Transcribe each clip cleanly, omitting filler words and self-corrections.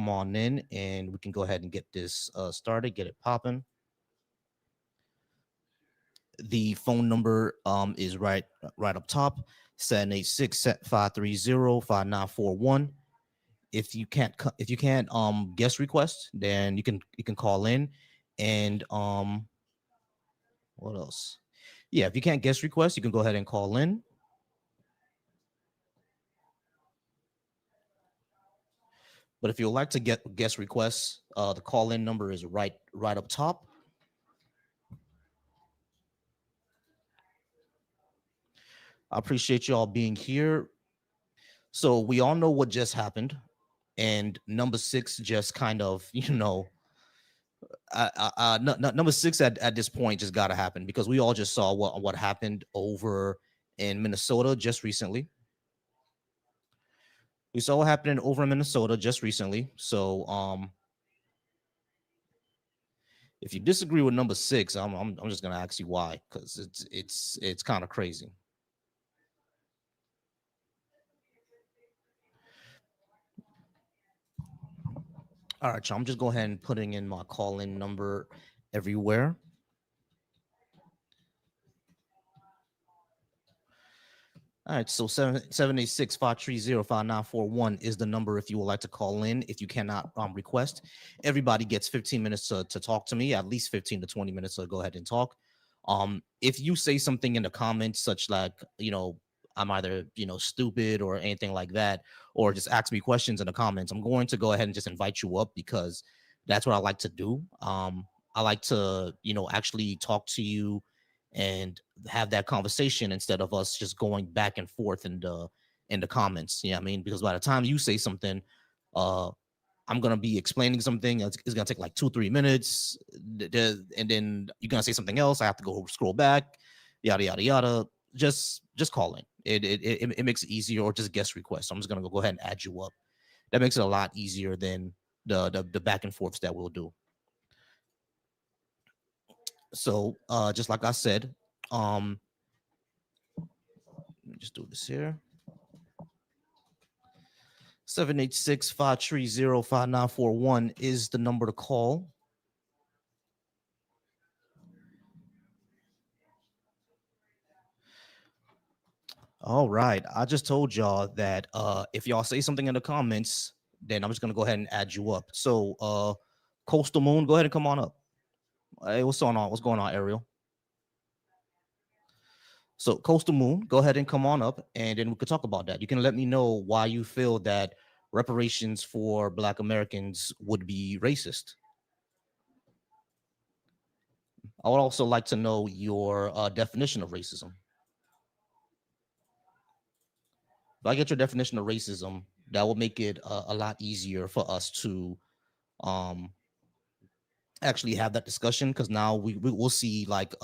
come on in and we can go ahead and get this started, get it popping. The phone number is right up top, 786-530-5941. If you can't guest request, then you can call in and what else? Yeah, if you can't guest request, you can go ahead and call in. But if you'd like to get guest requests, the call in number is right up top. I appreciate y'all being here. So we all know what just happened, and number six just kind of number six at this point just got to happen because we all just saw what happened over in Minnesota just recently. We saw what happened over in Minnesota just recently. So if you disagree with number six, I'm just gonna ask you why, because it's kind of crazy. All right, y'all, I'm just go ahead and putting in my call-in number everywhere. All right, so 786-530-5941 is the number if you would like to call in. If you cannot request, everybody gets 15 minutes to talk to me, at least 15 to 20 minutes to go ahead and talk. If you say something in the comments, such like, I'm either, stupid or anything like that, or just ask me questions in the comments, I'm going to go ahead and just invite you up because that's what I like to do. I like to, actually talk to you and have that conversation instead of us just going back and forth in the comments. Yeah, I mean, because by the time you say something, uh, I'm gonna be explaining something. It's gonna take like 2-3 minutes, and then you're gonna say something else. I have to go scroll back, yada yada yada. Just call in. It makes it easier, or just guest request. So I'm just gonna go ahead and add you up. That makes it a lot easier than the back and forths that we'll do. So just like I said, let me just do this here. 786-530-5941 is the number to call. All right. I just told y'all that if y'all say something in the comments, then I'm just gonna go ahead and add you up. So Coastal Moon, go ahead and come on up. Hey, what's going on? What's going on, Ariel? So Coastal Moon, go ahead and come on up, and then we could talk about that. You can let me know why you feel that reparations for Black Americans would be racist. I would also like to know your definition of racism. If I get your definition of racism, that will make it a lot easier for us to um, actually have that discussion, because now we'll see like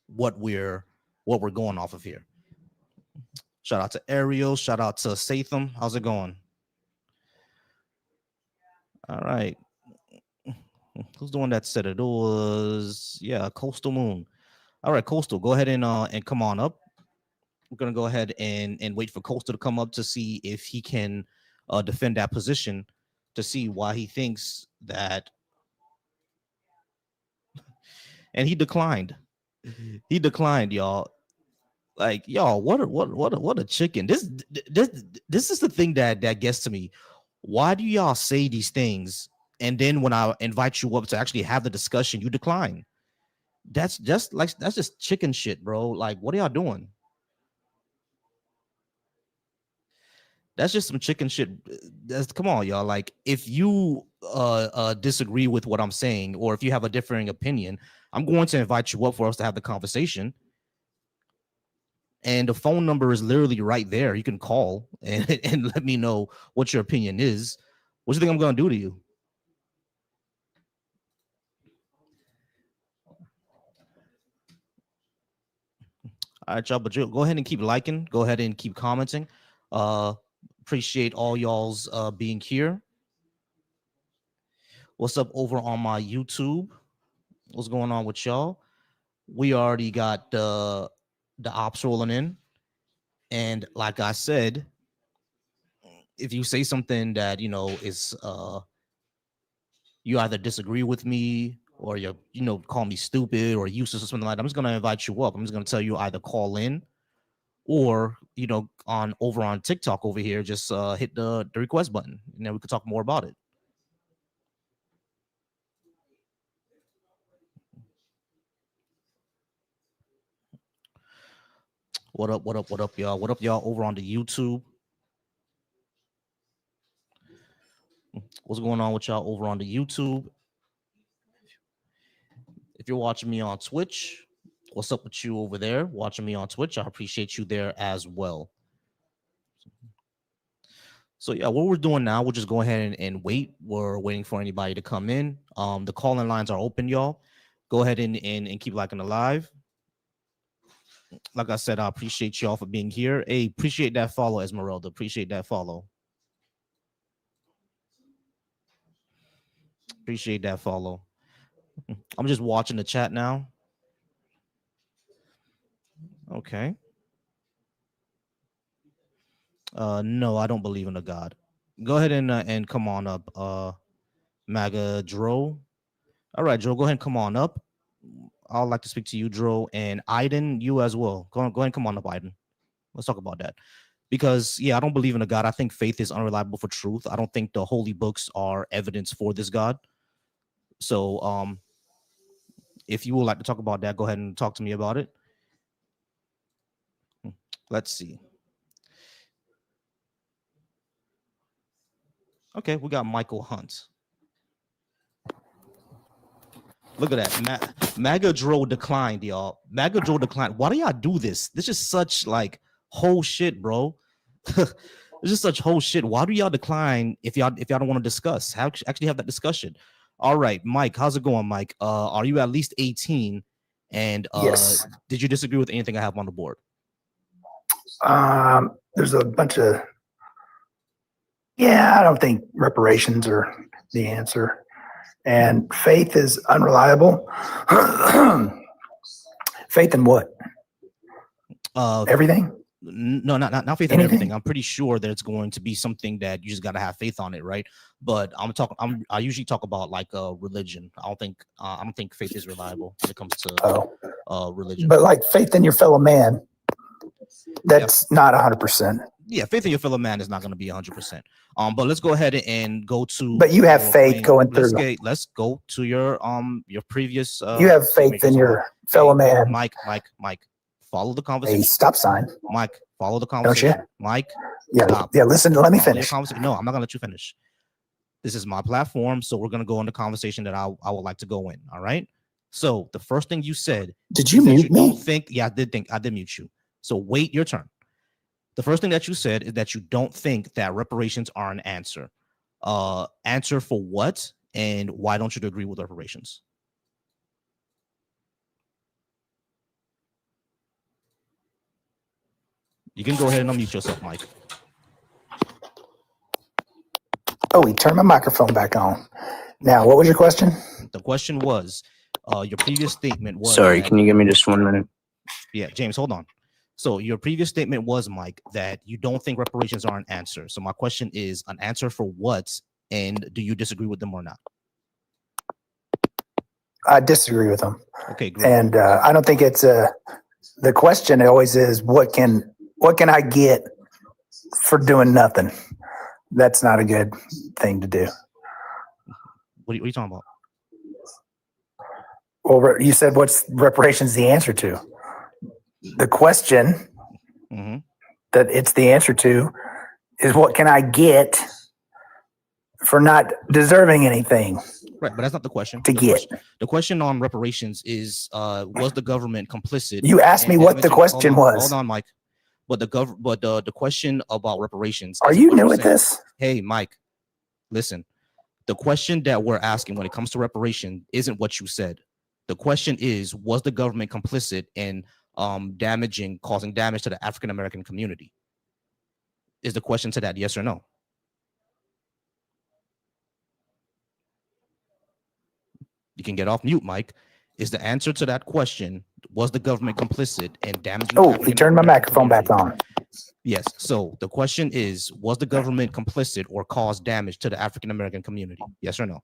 what we're what we're going off of here. Shout out to Ariel. Shout out to Satham. How's it going? All right. Who's the one that said it? It was, yeah, Coastal Moon. All right, Coastal, go ahead and come on up. We're gonna go ahead and wait for Coastal to come up to see if he can defend that position, to see why he thinks that. And he declined. He declined, y'all. Like, y'all, what a chicken. This is the thing that gets to me. Why do y'all say these things, and then when I invite you up to actually have the discussion, you decline? That's just chicken shit, bro. Like, what are y'all doing? That's just some chicken shit. Come on, y'all. Like, if you disagree with what I'm saying, or if you have a differing opinion, I'm going to invite you up for us to have the conversation. And the phone number is literally right there. You can call and let me know what your opinion is. What do you think I'm going to do to you? All right, y'all. But go ahead and keep liking. Go ahead and keep commenting. Appreciate all y'all's being here. What's up over on my YouTube? What's going on with y'all? We already got the ops rolling in. And like I said, if you say something that, is you either disagree with me or you call me stupid or useless or something like that, I'm just gonna invite you up. I'm just gonna tell you either call in or on over on TikTok over here, just hit the request button and then we could talk more about it. What up, what up, what up, y'all? What up, y'all, over on the YouTube? What's going on with y'all over on the YouTube? If you're watching me on Twitch, what's up with you over there watching me on Twitch? I appreciate you there as well. So yeah, what we're doing now, we'll just go ahead and wait. We're waiting for anybody to come in. The call-in lines are open, y'all. Go ahead and keep liking the live. Like I said, I appreciate y'all for being here. Hey, appreciate that follow, Esmeralda. Appreciate that follow. Appreciate that follow. I'm just watching the chat now. Okay. No, I don't believe in a God. Go ahead and come on up, MAGA Dro. All right, Dro, go ahead and come on up. I'd like to speak to you, Dro, and Iden, you as well. Go ahead and come on up, Iden. Let's talk about that. Because, yeah, I don't believe in a God. I think faith is unreliable for truth. I don't think the holy books are evidence for this God. So, if you would like to talk about that, go ahead and talk to me about it. Let's see. Okay, we got Michael Hunt. Look at that. MAGA Dro declined, y'all. MAGA Dro declined. Why do y'all do this? This is such like whole shit, bro. This is such whole shit. Why do y'all decline if y'all don't want to discuss? Actually have that discussion. All right, Mike, how's it going, Mike? Are you at least 18? And yes. Did you disagree with anything I have on the board? There's a bunch of I don't think reparations are the answer. And faith is unreliable. Faith in what? Everything? No, not faith in everything. I'm pretty sure there's going to be something that you just got to have faith on it, right? But I usually talk about like religion. I don't think faith is reliable when it comes to religion. But like faith in your fellow man, that's not 100%. Yeah, faith in your fellow man is not going to be 100%. But let's go ahead and go to. But you have faith going through. Let's go to your previous. You have faith in your fellow man. Mike. Follow the conversation. A stop sign. Mike, follow the conversation. Don't you? Mike. Yeah. Stop. Yeah. Listen. Let me finish. No, I'm not gonna let you finish. This is my platform, so we're gonna go on the conversation that I would like to go in. All right. So the first thing you said. Did you mute me? Don't think. Yeah, I did mute you. So wait your turn. The first thing that you said is that you don't think that reparations are an answer. Answer for what? And why don't you agree with reparations? You can go ahead and unmute yourself, Mike. Oh, he turned my microphone back on. Now, what was your question? The question was, your previous statement was... Sorry, can you give me just 1 minute? Yeah, James, hold on. So your previous statement was, Mike, that you don't think reparations are an answer. So my question is, an answer for what? And do you disagree with them or not? I disagree with them. Okay, great. And I don't think it's the question always is, what can I get for doing nothing? That's not a good thing to do. What are you talking about? Well, you said what's reparations the answer to? The question that it's the answer to is, what can I get for not deserving anything? Right, but that's not the question. The question on reparations is, was the government complicit? You asked me what the question was. Hold on, Mike. But the question about reparations. Are you new at this? Hey, Mike, listen. The question that we're asking when it comes to reparation isn't what you said. The question is, was the government complicit in causing damage to the African American community? Is the question to that yes or no? You can get off mute, Mike. Is the answer to that question, was the government complicit in damaging? Oh, he turned my microphone back on. Yes. So the question is, was the government complicit or caused damage to the African American community? Yes or no?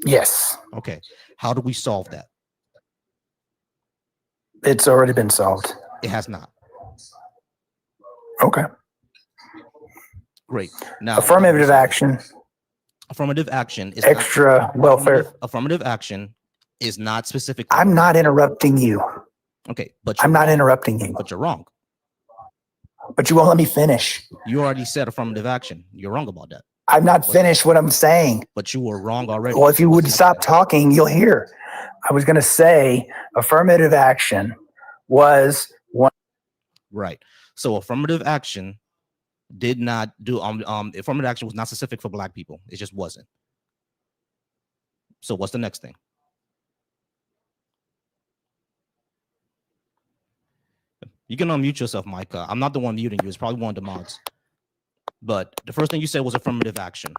Yes. Okay. How do we solve that? It's already been solved. It has not. Okay. Great. Now, Affirmative action. Affirmative action is extra welfare. Affirmative action is not specific. I'm not interrupting you. Okay, but I'm not interrupting you. But you're wrong. But you won't let me finish. You already said affirmative action. You're wrong about that. I'm not finished what I'm saying. But you were wrong already. Well, if you would stop talking, you'll hear. I was going to say affirmative action was one. Right. So affirmative action did not do affirmative action was not specific for Black people. It just wasn't. So what's the next thing? You can unmute yourself, Mike. I'm not the one muting you. It's probably one of the mods. But the first thing you said was affirmative action.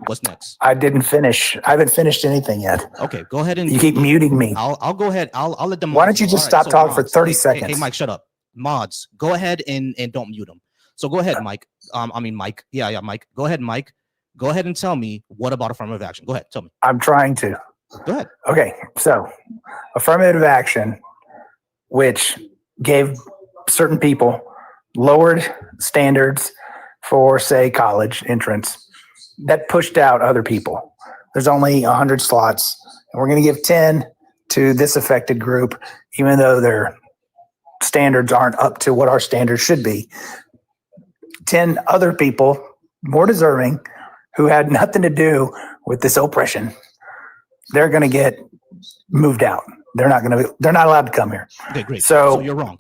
What's next? I didn't finish. I haven't finished anything yet. Okay, go ahead and you keep muting me. I'll go ahead. I'll let them. Why don't you just stop talking for 30 seconds? Hey, Mike, shut up. Mods, go ahead and don't mute them. So go ahead, Mike. Mike. Yeah, Mike. Go ahead, Mike. Go ahead and tell me what about affirmative action. Go ahead, tell me. I'm trying to. Go ahead. Okay, so affirmative action, which gave certain people lowered standards for, say, college entrance, that pushed out other people. There's only 100 slots, and we're going to give 10 to this affected group, even though their standards aren't up to what our standards should be. 10 other people, more deserving, who had nothing to do with this oppression, they're going to get moved out. They're not allowed to come here. Okay, great. So you're wrong.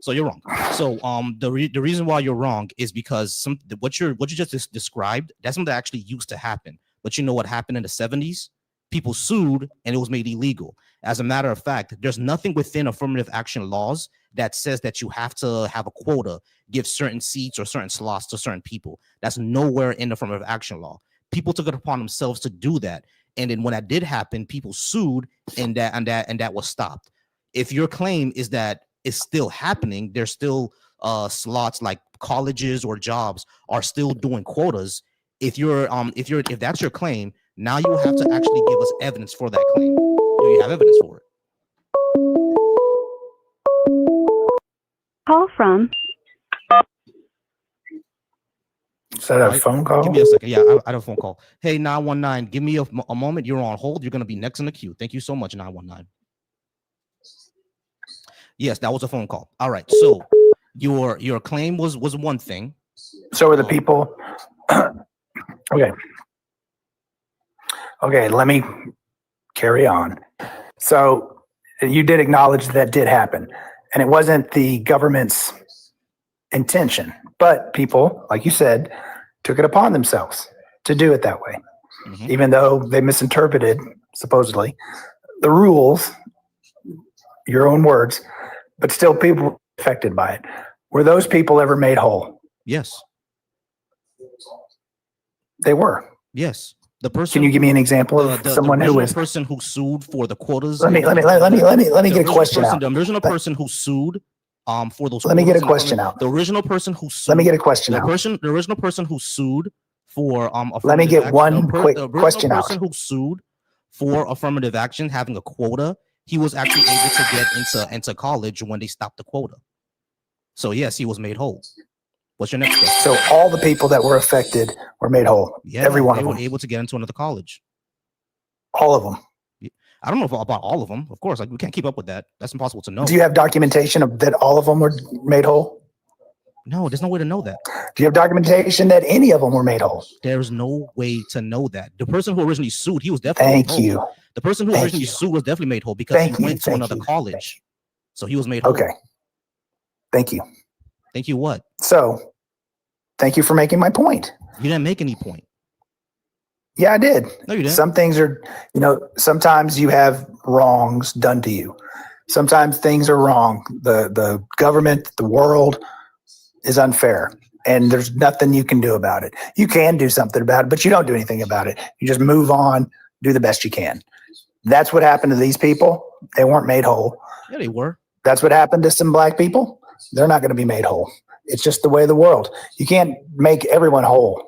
So you're wrong. So the reason why you're wrong is because what you just described, that's something that actually used to happen. But you know what happened in the 70s? People sued and it was made illegal. As a matter of fact, there's nothing within affirmative action laws that says that you have to have a quota, give certain seats or certain slots to certain people. That's nowhere in the affirmative action law. People took it upon themselves to do that. And then when that did happen, people sued and that was stopped. If your claim is that it's still happening, there's still slots like colleges or jobs are still doing quotas. If that's your claim, now you have to actually give us evidence for that claim. Do you have evidence for it? Call from. Is that a phone call? Give me a second. Yeah, I had a phone call. Hey, 919, give me a moment. You're on hold. You're going to be next in the queue. Thank you so much, 919. Yes, that was a phone call. All right. So your claim was one thing. So are the people. Okay. Okay, let me carry on. So you did acknowledge that did happen, and it wasn't the government's intention, but people, like you said, took it upon themselves to do it that way, even though they misinterpreted, supposedly, the rules, your own words, but still people were affected by it. Were those people ever made whole? Yes. They were. Yes. The person. Can you give me an example of someone who was the person who sued for the quotas? Let me get a question out. The original person who sued for those. Let me get a question out. The original person who sued. Let me get a question out. The original person who sued for Let me get one quick question out. The person who sued for affirmative action having a quota, he was actually able to get into college when they stopped the quota. So yes, he was made whole. What's your next question? So all the people that were affected were made whole. Yeah, every one of them. They were able to get into another college. All of them. I don't know about all of them. Of course, we can't keep up with that. That's impossible to know. Do you have documentation of that all of them were made whole? No, there's no way to know that. Do you have documentation that any of them were made whole? There's no way to know that. The person who originally sued, he was definitely made whole. Thank you. The person who originally sued was definitely made whole because he went to another college. So he was made whole. Okay. Thank you. Thank you what? So, thank you for making my point. You didn't make any point. Yeah, I did. No, you didn't. Some things are, sometimes you have wrongs done to you. Sometimes things are wrong. The government, the world is unfair, and there's nothing you can do about it. You can do something about it, but you don't do anything about it. You just move on, do the best you can. That's what happened to these people. They weren't made whole. Yeah, they were. That's what happened to some black people. They're not going to be made whole. It's just the way of the world. You can't make everyone whole.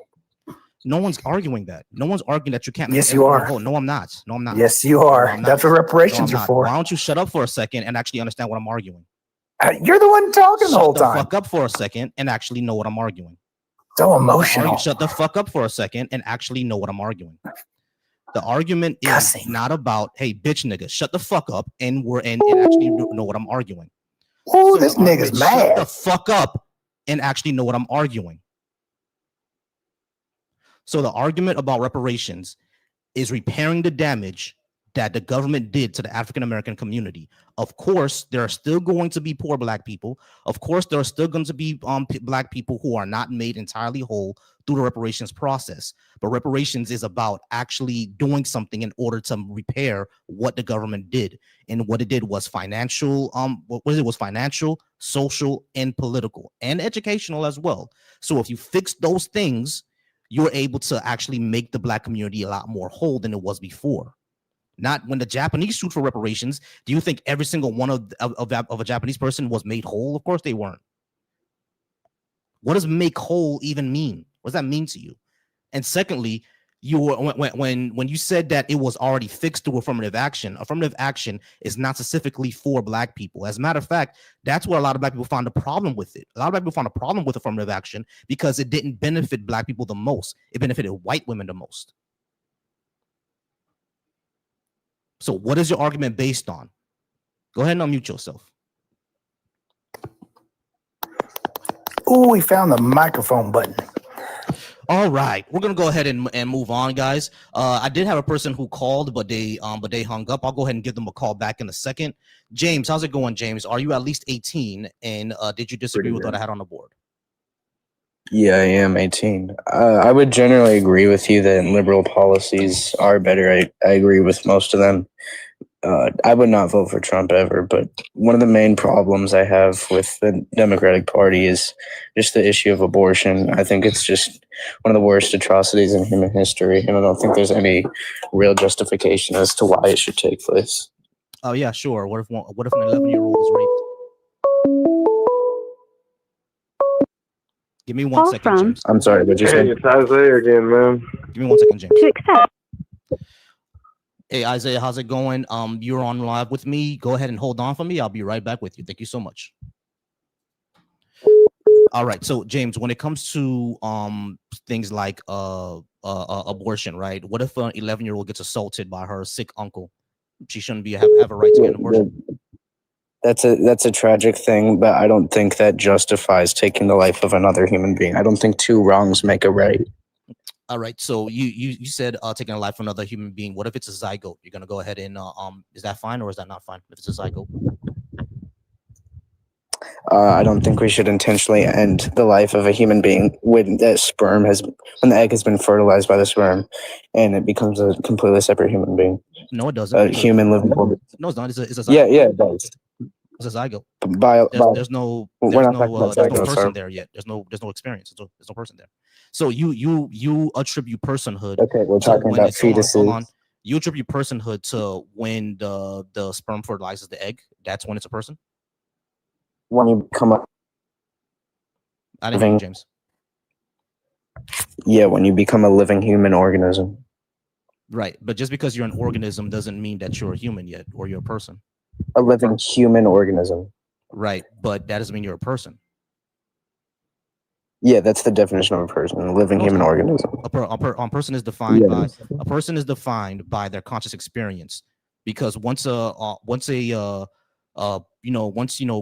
No one's arguing that. No one's arguing that you can't make Yes, you everyone are. whole. No, I'm not. No, I'm not. Yes, you are. No, I'm That's not. what reparations No, are I'm not. for. Why don't you shut up for a second and actually understand what I'm arguing? You're the one talking the whole time. Shut the fuck up for a second and actually know what I'm arguing. So emotional. Shut the fuck up for a second and actually know what I'm arguing. The argument is Cussing. not about, hey, bitch nigga, shut the fuck up and actually know what I'm arguing. Oh, so this nigga's mad. Shut the fuck up and actually know what I'm arguing. So the argument about reparations is repairing the damage that the government did to the African-American community. Of course, there are still going to be poor black people. Of course, there are still going to be black people who are not made entirely whole through the reparations process. But reparations is about actually doing something in order to repair what the government did. And what it did was financial, was financial, social, and political, and educational as well. So if you fix those things, you're able to actually make the black community a lot more whole than it was before. Not when the Japanese sued for reparations. Do you think every single one of a Japanese person was made whole? Of course they weren't. What does make whole even mean? What does that mean to you? And secondly, you were when you said that it was already fixed through affirmative action is not specifically for black people. As a matter of fact, that's where a lot of black people found a problem with it. A lot of black people found a problem with affirmative action because it didn't benefit black people the most. It benefited white women the most. So what is your argument based on? Go ahead and unmute yourself. Oh, we found the microphone button. All right, we're gonna go ahead and move on, guys. I did have a person who called, but they hung up. I'll go ahead and give them a call back in a second. James, how's it going, James? Are you at least 18? And did you disagree with what I had on the board? Yeah, I am 18. I would generally agree with you that liberal policies are better. I agree with most of them. I would not vote for Trump ever, but one of the main problems I have with the Democratic Party is just the issue of abortion. I think it's just one of the worst atrocities in human history, and I don't think there's any real justification as to why it should take place. Oh yeah, sure. What if an 11-year-old is raped? Give me 1 second, James. I'm sorry, what you say? Hey, it's Isaiah again, man. Give me 1 second, James. To accept. Hey, Isaiah, how's it going? You're on live with me. Go ahead and hold on for me. I'll be right back with you. Thank you so much. All right. So, James, when it comes to things like abortion, right? What if an 11-year-old gets assaulted by her sick uncle? She shouldn't have a right to get an abortion. That's a tragic thing, but I don't think that justifies taking the life of another human being. I don't think two wrongs make a right. All right. So you said taking a life of another human being. What if it's a zygote? You're gonna go ahead and is that fine or is that not fine if it's a zygote? I don't think we should intentionally end the life of a human being when the egg has been fertilized by the sperm, and it becomes a completely separate human being. No, it doesn't. A human living organism. No, it's not. It's a zygote. Yeah, it does. It's a zygote. There's no zygotes, person there yet. There's no experience. There's no person there. So you attribute personhood. Okay, we're talking about fetuses. Hold on. You attribute personhood to when the sperm fertilizes the egg. That's when it's a person. When you become a I didn't hear you, James. Yeah, when you become a living human organism. Right, but just because you're an organism doesn't mean that you're a human yet or you're a person. A living human organism. Right, but that doesn't mean you're a person. Yeah, that's the definition of a person, a living human organism. A person is defined by their conscious experience, because once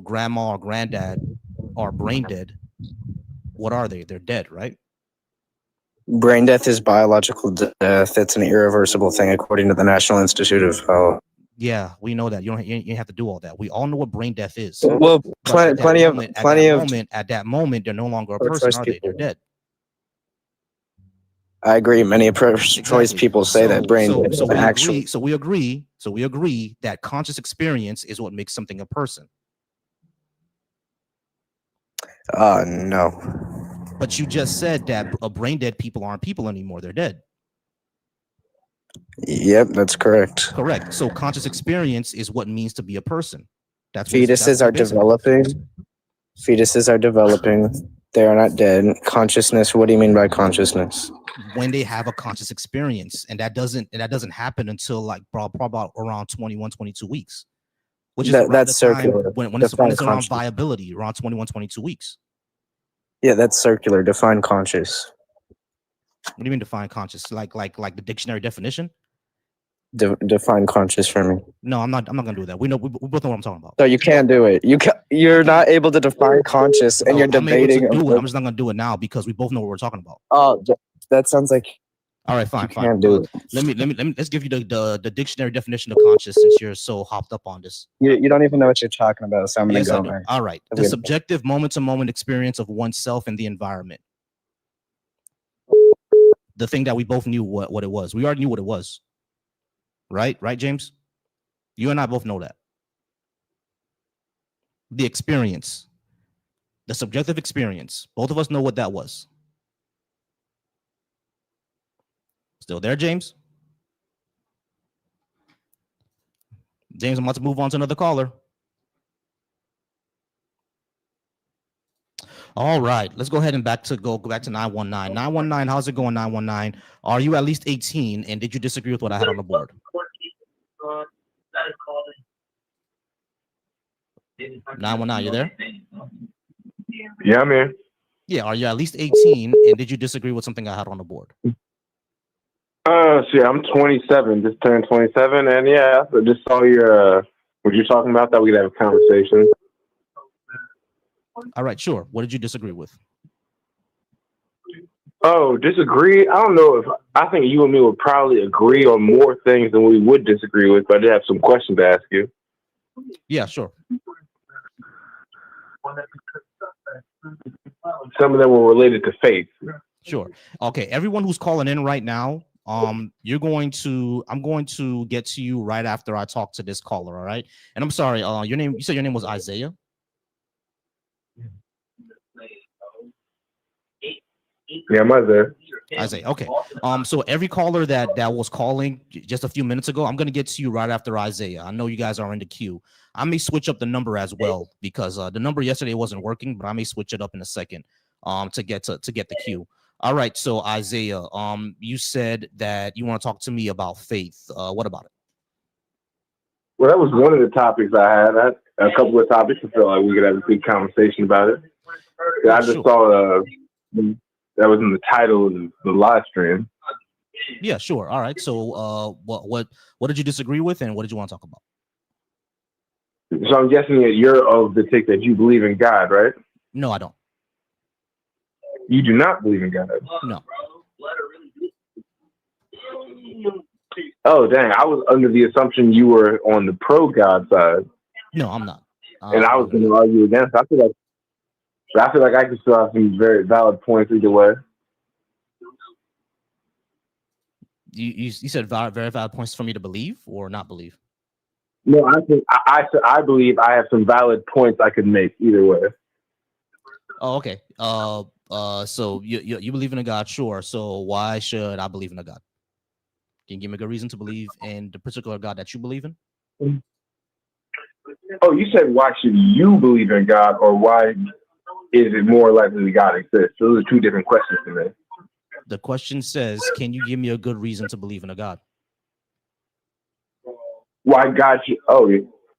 grandma or granddad are brain dead, what are they? They're dead, right? Brain death is biological death. It's an irreversible thing according to the National Institute of Health. Yeah, we know that. You don't have to do all that. We all know what brain death is. Well, at that moment, they're no longer a person, are they? They're dead. I agree. Many pro-choice people say that brain death is actually. So we agree that conscious experience is what makes something a person. No. But you just said that brain dead people aren't people anymore. They're dead. Yep, that's correct. Correct. So conscious experience is what it means to be a person. Fetuses are developing. Fetuses are developing. They are not dead. Consciousness. What do you mean by consciousness? When they have a conscious experience, and that doesn't happen until like probably about around 21, 22 weeks, which is around That's the time circular. when it's around viability, around 21, 22 weeks. Yeah, that's circular. Define conscious. What do you mean define conscious? Like the dictionary definition? Define conscious for me. No, I'm not gonna do that. We both know what I'm talking about. So you can't do it. You're not able to define conscious, and you're debating. I'm able to do it. I'm just not gonna do it now because we both know what we're talking about. Oh, that sounds like. All right, fine. Can't do it. Let me let's give you the dictionary definition of conscious since you're so hopped up on this. You don't even know what you're talking about, so I'm gonna go there. All right, the subjective moment-to-moment experience of oneself and the environment. The thing that we both knew what it was. We already knew what it was. Right, James? You and I both know that. The experience, the subjective experience. Both of us know what that was. Still there, James? James, I'm about to move on to another caller. All right, let's go ahead and go back to 919. 919, how's it going, 919? Are you at least 18, and did you disagree with what I had on the board? 919, you there? Yeah, I'm here. Yeah, are you at least 18, and did you disagree with something I had on the board? I'm 27, just turned 27, and yeah, I just saw your, what you're talking about, that we could have a conversation. All right, sure. What did you disagree with? Oh, disagree? I don't know if, I think you and me would probably agree on more things than we would disagree with, but I did have some questions to ask you. Yeah, sure. Some of them were related to faith. Sure. Okay, everyone who's calling in right now, I'm going to get to you right after I talk to this caller, all right? And I'm sorry, you said your name was Isaiah? Yeah, I'm right there. Isaiah, okay. So every caller that was calling just a few minutes ago, I'm gonna get to you right after Isaiah. I know you guys are in the queue. I may switch up the number as well because the number yesterday wasn't working, but I may switch it up in a second to get the queue. All right, so Isaiah, you said that you want to talk to me about faith. What about it? Well, that was one of the topics I had. I had a couple of topics. I felt like we could have a big conversation about it. Yeah, I just saw that was in the title of the live stream. Yeah, sure. All right. So, what did you disagree with, and what did you want to talk about? So I'm guessing that you're of the take that you believe in God, right? No, I don't. You do not believe in God? No. Oh, dang. I was under the assumption you were on the pro-God side. No, I'm not. And I was going to argue against. I feel like I can still have some very valid points either way. You said very valid points for me to believe or not believe? No, I think I believe I have some valid points I could make either way. Oh, okay. So you believe in a God, sure. So why should I believe in a God? Can you give me a good reason to believe in the particular God that you believe in? Oh, you said why should you believe in God, or why is it more likely that God exists? Those are two different questions to me. The question says, can you give me a good reason to believe in a God? Why God should,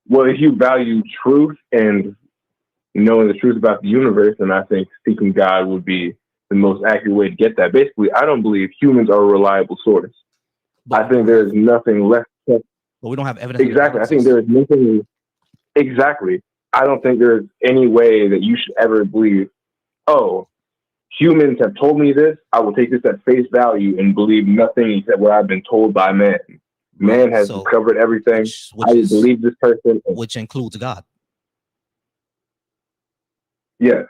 well, if you value truth and knowing the truth about the universe, then I think seeking God would be the most accurate way to get that. Basically, I don't believe humans are a reliable source. I think there is nothing left. But we don't have evidence. Exactly. I think there is nothing. Exactly. I don't think there's any way that you should ever believe, oh, humans have told me this, I will take this at face value and believe nothing except what I've been told by man. Man has discovered everything. I believe this person. Which includes God. Yeah.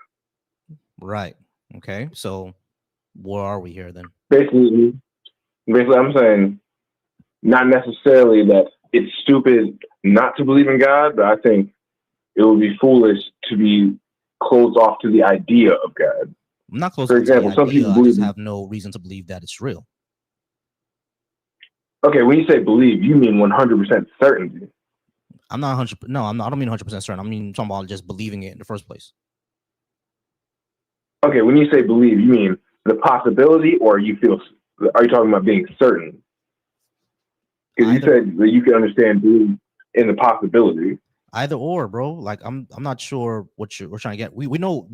Right. Okay. So where are we here then? Basically, I'm saying not necessarily that it's stupid not to believe in God, but I think it would be foolish to be closed off to the idea of God. I'm not closed. For example, some people believe. I just have no reason to believe that it's real. Okay, when you say believe, you mean 100% certainty. I'm not 100. No, I'm not. I don't mean 100% certain. I mean talking about just believing it in the first place. Okay, when you say believe, you mean the possibility, or are you talking about being certain? Because you said that you can understand believe in the possibility. Either or, bro. Like I'm not sure what we're trying to get. We know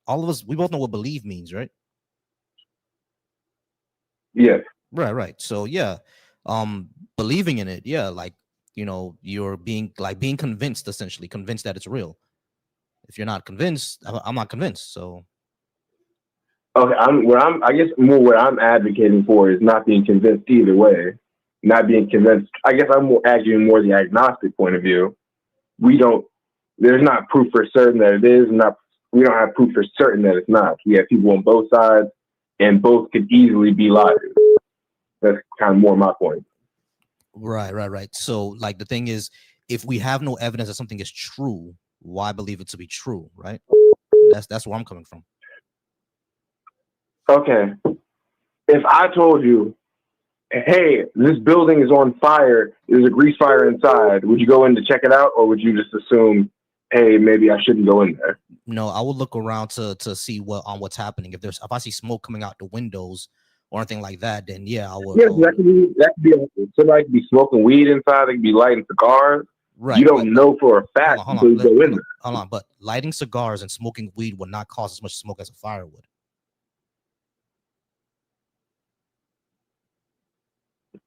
all of us. We both know what believe means, right? Yes. Right. So yeah, believing in it, yeah, like you're being convinced, essentially convinced that it's real. If you're not convinced, I'm not convinced. So Okay, I guess more what I'm advocating for is not being convinced either way. Not being convinced. I guess I'm arguing more the agnostic point of view. There's not proof for certain that it is, we don't have proof for certain that it's not. We have people on both sides, and both could easily be liars. That's kind of more my point. Right. So like the thing is, if we have no evidence that something is true, why believe it to be true, right? That's where I'm coming from. Okay. If I told you, hey, this building is on fire, there's a grease fire inside, would you go in to check it out, or would you just assume, hey, maybe I shouldn't go in there? No, I would look around to see what's happening. If I see smoke coming out the windows or anything like that, then yeah, I would. Yeah, that could be somebody could be smoking weed inside, they could be lighting cigars. Right. You don't know for a fact until you go in there. Hold on, but lighting cigars and smoking weed would not cause as much smoke as a fire would.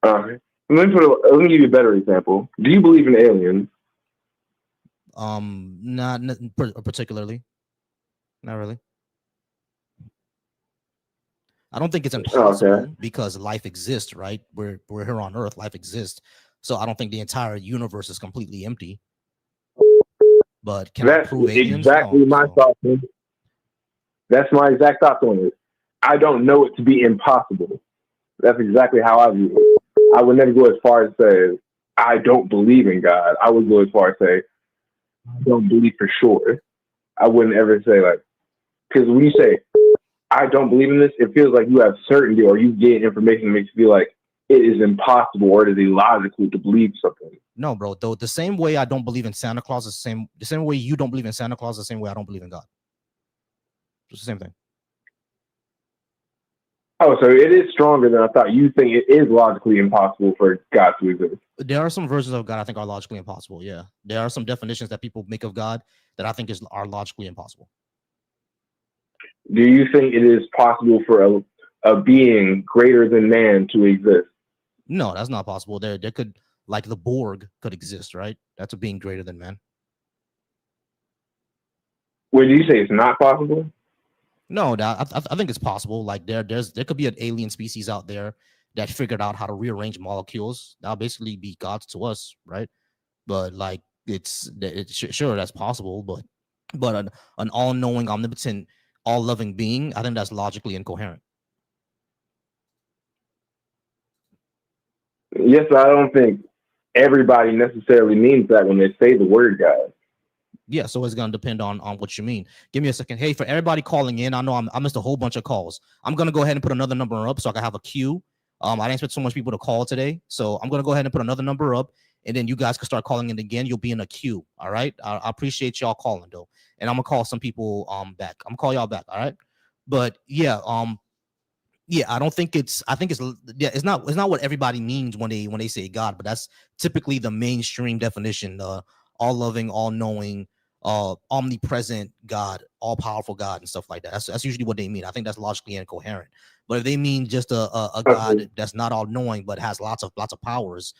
Let me give you a better example. Do you believe in aliens? Not particularly. Not really. I don't think it's impossible because life exists, right? We're here on Earth, life exists. So I don't think the entire universe is completely empty. But can I prove aliens? Exactly my thought. That's my exact thought on it. I don't know it to be impossible. That's exactly how I view it. I would never go as far as say I don't believe in God. I would go as far as say I don't believe for sure. I wouldn't ever say like, because when you say I don't believe in this, it feels like you have certainty or you get information that makes you feel like it is impossible or it is illogical to believe something. No, bro. Though the same way I don't believe in Santa Claus is the same way you don't believe in Santa Claus, the same way I don't believe in God. It's the same thing. Oh, so it is stronger than I thought. You think it is logically impossible for God to exist? There are some versions of God I think are logically impossible. Yeah, there are some definitions that people make of God that I think are logically impossible. Do you think it is possible for a being greater than man to exist? No, that's not possible. There could, like the Borg could exist, right? That's a being greater than man. What do you say? It's not possible? No, I think it's possible. Like there could be an alien species out there that figured out how to rearrange molecules. That'll basically be gods to us, right? But like sure that's possible, but an all-knowing, omnipotent, all-loving being, I think that's logically incoherent. Yes, I don't think everybody necessarily means that when they say the word God. Yeah, so it's gonna depend on what you mean. Give me a second. Hey, for everybody calling in, I know I missed a whole bunch of calls. I'm gonna go ahead and put another number up so I can have a queue. I didn't expect so much people to call today, so I'm gonna go ahead and put another number up, and then you guys can start calling in again. You'll be in a queue. All right. I appreciate y'all calling though, and I'm gonna call some people back. I'm gonna call y'all back. All right. But yeah, I don't think it's. I think it's. Yeah, it's not what everybody means when they say God, but that's typically the mainstream definition. All loving, all knowing, omnipresent God, all powerful God, and stuff like that. That's usually what they mean. I think that's logically incoherent. But if they mean just a God that's not all knowing but has lots of powers,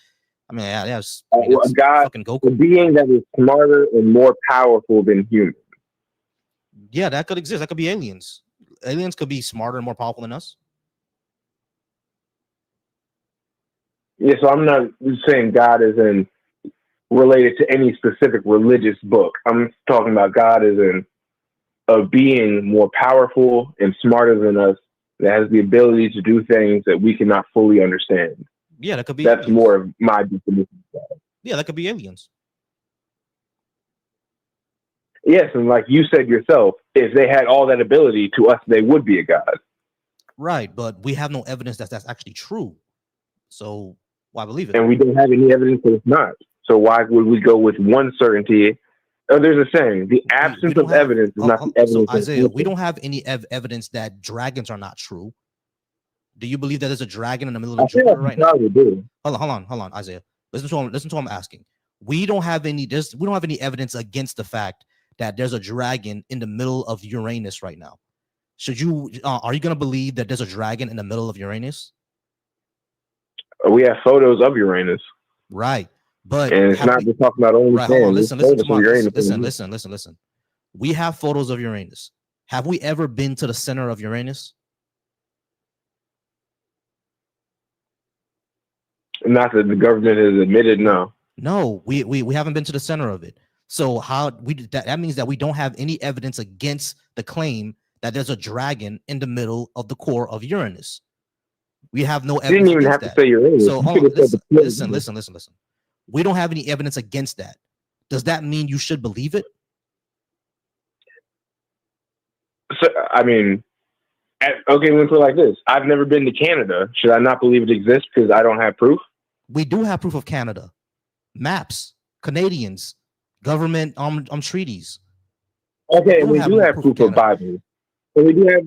I mean, that's a God, fucking Goku. A being that is smarter and more powerful than humans. Yeah, that could exist. That could be aliens. Aliens could be smarter and more powerful than us. Yeah, so I'm not saying God is related to any specific religious book. I'm talking about God as a being more powerful and smarter than us that has the ability to do things that we cannot fully understand. Yeah, that could be. That's aliens. more of my definition of God. Yeah, that could be aliens. Yes, and like you said yourself, if they had all that ability, to us, they would be a God. Right, but we have no evidence that that's actually true. So why believe it? And we don't have any evidence that it's not. So why would we go with one certainty There's a saying: the absence of evidence is not the evidence. So Isaiah, we don't have any evidence that dragons are not true. Do you believe that there's a dragon in the middle of Jupiter right now? Hold on, Isaiah. Listen to what I'm asking. We don't have any evidence against the fact that there's a dragon in the middle of Uranus right now. Are you going to believe that there's a dragon in the middle of Uranus? We have photos of Uranus. Right. But and it's not just talking about only right, hold on, listen. We have photos of Uranus. Have we ever been to the center of Uranus? Not that the government has admitted, no. No, we haven't been to the center of it. So that means that we don't have any evidence against the claim that there's a dragon in the middle of the core of Uranus. We have no evidence. You didn't even have to say Uranus. So hold on, listen. We don't have any evidence against that. Does that mean you should believe it? So, I mean, okay, let's put it like this. I've never been to Canada. Should I not believe it exists because I don't have proof? We do have proof of Canada. Maps, Canadians, government treaties. Okay, and we do have proof of Bibles. And we do have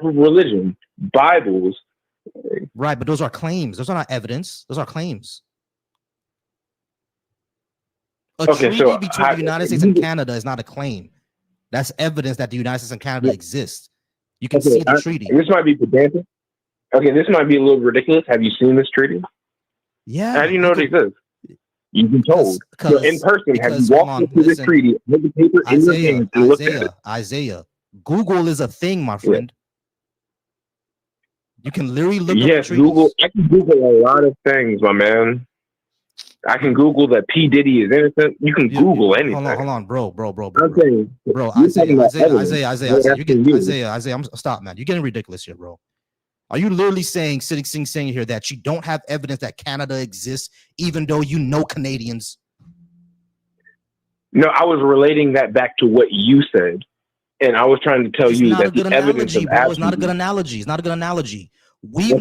proof of religion. Bibles. Right, but those are claims. Those are not evidence. Those are claims. A treaty between the United States and Canada is not a claim. That's evidence that the United States and Canada exist. You can see the treaty. This might be pedantic. Okay, this might be a little ridiculous. Have you seen this treaty? Yeah. How do you know it exists? You've been told. So in person, have you walked into this treaty, hold the paper in your hands, and looked at it? Isaiah, Google is a thing, my friend. You can literally look up treaties. Google. I can Google a lot of things, my man. I can Google that P. Diddy is innocent. You can Google anything. Hold on, bro. Isaiah, stop, man. You're getting ridiculous here, bro. Are you literally saying here that you don't have evidence that Canada exists, even though you know Canadians? No, I was relating that back to what you said, and I was trying to tell you that the evidence of it's not a good analogy. It's not a good analogy. It's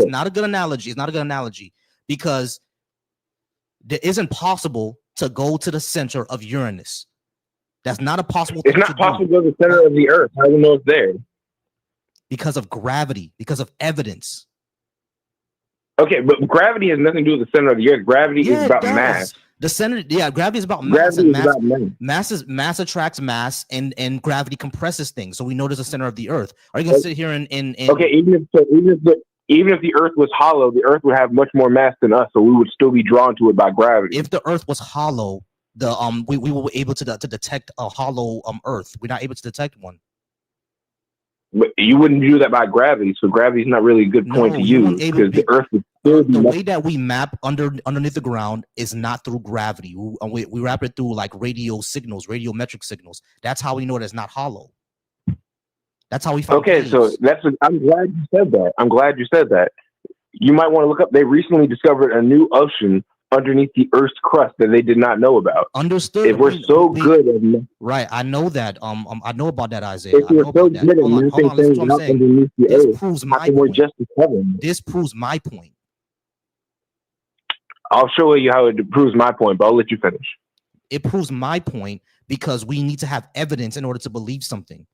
not a good analogy. It's not a good analogy. Because it isn't possible to go to the center of Uranus. That's not a possible thing. It's not possible to go to the center of the Earth. How do you know it's there? Because of gravity, because of evidence. Okay, but gravity has nothing to do with the center of the Earth. Gravity is about mass. The center, gravity is about mass. Mass attracts mass, and gravity compresses things. So we know there's a center of the Earth. Are you gonna sit here and okay? Even if the Earth was hollow, the Earth would have much more mass than us, so we would still be drawn to it by gravity. If the Earth was hollow, we were able to detect a hollow Earth. We're not able to detect one. But you wouldn't do that by gravity, so gravity is not really a good point to use because the Earth would still be. The way that we map underneath the ground is not through gravity. We wrap it through like radio signals, radiometric signals. That's how we know that it's not hollow. That's how we find. Okay, so I'm glad you said that. You might want to look up. They recently discovered a new ocean underneath the Earth's crust that they did not know about. Understood. If we're so good at right, I know that. I know about that, Isaiah. If we're so good at mapping things out underneath the Earth, this proves my point. This proves my point. I'll show you how it proves my point, but I'll let you finish. It proves my point because we need to have evidence in order to believe something.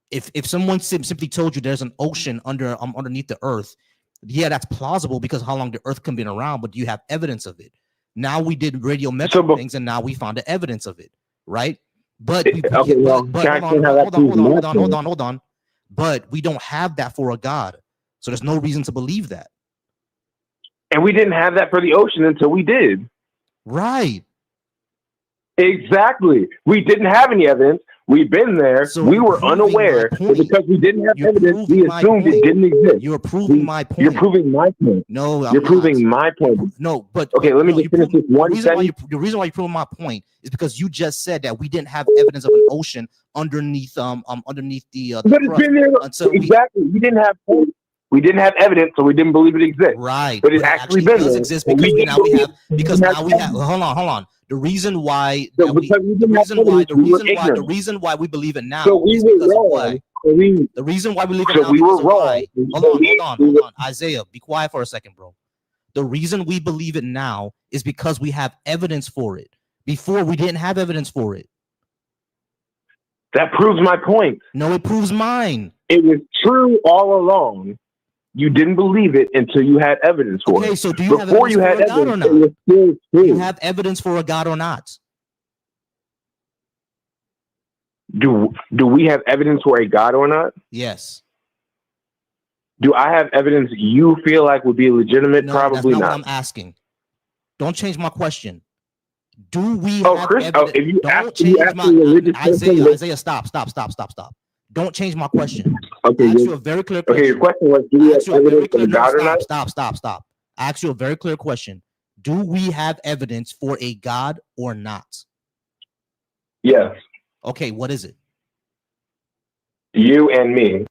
If someone simply told you there's an ocean underneath the Earth, yeah, that's plausible because how long the Earth can be around, but do you have evidence of it? Now we did radiometric things, and now we found the evidence of it, right? But hold on. But we don't have that for a God, so there's no reason to believe that. And we didn't have that for the ocean until we did. Right. Exactly. We didn't have any evidence. We've been there. So we were unaware. But because we didn't have evidence, we assumed it didn't exist. You're proving my point. You're proving my point. No, you're proving my point. No, but okay, let me just finish this one sentence. The reason why you're proving my point is because you just said that we didn't have evidence of an ocean underneath the but it's been there exactly. We didn't have proof. We didn't have evidence, so we didn't believe it exists. Right. But it actually does exist because now we have hold on. The reason why we believe it now is because of why. The reason why we believe it now is because of why. Hold on. Isaiah, be quiet for a second, bro. The reason we believe it now is because we have evidence for it. Before, we didn't have evidence for it. That proves my point. No, it proves mine. It was true all along. You didn't believe it until you had evidence for it. Okay, so do you have Before evidence you for had a God or evidence, not? it was still Do true. you have evidence for a God or not? Do we have evidence for a God or not? Yes. Do I have evidence you feel like would be legitimate? No, Probably that's not not. what I'm asking. Don't change my question. Do we Oh, have Chris, evidence? if you Don't ask a change my religious person, Isaiah. Stop. Don't change my question. okay, I asked you a very clear question. okay, your question was, do I we asked have you a very evidence clear. of a No, God or not? stop. I asked you a very clear question. Do we have evidence for a God or not? Yes, Okay, what is it? you and me.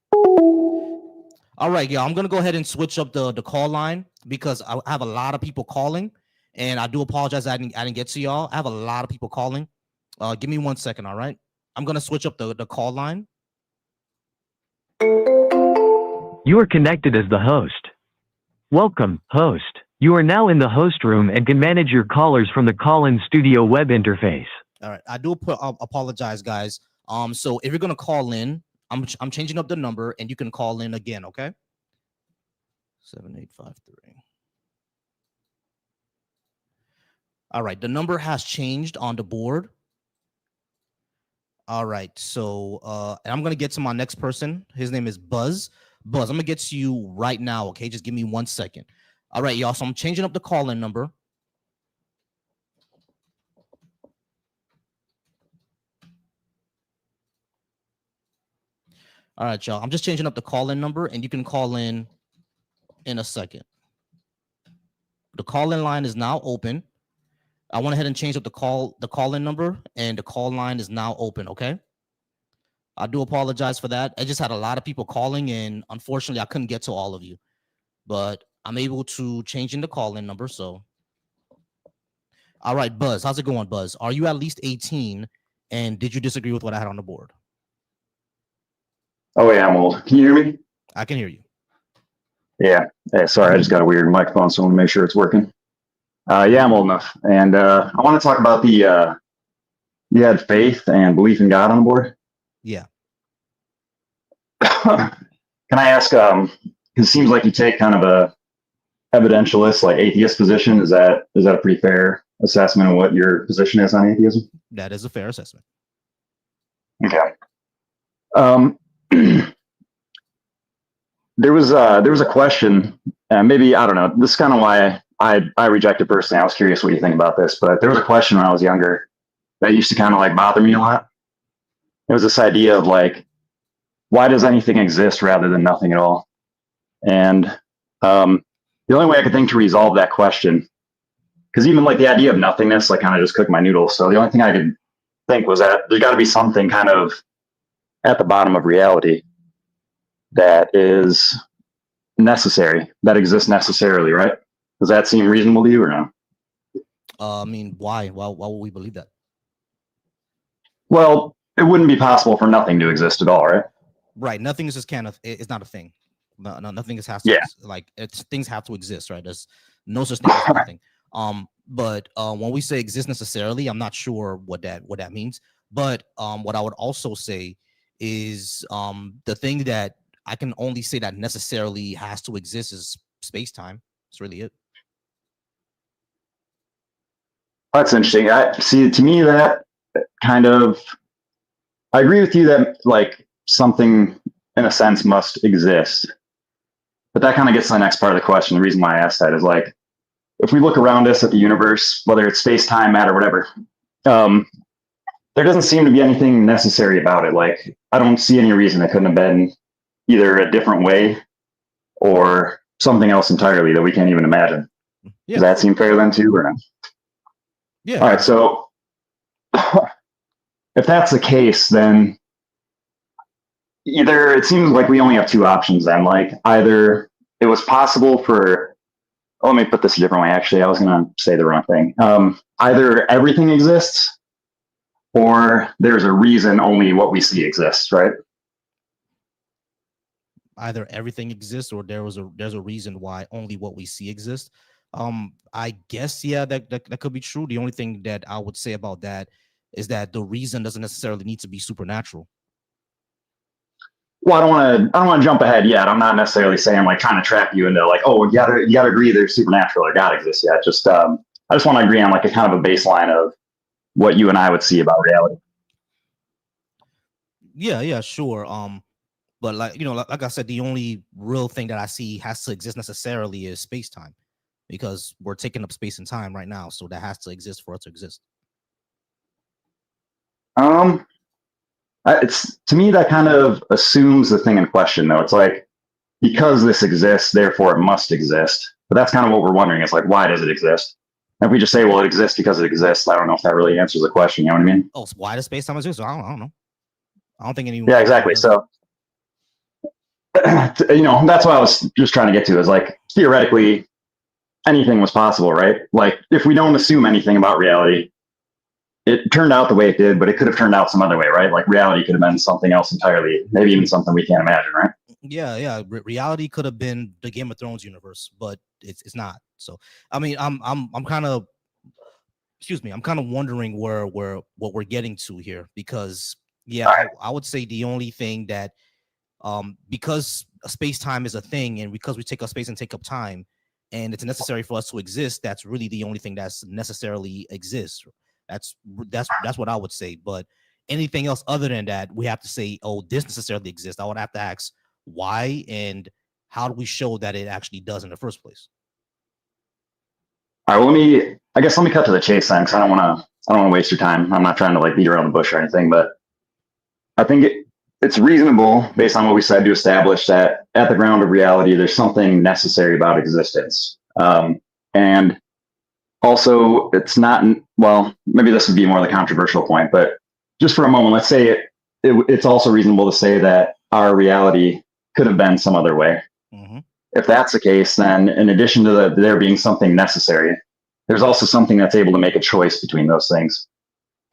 All right, yeah, I'm gonna go ahead and switch up the call line because I have a lot of people calling, and I do apologize I didn't get to y'all. I have a lot of people calling. Give me 1 second, all right? I'm gonna switch up the call line. You are connected as the host. Welcome, host. You are now in the host room and can manage your callers from the call-in studio web interface. All right, I do apologize, guys. So if you're gonna call in, I'm changing up the number, and you can call in again, okay? 7853. All right, the number has changed on the board. All right, so and I'm gonna get to my next person. His name is Buzz. Buzz, I'm gonna get to you right now, okay? Just give me 1 second. All right, y'all. So I'm changing up the call-in number. All right, y'all. I'm just changing up the call-in number, and you can call in a second. The call-in line is now open. I went ahead and changed up the call-in number, and the call line is now open, okay? I do apologize for that. I just had a lot of people calling, and unfortunately, I couldn't get to all of you. But I'm able to change in the call-in number, so. All right, Buzz. How's it going, Buzz? Are you at least 18, and did you disagree with what I had on the board? Oh yeah, I'm old. Can you hear me? I can hear you. Yeah. Hey, sorry, I just got a weird microphone, so I want to make sure it's working. Yeah, I'm old enough, and I want to talk about the you had faith and belief in God on the board. Yeah. Can I ask? It seems like you take kind of a evidentialist, like atheist position. Is that a pretty fair assessment of what your position is on atheism? That is a fair assessment. Okay. There was a question, and maybe I don't know. This is kind of why I rejected personally. I was curious what you think about this, but there was a question when I was younger that used to kind of like bother me a lot. It was this idea of like, why does anything exist rather than nothing at all? And the only way I could think to resolve that question, because even like the idea of nothingness, like kind of just cooked my noodles. So the only thing I could think was that there's got to be something kind of at the bottom of reality that is necessary, that exists necessarily, right? Does that seem reasonable to you or no? I mean, why? Why would we believe that? Well, it wouldn't be possible for nothing to exist at all, right? Right. Nothing is just it's not a thing. No, nothing is has to like things have to exist, right? There's no such thing as nothing. But when we say exist necessarily, I'm not sure what that means. But what I would also say is the thing that I can only say that necessarily has to exist is space-time. That's really it. That's interesting. See, to me, that kind of, I agree with you that like something in a sense must exist. But that kind of gets to the next part of the question. The reason why I asked that is like, if we look around us at the universe, whether it's space, time, matter, whatever, there doesn't seem to be anything necessary about it. Like, I don't see any reason it couldn't have been either a different way or something else entirely that we can't even imagine. Yeah. Does that seem fair then too, or not? Yeah. All right. So if that's the case, then either it seems like we only have two options then. Like either it was possible for, let me put this a different way. Actually, I was going to say the wrong thing. Either everything exists or there's a reason only what we see exists, right? Either everything exists or there's a reason why only what we see exists. I guess that could be true. The only thing that I would say about that is that the reason doesn't necessarily need to be supernatural. Well, I don't want to jump ahead yet. I'm not necessarily saying like trying to trap you into like, oh, you gotta agree there's supernatural or God exists yet. Just I just want to agree on like a kind of a baseline of what you and I would see about reality. Yeah, sure. But like I said, the only real thing that I see has to exist necessarily is space time, because we're taking up space and time right now, so that has to exist for it to exist. It's to me that kind of assumes the thing in question, though. It's like because this exists, therefore it must exist. But that's kind of what we're wondering. It's like, why does it exist? And if we just say, well, it exists because it exists, I don't know if that really answers the question. You know what I mean? Oh, so why does space time exist? I don't know. I don't think anyone. Yeah, exactly. So, that's what I was just trying to get to is like theoretically anything was possible, right? Like if we don't assume anything about reality, it turned out the way it did, but it could have turned out some other way, right? Like reality could have been something else entirely, maybe even something we can't imagine, right? Yeah. Reality could have been the Game of Thrones universe, but it's not. So, I mean, I'm kind of, I'm kind of wondering where what we're getting to here, because I would say the only thing that, because space time is a thing, and because we take up space and take up time, and it's necessary for us to exist, that's really the only thing that's necessarily exists. That's what I would say. But anything else other than that, we have to say, oh, this necessarily exists. I would have to ask why, and how do we show that it actually does in the first place? All right. Well, let me cut to the chase then, because I don't want to waste your time. I'm not trying to like beat around the bush or anything, but I think it's reasonable based on what we said to establish that at the ground of reality, there's something necessary about existence. And also, it's not, well, maybe this would be more the controversial point, but just for a moment, let's say it's also reasonable to say that our reality could have been some other way. Mm-hmm. If that's the case, then in addition to there being something necessary, there's also something that's able to make a choice between those things.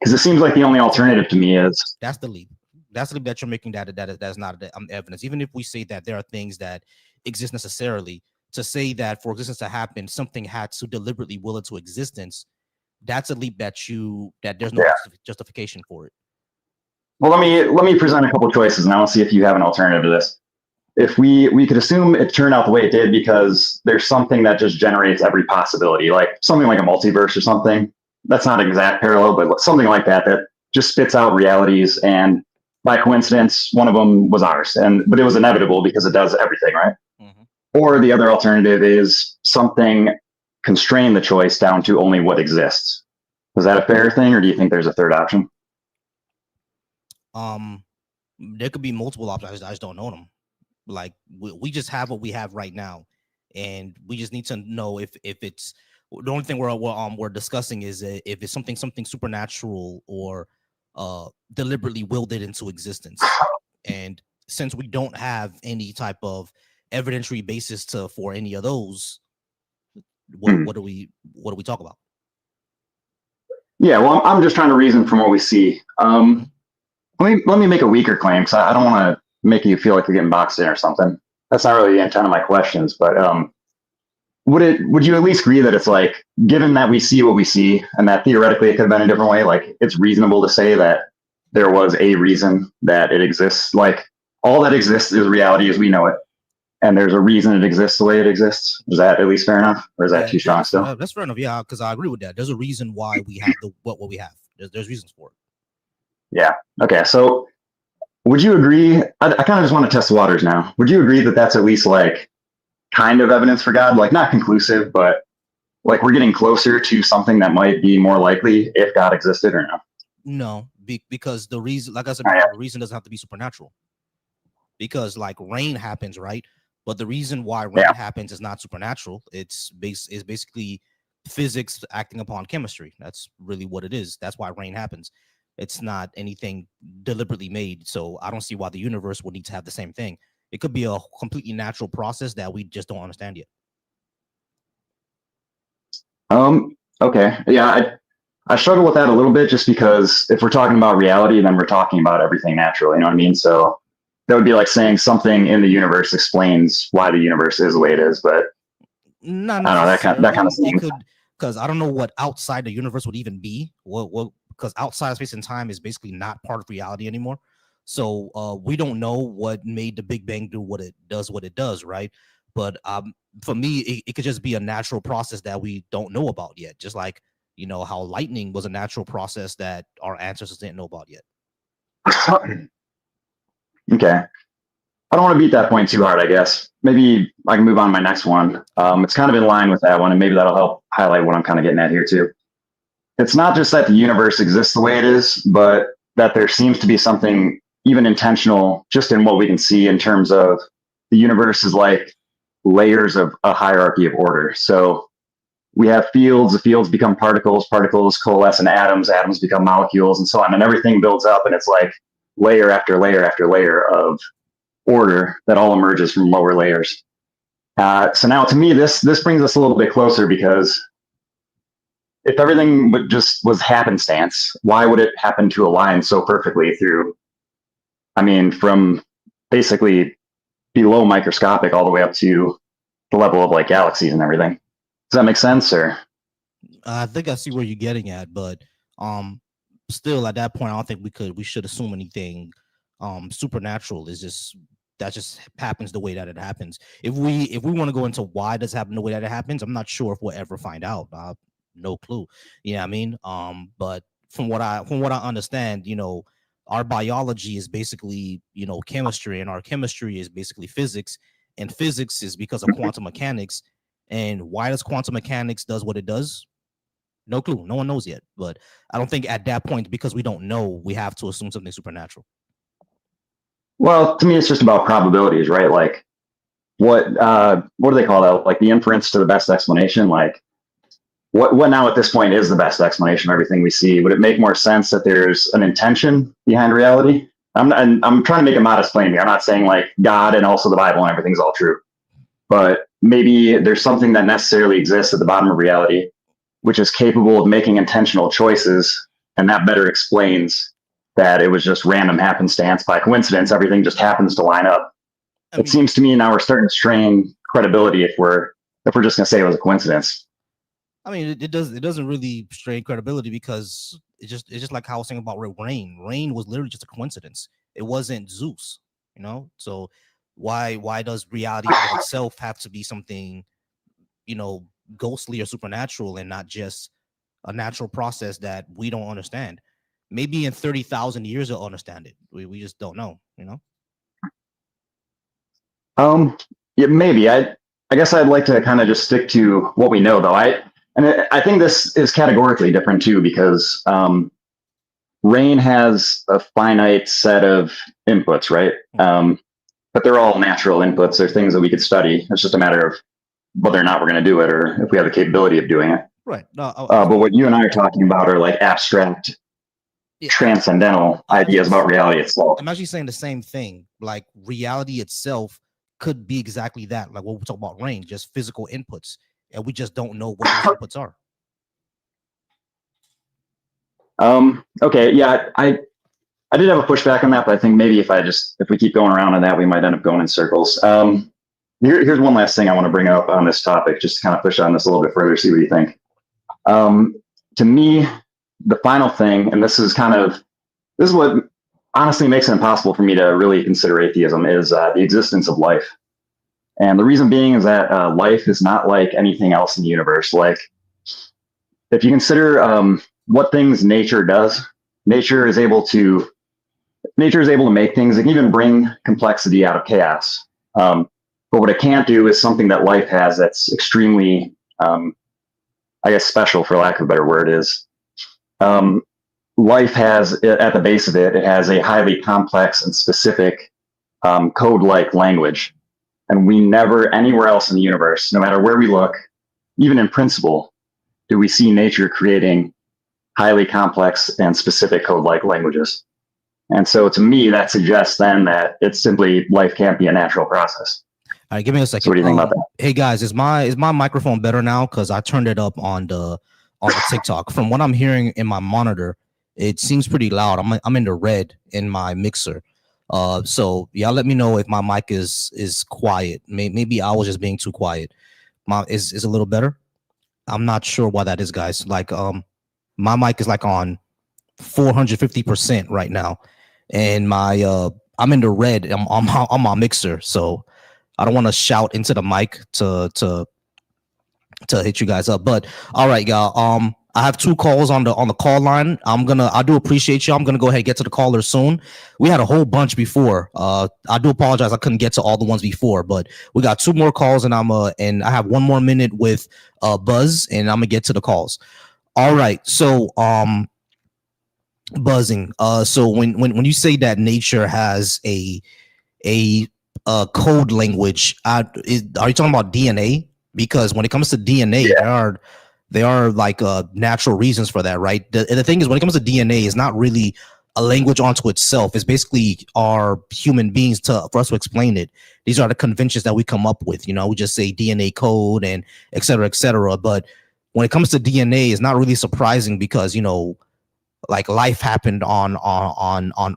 Because it seems like the only alternative to me is... That's the leap. That's the leap that you're making, that's not evidence. Even if we say that there are things that exist necessarily, to say that for existence to happen, something had to deliberately will it to existence, that's a leap that there's no justification for it. Well, let me present a couple of choices, and I want to see if you have an alternative to this. If we could assume it turned out the way it did because there's something that just generates every possibility, like something like a multiverse or something. That's not an exact parallel, but something like that just spits out realities, and by coincidence, one of them was ours, but it was inevitable because it does everything, right? Mm-hmm. Or the other alternative is something constrained the choice down to only what exists. Is that a fair thing, or do you think there's a third option? There could be multiple options. I just don't know them. Like we just have what we have right now, and we just need to know if it's the only thing we're discussing is if it's something supernatural or deliberately willed it into existence. And since we don't have any type of evidentiary basis for any of those, what do we talk about? Yeah, well, I'm just trying to reason from what we see. Let me make a weaker claim, because I don't want to make you feel like you're getting boxed in or something. That's not really the intent of my questions, but would you at least agree that it's like, given that we see what we see and that theoretically it could have been a different way, like it's reasonable to say that there was a reason that it exists? Like all that exists is reality as we know it, and there's a reason it exists the way it exists. Is that at least fair enough, or is that too strong still? That's fair enough. Yeah, because I agree with that. There's a reason why we have what we have. There's reasons for it. Yeah. Okay. So would you agree? I kind of just want to test the waters now. Would you agree that that's at least like kind of evidence for God? Like not conclusive, but like we're getting closer to something that might be more likely if God existed, or no? No, because the reason, like I said, the reason doesn't have to be supernatural. Because like rain happens, right? But the reason why rain happens is not supernatural. It's basically physics acting upon chemistry. That's really what it is. That's why rain happens. It's not anything deliberately made. So I don't see why the universe would need to have the same thing. It could be a completely natural process that we just don't understand yet. Okay. Yeah, I struggle with that a little bit, just because if we're talking about reality, then we're talking about everything natural. You know what I mean? So that would be like saying something in the universe explains why the universe is the way it is. But Not I don't know, that kind of necessarily. It seems. could, because I don't know what outside the universe would even be. What because outside of space and time is basically not part of reality anymore. So we don't know what made the Big Bang do what it does, right? But for me, it could just be a natural process that we don't know about yet. Just like, how lightning was a natural process that our ancestors didn't know about yet. Okay. I don't want to beat that point too hard, I guess. Maybe I can move on to my next one. It's kind of in line with that one, and maybe that'll help highlight what I'm kind of getting at here too. It's not just that the universe exists the way it is, but that there seems to be something even intentional just in what we can see in terms of the universe is like layers of a hierarchy of order. So we have fields, the fields become particles, particles coalesce into atoms, atoms become molecules, and so on. And everything builds up, and it's like layer after layer after layer of order that all emerges from lower layers. So now, to me, this brings us a little bit closer, because if everything just was happenstance, why would it happen to align so perfectly through? I mean, from basically below microscopic all the way up to the level of like galaxies and everything. Does that make sense? Or I think I see where you're getting at, but still at that point, I don't think we should assume anything supernatural. Is just that just happens the way that it happens. If we want to go into why does it happen the way that it happens, I'm not sure if we'll ever find out. No clue. You know what I mean? But from what I understand, our biology is basically, chemistry, and our chemistry is basically physics, and physics is because of quantum mechanics. And why does quantum mechanics does what it does? No clue. No one knows yet. But I don't think at that point, because we don't know, we have to assume something supernatural. well, to me, it's just about probabilities, right? Like what do they call that? Like the inference to the best explanation. Like what now at this point is the best explanation of everything we see? Would it make more sense that there's an intention behind reality? I'm trying to make a modest claim here. I'm not saying like God and also the Bible and everything's all true, but maybe there's something that necessarily exists at the bottom of reality, which is capable of making intentional choices, and that better explains that it was just random happenstance by coincidence. Everything just happens to line up. It seems to me now we're starting to strain credibility if we're just going to say it was a coincidence. I mean, it doesn't really strain credibility, because it's just like how I was saying about rain. Rain was literally just a coincidence. It wasn't Zeus, So why does reality itself have to be something, ghostly or supernatural, and not just a natural process that we don't understand? Maybe in 30,000 years we'll understand it. We just don't know, Yeah, maybe. I guess I'd like to kind of just stick to what we know, though. I think this is categorically different too, because rain has a finite set of inputs, right? But they're all natural inputs. They're things that we could study. It's just a matter of whether or not we're going to do it, or if we have the capability of doing it. Right. No, but what you and I are talking about are like abstract, transcendental ideas about reality itself. I'm actually saying the same thing. Like reality itself could be exactly that. Like what we talk about rain, just physical inputs, and we just don't know what those inputs are. Okay. Yeah. I did have a pushback on that, but I think maybe if we keep going around on that, we might end up going in circles. Here's one last thing I want to bring up on this topic, just to kind of push on this a little bit further, see what you think. To me, the final thing, and this is what honestly makes it impossible for me to really consider atheism, is the existence of life. And the reason being is that life is not like anything else in the universe. Like, if you consider what things nature does, nature is able to make things. It can even bring complexity out of chaos. But what it can't do is something that life has that's extremely, I guess, special, for lack of a better word, is life has, at the base of it, it has a highly complex and specific code-like language. And we never, anywhere else in the universe, no matter where we look, even in principle, do we see nature creating highly complex and specific code-like languages. And so to me, that suggests then that it's simply life can't be a natural process. All right, give me a second. So what do you think about that? Hey guys, is my microphone better now? Because I turned it up on the TikTok. From what I'm hearing in my monitor, it seems pretty loud. I'm in the red in my mixer. So y'all let me know if my mic is quiet. Maybe I was just being too quiet. is a little better. I'm not sure why that is, guys. Like my mic is like on 450% right now, and my I'm in the red. I'm on my mixer, so I don't want to shout into the mic to hit you guys up. But all right, y'all. I have 2 calls on the call line. I do appreciate you. I'm gonna go ahead and get to the callers soon. We had a whole bunch before. I do apologize. I couldn't get to all the ones before, but we got 2 more calls, and I have 1 more minute with Buzz, and I'm gonna get to the calls. All right. So buzzing. So when you say that nature has a code language, are you talking about DNA? Because when it comes to DNA, there are like natural reasons for that, right? The thing is, when it comes to DNA, it's not really a language onto itself. It's basically our human beings for us to explain it. These are the conventions that we come up with. You know, we just say DNA code and et cetera, et cetera. But when it comes to DNA, it's not really surprising because, you know, like life happened on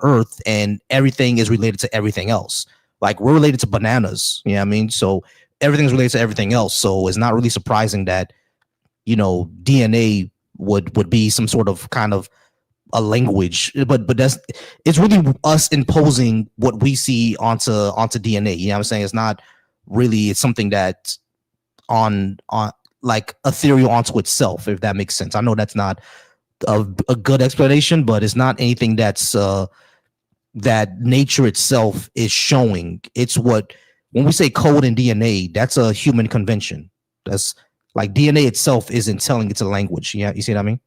Earth and everything is related to everything else. Like we're related to bananas. You know what I mean? So everything's related to everything else. So it's not really surprising that, you know, DNA would be some sort of kind of a language, but it's really us imposing what we see onto DNA. You know what I'm saying? It's not really, it's something that's on like ethereal onto itself, if that makes sense. I know that's not a good explanation, but it's not anything that's that nature itself is showing. It's what, when we say code and DNA, that's a human convention. That's like DNA itself isn't telling it's a language. Yeah, you see what I mean?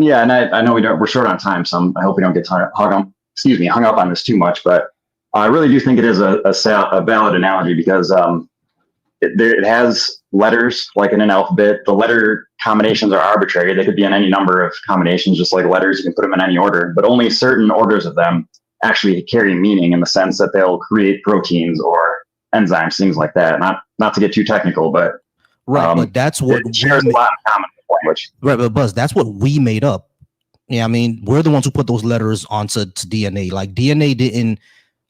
Yeah, and I know we're short on time, so I hope we don't get hung up on this too much. But I really do think it is a valid analogy because it has letters like in an alphabet. The letter combinations are arbitrary. They could be in any number of combinations, just like letters. You can put them in any order, but only certain orders of them actually carry meaning in the sense that they'll create proteins or enzymes, things like that. Not to get too technical, but right. But that's what it shares a lot in common with language. Right, but Buzz, that's what we made up. Yeah, I mean, we're the ones who put those letters onto DNA. Like DNA didn't,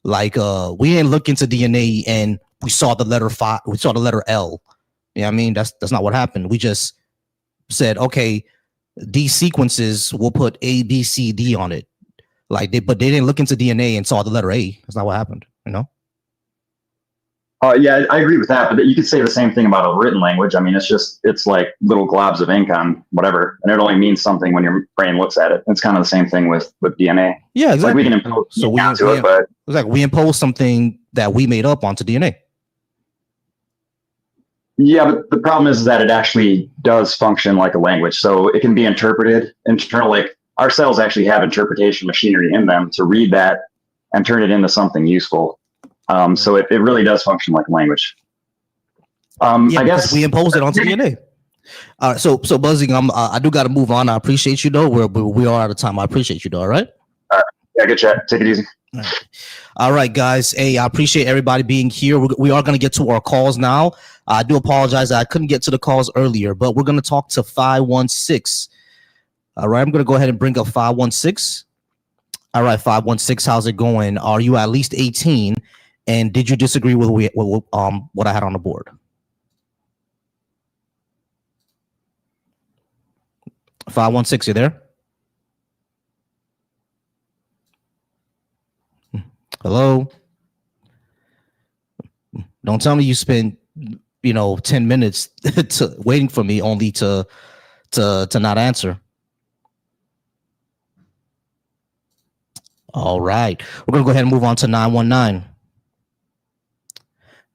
like we didn't look into DNA and we saw the letter we saw the letter L. Yeah, I mean, that's not what happened. We just said, okay, these sequences, we'll put A, B, C, D on it. But they didn't look into DNA and saw the letter A. That's not what happened, you know? Yeah, I agree with that. But you could say the same thing about a written language. I mean, it's like little globs of ink on whatever, and it only means something when your brain looks at it. It's kind of the same thing with DNA. Yeah, exactly. Like we can impose we impose something that we made up onto DNA. Yeah, but the problem is that it actually does function like a language. So it can be interpreted like our cells actually have interpretation machinery in them to read that and turn it into something useful. So it really does function like a language. I guess we impose it onto DNA. So Buzzing, I do got to move on. I appreciate you though. We are out of time. I appreciate you though. All right. All right. Yeah, good chat. Take it easy. All right, guys. Hey, I appreciate everybody being here. We are going to get to our calls now. I do apologize that I couldn't get to the calls earlier, but we're going to talk to 516. All right, I'm going to go ahead and bring up 516. All right, 516, how's it going? Are you at least 18? And did you disagree with what I had on the board? $516, you there? Hello? Don't tell me you spent 10 minutes waiting for me only to not answer. All right, we're gonna go ahead and move on to 919.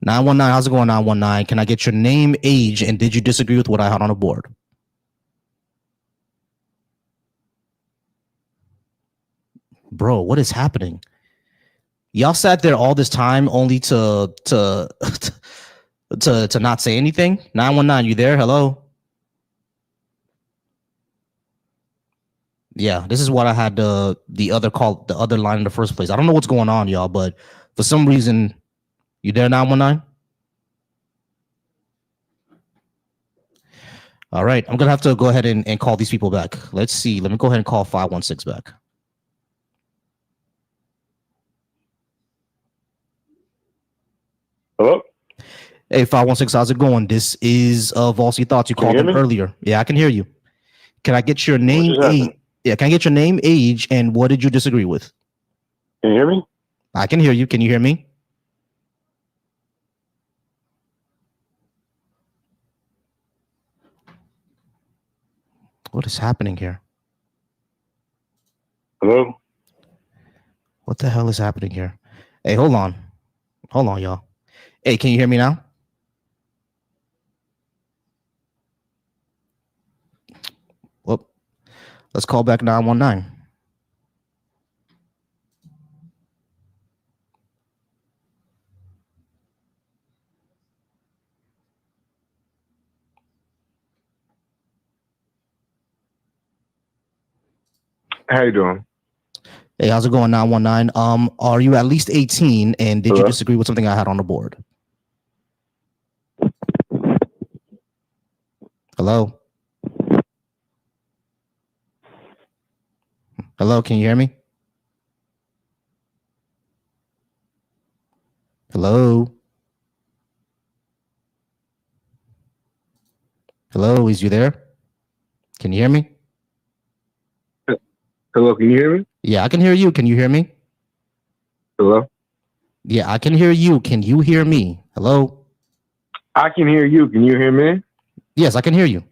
919, how's it going, 919? Can I get your name, age, and did you disagree with what I had on the board? Bro, what is happening? Y'all sat there all this time only to not say anything? 919, you there? Hello? Yeah, this is what I had the other line in the first place. I don't know what's going on, y'all, but for some reason, you there, 919? All right, I'm gonna have to go ahead and call these people back. Let's see. Let me go ahead and call 516 back. Hello? Hey, 516, how's it going? This is Valsy Thoughts. You Can you called hear in me? earlier. Yeah, I can hear you. Can I get your What name, just happened? can I get your name, age, and what did you disagree with? Can you hear me? I can hear you. Can you hear me? What is happening here? Hello? What the hell is happening here? Hey, hold on. Hold on, y'all. Hey, can you hear me now? Well, let's call back 919. How you doing? Hey, how's it going, 919? Are you at least 18, and did you Hello? disagree with something I had on the board? Hello? Hello, can you hear me? Hello? Hello, is you there? Can you hear me? Hello, can you hear me? Yeah, I can hear you. Can you hear me? Hello? Yeah, I can hear you. Can you hear me? Hello? I can hear you. Can you hear me? Yes, I can hear you.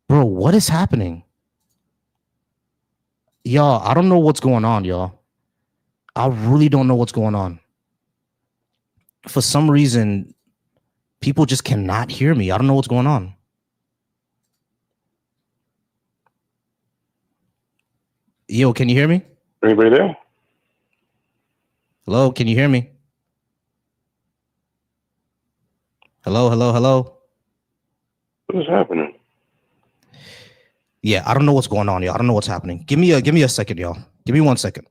Bro, what is happening? Y'all, I don't know what's going on, y'all. I really don't know what's going on. For some reason, people just cannot hear me. I don't know what's going on. Yo, can you hear me? Anybody there? Hello, can you hear me? Hello, hello, hello. What is happening? Yeah, I don't know what's going on, y'all. I don't know what's happening. Give me a second, y'all. Give me 1 second.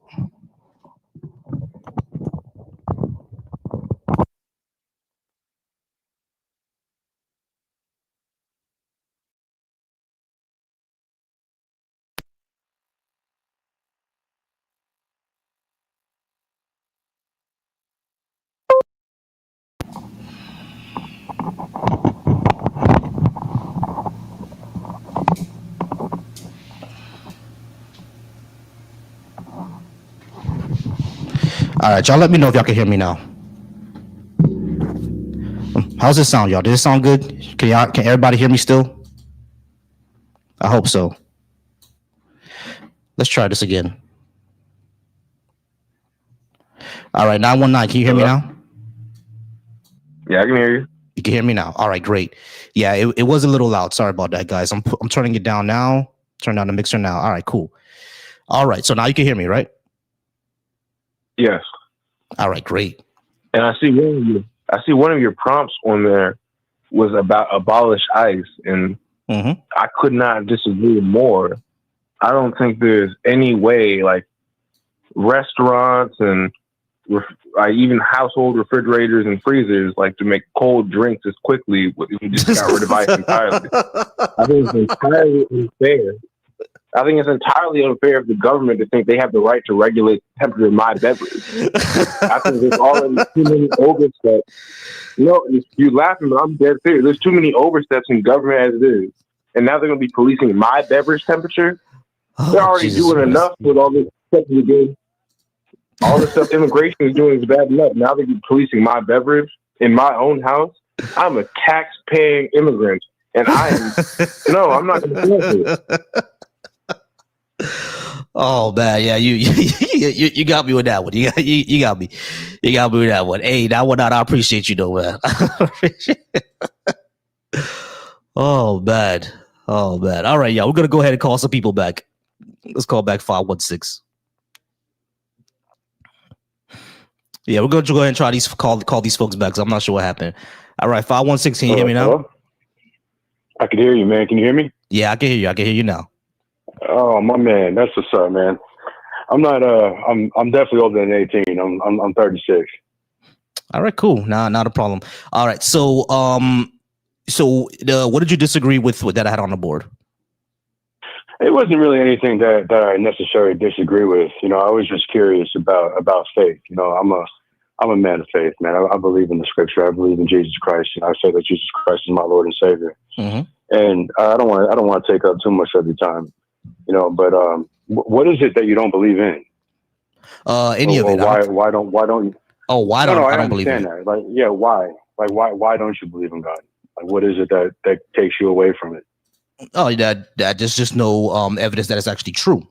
All right, y'all let me know if y'all can hear me now. How's this sound, y'all? Does this sound good? Can everybody hear me still? I hope so. Let's try this again. All right, 919, can you hear me Hello? now? Yeah, I can hear you. You can hear me now. All right, great. Yeah, it was a little loud. Sorry about that, guys. I'm turning it down now. Turn down the mixer now. All right, cool. All right, so now you can hear me, right? Yes. All right, great. And I see one of your prompts on there was about abolish ICE, and I could not disagree more. I don't think there's any way, like restaurants and even household refrigerators and freezers, like to make cold drinks as quickly if we just got rid of ICE entirely. I think it's entirely unfair. I think it's entirely unfair of the government to think they have the right to regulate the temperature of my beverage. I think there's already too many oversteps. No, you're laughing, but I'm dead serious. There's too many oversteps in government as it is. And now they're going to be policing my beverage temperature. They're already Jesus doing Christ. enough with all this stuff you do. All the stuff immigration is doing is bad enough. Now they're policing my beverage in my own house. I'm a tax-paying immigrant, and I'm not going to do it. Oh man, yeah, you got me with that one. You got me with that one. Hey, that one out. I appreciate you though, man. Oh man. All right, y'all. We're gonna go ahead and call some people back. Let's call back 516. Yeah, we're gonna go ahead and try call these folks back because I'm not sure what happened. All right, 516. Can you hear me now? Hello? I can hear you, man. Can you hear me? Yeah, I can hear you. I can hear you now. Oh, my man. That's what's up, man. I'm not, I'm definitely older than 18. I'm 36. All right, cool. Not a problem. All right, so what did you disagree with that I had on the board? It wasn't really anything that I necessarily disagree with. You know, I was just curious about faith. You know, I'm a man of faith, man. I believe in the scripture. I believe in Jesus Christ. And I say that Jesus Christ is my Lord and Savior. Mm-hmm. And I don't want to take up too much of your time, you know, but what is it that you don't believe in? Any of it. Why don't you? Oh, why don't I don't believe in it? That. Like, yeah, why? Like, why don't you believe in God? Like, what is it that takes you away from it? Oh, that there's just no evidence that it's actually true.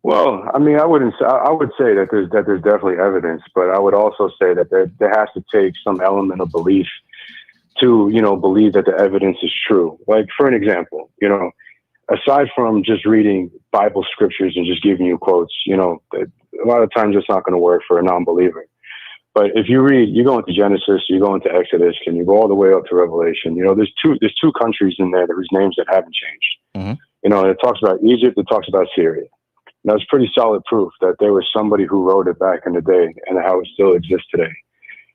Well, I mean, I would say that there's definitely evidence, but I would also say that there has to take some element of belief to, you know, believe that the evidence is true. Like, for an example, you know, aside from just reading Bible scriptures and just giving you quotes, you know, a lot of times it's not going to work for a non-believer. But if you go into Genesis, you go into Exodus, and you go all the way up to Revelation, you know, there's two countries in there whose names that haven't changed. Mm-hmm. You know, it talks about Egypt, it talks about Syria. And that's pretty solid proof that there was somebody who wrote it back in the day and how it still exists today.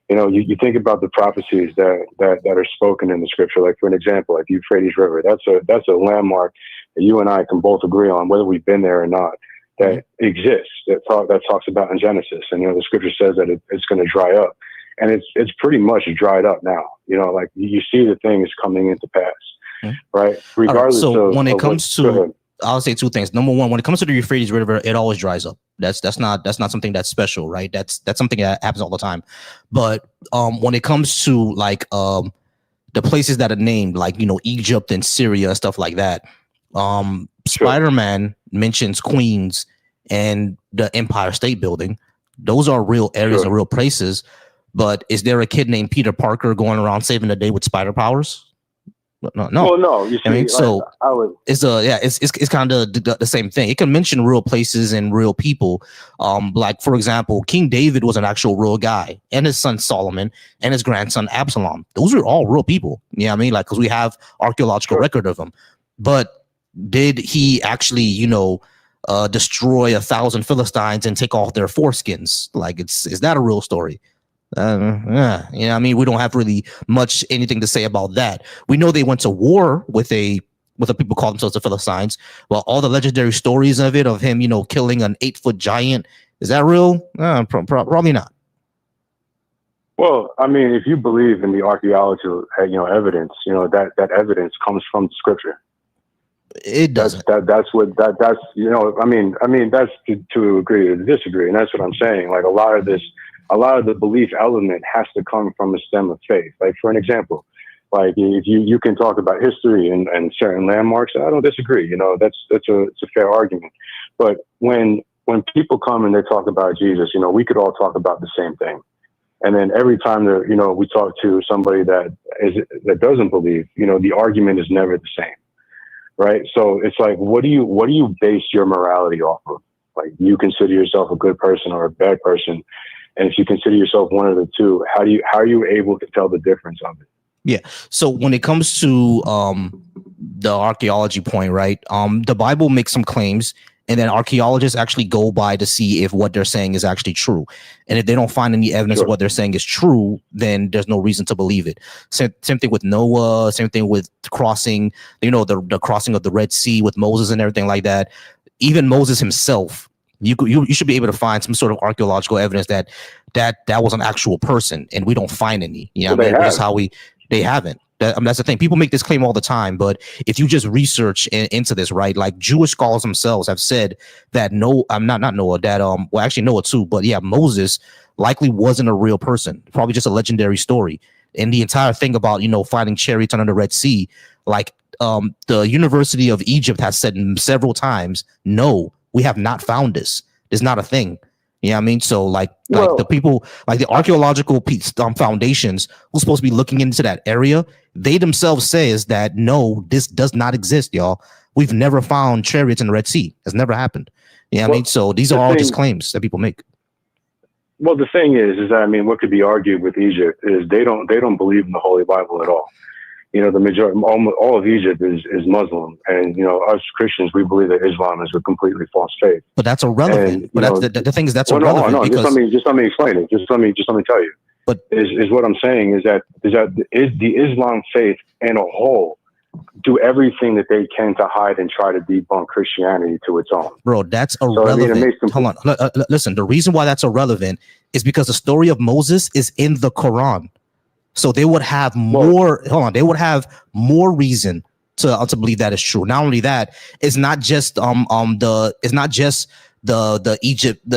You know, you think about the prophecies that are spoken in the scripture. Like, for an example, like the Euphrates River, that's a landmark that you and I can both agree on, whether we've been there or not, that exists, that talks about in Genesis. And, you know, the scripture says that it's going to dry up, and it's pretty much dried up now. You know, like, you see the things coming into pass, right? Regardless so of when it comes to, I'll say two things. Number one, when it comes to the Euphrates River, it always dries up. That's not something that's special, right? That's something that happens all the time. But when it comes to like the places that are named, like, you know, Egypt and Syria and stuff like that, Spider-Man mentions Queens and the Empire State Building. Those are real areas and real places. But is there a kid named Peter Parker going around saving the day with spider powers? No. Well, no. You see, I mean, so it's kind of the same thing. It can mention real places and real people. Like, for example, King David was an actual real guy, and his son Solomon and his grandson Absalom. Those are all real people. You know what I mean? Like, because we have archaeological record of them. But did he actually, you know, destroy 1,000 Philistines and take off their foreskins? Like, is that a real story? Yeah, you know, I mean, we don't have really much anything to say about that. We know they went to war with the people call themselves the Philistines. Well, all the legendary stories of it, of him, you know, killing an 8-foot giant, is that real? Probably not. Well, I mean, if you believe in the archaeological, you know, evidence, you know, that evidence comes from scripture. It doesn't. That's you know, I mean that's to agree or to disagree, and that's what I'm saying. Like, a lot of the belief element has to come from a stem of faith. Like, for an example, like, if you can talk about history and certain landmarks, I don't disagree. You know, it's a fair argument. But when people come and they talk about Jesus, you know, we could all talk about the same thing. And then every time that, you know, we talk to somebody that doesn't believe, you know, the argument is never the same. Right. So it's like, what do you base your morality off of? Like, you consider yourself a good person or a bad person. And if you consider yourself one of the two, how are you able to tell the difference of it? Yeah. So when it comes to the archaeology point, right? The Bible makes some claims, and then archaeologists actually go by to see if what they're saying is actually true. And if they don't find any evidence of what they're saying is true, then there's no reason to believe it. Same thing with Noah, same thing with crossing, you know, the crossing of the Red Sea with Moses and everything like that. Even Moses himself, you should be able to find some sort of archaeological evidence that was an actual person, and we don't find any. You know, they haven't. That's the thing. People make this claim all the time, but if you just research into this, right, like Jewish scholars themselves have said that not Noah, that well, actually Noah too, but yeah, Moses likely wasn't a real person, probably just a legendary story. And the entire thing about, you know, finding chariots under the Red Sea, like the University of Egypt has said several times, no, we have not found this. It's not a thing. You know what I mean? So like the people, like the archaeological foundations who's supposed to be looking into that area, they themselves says that, no, this does not exist, y'all. We've never found chariots in the Red Sea. It's never happened. You know what I mean? So these are all just claims that people make. Well, the thing is that, I mean, what could be argued with Egypt is they don't believe in the Holy Bible at all. You know, the majority, all of Egypt is Muslim, and, you know, us Christians, we believe that Islam is a completely false faith. But that's irrelevant. But that's the thing is, that's irrelevant. No, because just let me explain it. Just let me tell you. But is what I'm saying is that the Islam faith in a whole do everything that they can to hide and try to debunk Christianity to its own. Bro, that's So, I irrelevant. mean, it makes Hold on. Listen, the reason why that's irrelevant is because the story of Moses is in the Quran. So they would have more, they would have more reason to believe that is true. Not only that, it's not just the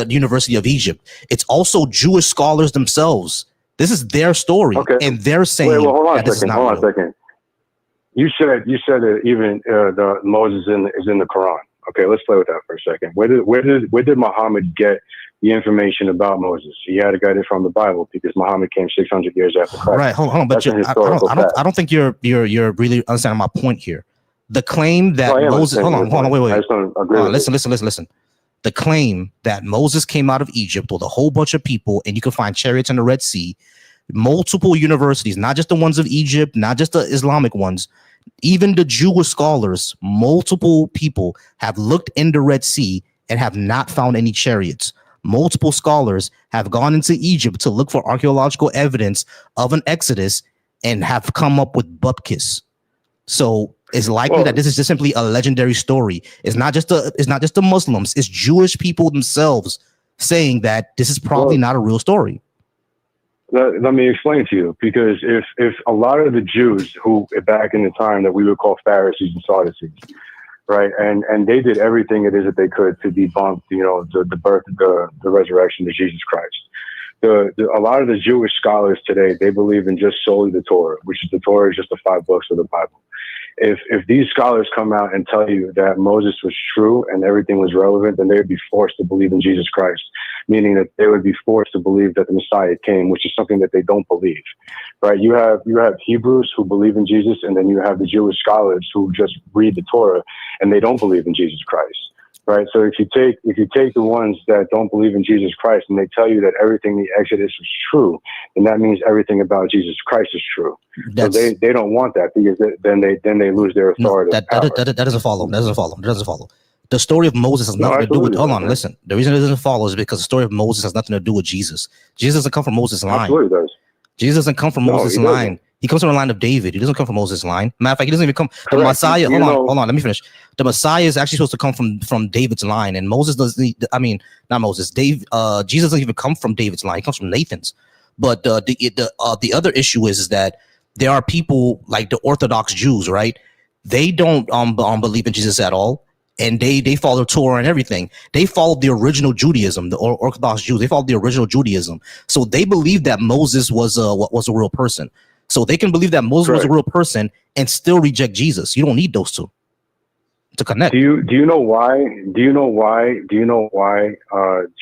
University of Egypt. It's also Jewish scholars themselves. This is their story, and they're saying hold on that this is not real. Hold on a second. You said that even the Moses is in the Quran. Okay, let's play with that for a second. Where did Muhammad get the information about Moses? He had to get it from the Bible because Muhammad came 600 years after Christ. Right, hold on, but I don't think you're really understanding my point here. The claim that Moses, hold on, wait. I just don't agree with listen. The claim that Moses came out of Egypt with a whole bunch of people, and you can find chariots in the Red Sea, multiple universities, not just the ones of Egypt, not just the Islamic ones, even the Jewish scholars, multiple people have looked in the Red Sea and have not found any chariots. Multiple scholars have gone into Egypt to look for archaeological evidence of an exodus and have come up with bupkis. So it's likely that this is just simply a legendary story. It's not just the Muslims, it's Jewish people themselves saying that this is probably not a real story. Let me explain to you, because if a lot of the Jews who back in the time that we would call Pharisees and Sadducees, right, and they did everything it is that they could to debunk, the birth, the resurrection of Jesus Christ. A lot of the Jewish scholars today, they believe in just solely the Torah, which is the Torah is just the 5 books of the Bible. If these scholars come out and tell you that Moses was true and everything was relevant, then they would be forced to believe in Jesus Christ, meaning that they would be forced to believe that the Messiah came, which is something that they don't believe, right? You have Hebrews who believe in Jesus, and then you have the Jewish scholars who just read the Torah and they don't believe in Jesus Christ. Right. So if you take the ones that don't believe in Jesus Christ and they tell you that everything in the Exodus is true, then that means everything about Jesus Christ is true. So they don't want that, because then they lose their authority. That doesn't follow. That doesn't follow. The story of Moses has nothing to do with. Hold on, listen. The reason it doesn't follow is because the story of Moses has nothing to do with Jesus. Jesus doesn't come from Moses' line. Absolutely does. Jesus doesn't come from Moses' line. He comes from the line of David. He doesn't come from Moses' line. Matter of fact, he doesn't even come. The Messiah. Hold on. Let me finish. The Messiah is actually supposed to come from David's line, and Moses doesn't. Not Moses. Jesus doesn't even come from David's line. He comes from Nathan's. But the other issue is that there are people like the Orthodox Jews, right? They don't believe in Jesus at all. And they follow Torah and everything. They followed the original Judaism, the Orthodox Jews. They followed the original Judaism. So they believe that Moses was a real person. So they can believe that Moses was a real person and still reject Jesus. You don't need those two to connect. Do you know why? Do you know why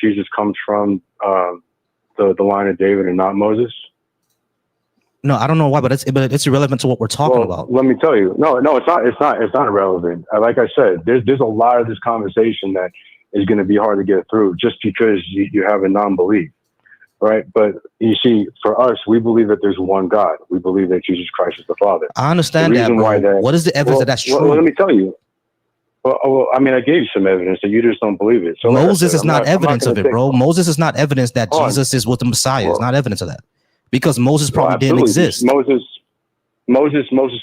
Jesus comes from the line of David and not Moses? No, I don't know why, but it's irrelevant to what we're talking about. Let me tell you. No, it's not. It's not irrelevant. Like I said, there's a lot of this conversation that is going to be hard to get through just because you have a non-belief, right? But you see, for us, we believe that there's one God. We believe that Jesus Christ is the Father. I understand that, bro. What is the evidence that that's true? Well, let me tell you. Well, I mean, I gave you some evidence that you just don't believe it. So Moses is not evidence of it, bro. Moses is not evidence that Jesus is with the Messiah. It's not evidence of that. Because Moses probably didn't exist. Moses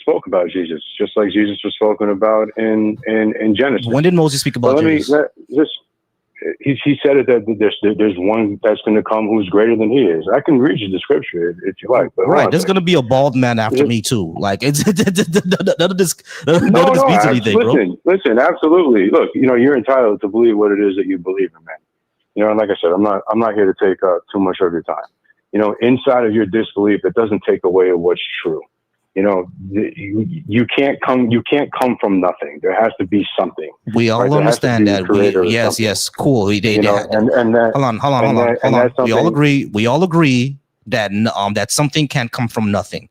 spoke about Jesus, just like Jesus was spoken about in Genesis. When did Moses speak about Jesus? He said it that there's one that's going to come who's greater than he is. I can read you the scripture if you like. But right, there's going to be a bald man after me too. Like it's none of this beats anything, bro. Listen, absolutely. Look, you're entitled to believe what it is that you believe in, man. And like I said, I'm not here to take too much of your time. Inside of your disbelief, it doesn't take away what's true. You can't come from nothing. There has to be something. We all understand that. Yes, cool. Hold on. We all agree that that something can come from nothing.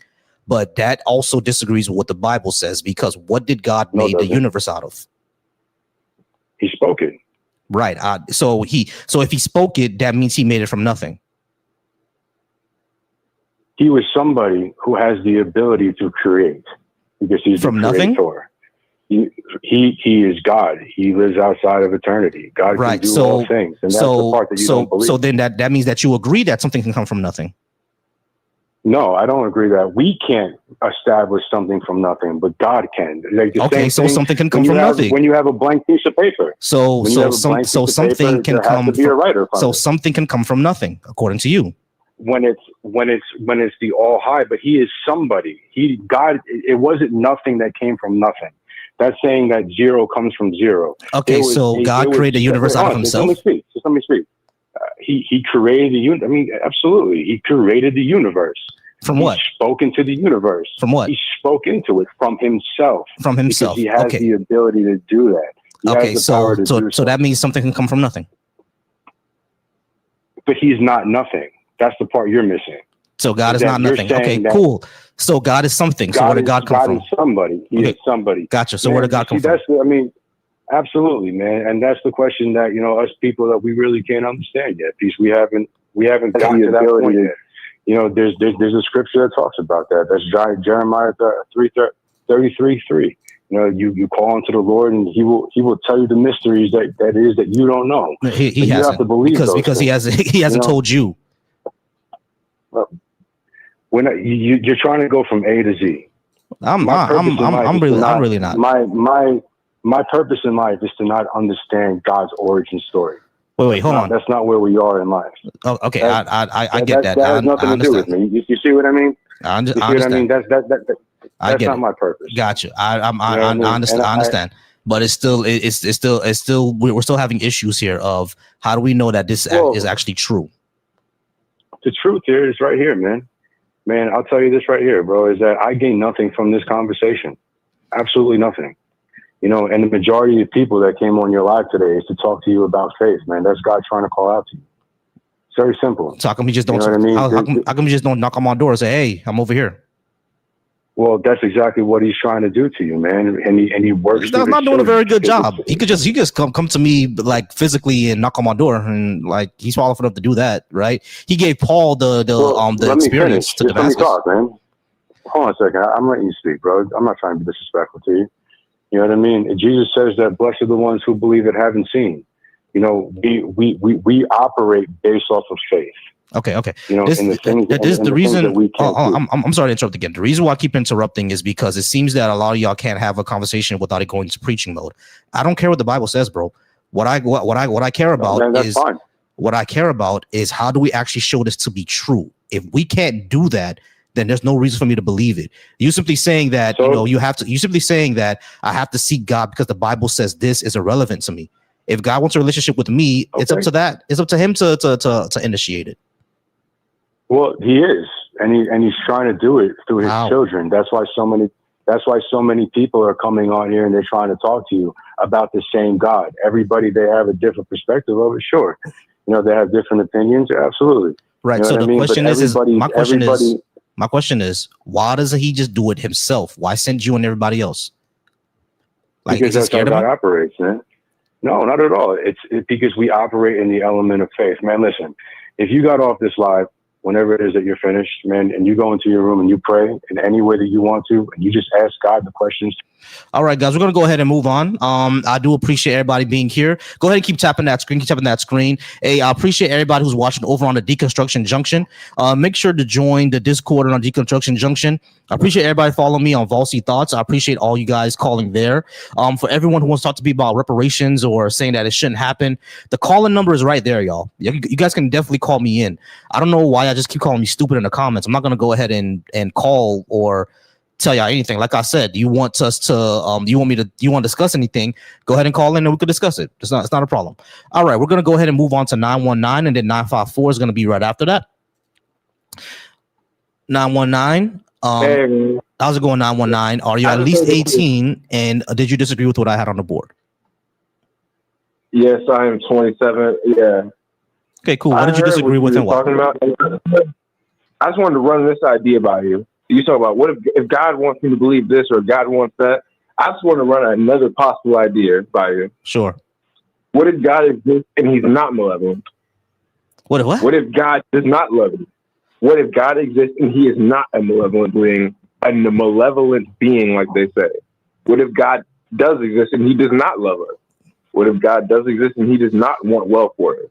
But that also disagrees with what the Bible says, because what did God make the universe out of? He spoke it. Right. So if he spoke it, that means he made it from nothing. He was somebody who has the ability to create, because he's from the creator. Nothing. He is God. He lives outside of eternity. God can do all things, and that's the part that you don't believe. So then that means that you agree that something can come from nothing. No, I don't agree that we can't establish something from nothing, but God can. Like the Okay, same so thing something can come from nothing. when you have a blank piece of paper. So something can come has to be a writer from it. something can come from nothing, according to you. When it's the all high, but he is somebody. God. It wasn't nothing that came from nothing. That's saying that zero comes from zero. Okay, God created the universe out of himself. Just let me speak. He created the universe. I mean, absolutely. He created the universe. From what? He spoke into the universe. From what? He spoke into it from himself. From himself. Because he has the ability to do that. He has the power to do so that means something can come from nothing. But he's not nothing. That's the part you're missing. So God is not nothing. Okay, cool. So God is something. So where did God come from? God is somebody. He is somebody. Gotcha. So where did God come from? I mean, absolutely, man. And that's the question that, us people that we really can't understand yet, because we haven't gotten to that point yet. There's a scripture that talks about that. That's Jeremiah 33:3. You call unto the Lord, and he will tell you the mysteries that you don't know. He hasn't, have to believe because he hasn't told you. You're trying to go from A to Z. I'm really not. My purpose in life is to not understand God's origin story. Wait, hold on. That's not where we are in life. Oh, okay, I get that. That has nothing to do with me. You see what I mean? I understand. What I mean? That's not my purpose. Gotcha. I understand. But it's still we're still having issues here of how do we know that this is actually true? The truth here is right here, man. Man, I'll tell you this right here, bro, is that I gain nothing from this conversation. Absolutely nothing. And the majority of people that came on your live today is to talk to you about faith, man. That's God trying to call out to you. It's very simple. So how come you just don't? How come you just don't knock on my door and say, "Hey, I'm over here"? Well, that's exactly what he's trying to do to you, man. And he works. He's not doing a very good job. He could just come to me like physically and knock on my door, and like he's powerful enough to do that, right? He gave Paul the experience to Damascus. Let me talk, man. Hold on a second. I'm letting you speak, bro. I'm not trying to be disrespectful to you. You know what I mean? Jesus says that blessed are the ones who believe and haven't seen. We operate based off of faith. Okay. The reason. I'm sorry to interrupt again. The reason why I keep interrupting is because it seems that a lot of y'all can't have a conversation without it going to preaching mode. I don't care what the Bible says, bro. What I care about is how do we actually show this to be true? If we can't do that, then there's no reason for me to believe it. You simply saying that you simply saying that I have to seek God because the Bible says this is irrelevant to me. If God wants a relationship with me, it's up to that. It's up to him to initiate it. Well, he is, and he's trying to do it through his children. That's why so many people are coming on here and they're trying to talk to you about the same God. Everybody, they have a different perspective of it. Sure, they have different opinions. Absolutely. Right. So the question my question is, why doesn't he just do it himself? Why send you and everybody else? Like, because that's how God operates, man. No, not at all. It's because we operate in the element of faith, man. Listen, if you got off this live, whenever it is that you're finished, man, and you go into your room and you pray in any way that you want to, and you just ask God the questions. All right, guys, we're going to go ahead and move on. I do appreciate everybody being here. Go ahead and keep tapping that screen. Hey, I appreciate everybody who's watching over on the Deconstruction Junction. Make sure to join the Discord on Deconstruction Junction. I appreciate everybody following me on Volsy Thoughts. I appreciate all you guys calling there. For everyone who wants to talk to me about reparations or saying that it shouldn't happen, the call-in number is right there, y'all. You guys can definitely call me in. I don't know why I just keep calling me stupid in the comments. I'm not going to go ahead and call or tell y'all anything. Like I said, you want to discuss anything, go ahead and call in and we could discuss it. It's not a problem. All right, we're going to go ahead and move on to 919, and then 954 is going to be right after that. 919. Hey, how's it going, 919? Are you at least 18? And did you disagree with what I had on the board? Yes, I am 27. Yeah. Okay, cool. What did you disagree with and what? I just wanted to run this idea by you. You talk about what if God wants me to believe this or God wants that. I just want to run another possible idea by you. Sure. What if God exists and he's not malevolent? What? What if God does not love you? What if God exists and he is not a malevolent being, like they say? What if God does exist and he does not love us? What if God does exist and he does not want well for us?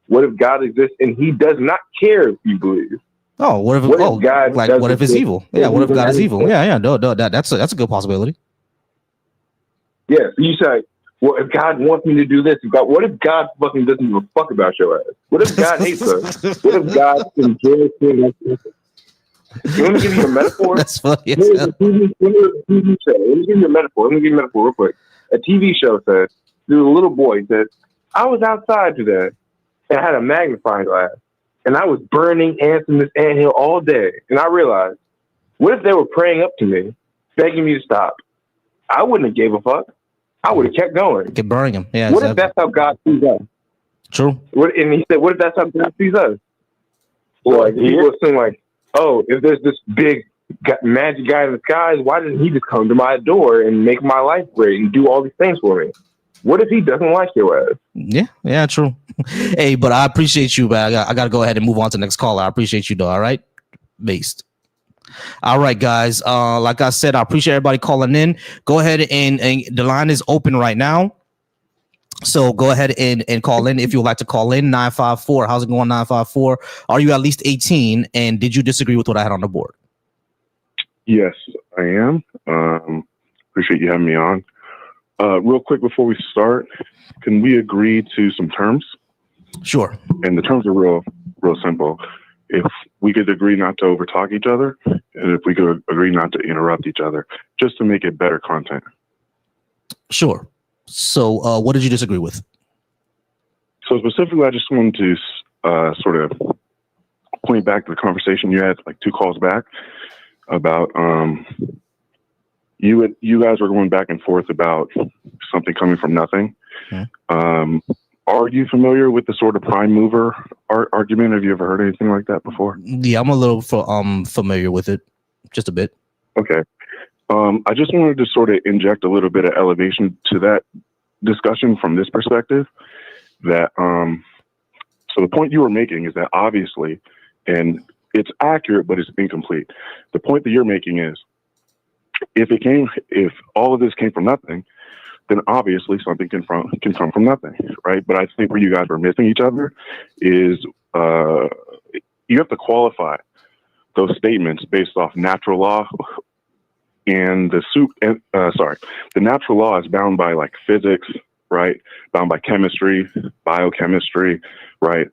What if God exists and he does not care if you believe? Oh, what if? What if Oh, God like does what if this it's thing evil? and Yeah, what he if God is doesn't evil? Yeah, no, that's a good possibility. Yeah, so you say, well, if God wants me to do this, what if God fucking doesn't give a fuck about your ass? What if God hates us? What if God enjoys seeing us? Let me give you a metaphor. That's funny as Here's hell. a TV show. Let me give you a metaphor. Real quick. A TV show said, there's a little boy said, I was outside today and I had a magnifying glass and I was burning ants in this anthill all day. And I realized, what if they were praying up to me, begging me to stop? I wouldn't have gave a fuck. I would have kept going. Keep burning him. Yeah, What if exactly. that's how God sees us? True. And he said, what if that's how God sees us? Well, Like, people assume, like, oh, if there's this big magic guy in the skies, why doesn't he just come to my door and make my life great and do all these things for me? What if he doesn't like your ass? Yeah, true. Hey, but I appreciate you, but I got to go ahead and move on to the next caller. I appreciate you, though. All right, based. All right, guys. Like I said, I appreciate everybody calling in. Go ahead and the line is open right now. So go ahead and call in if you would like to call in. 954. How's it going, 954? Are you at least 18? And did you disagree with what I had on the board? Yes, I am. Appreciate you having me on. Real quick before we start, can we agree to some terms? Sure. And the terms are real simple. If we could agree not to overtalk each other, and if we could agree not to interrupt each other, just to make it better content. Sure. So what did you disagree with? So specifically, I just wanted to sort of point back to the conversation you had like 2 calls back about you guys were going back and forth about something coming from nothing. Are you familiar with the sort of prime mover argument? Have you ever heard anything like that before? Yeah, I'm a little familiar with it, just a bit. Okay. I just wanted to sort of inject a little bit of elevation to that discussion from this perspective. That so the point you were making is that obviously, and it's accurate, but it's incomplete. The point that you're making is if all of this came from nothing, then obviously something can come from nothing, right? But I think where you guys are missing each other is you have to qualify those statements based off natural law, and the natural law is bound by like physics, right? Bound by chemistry, biochemistry, right?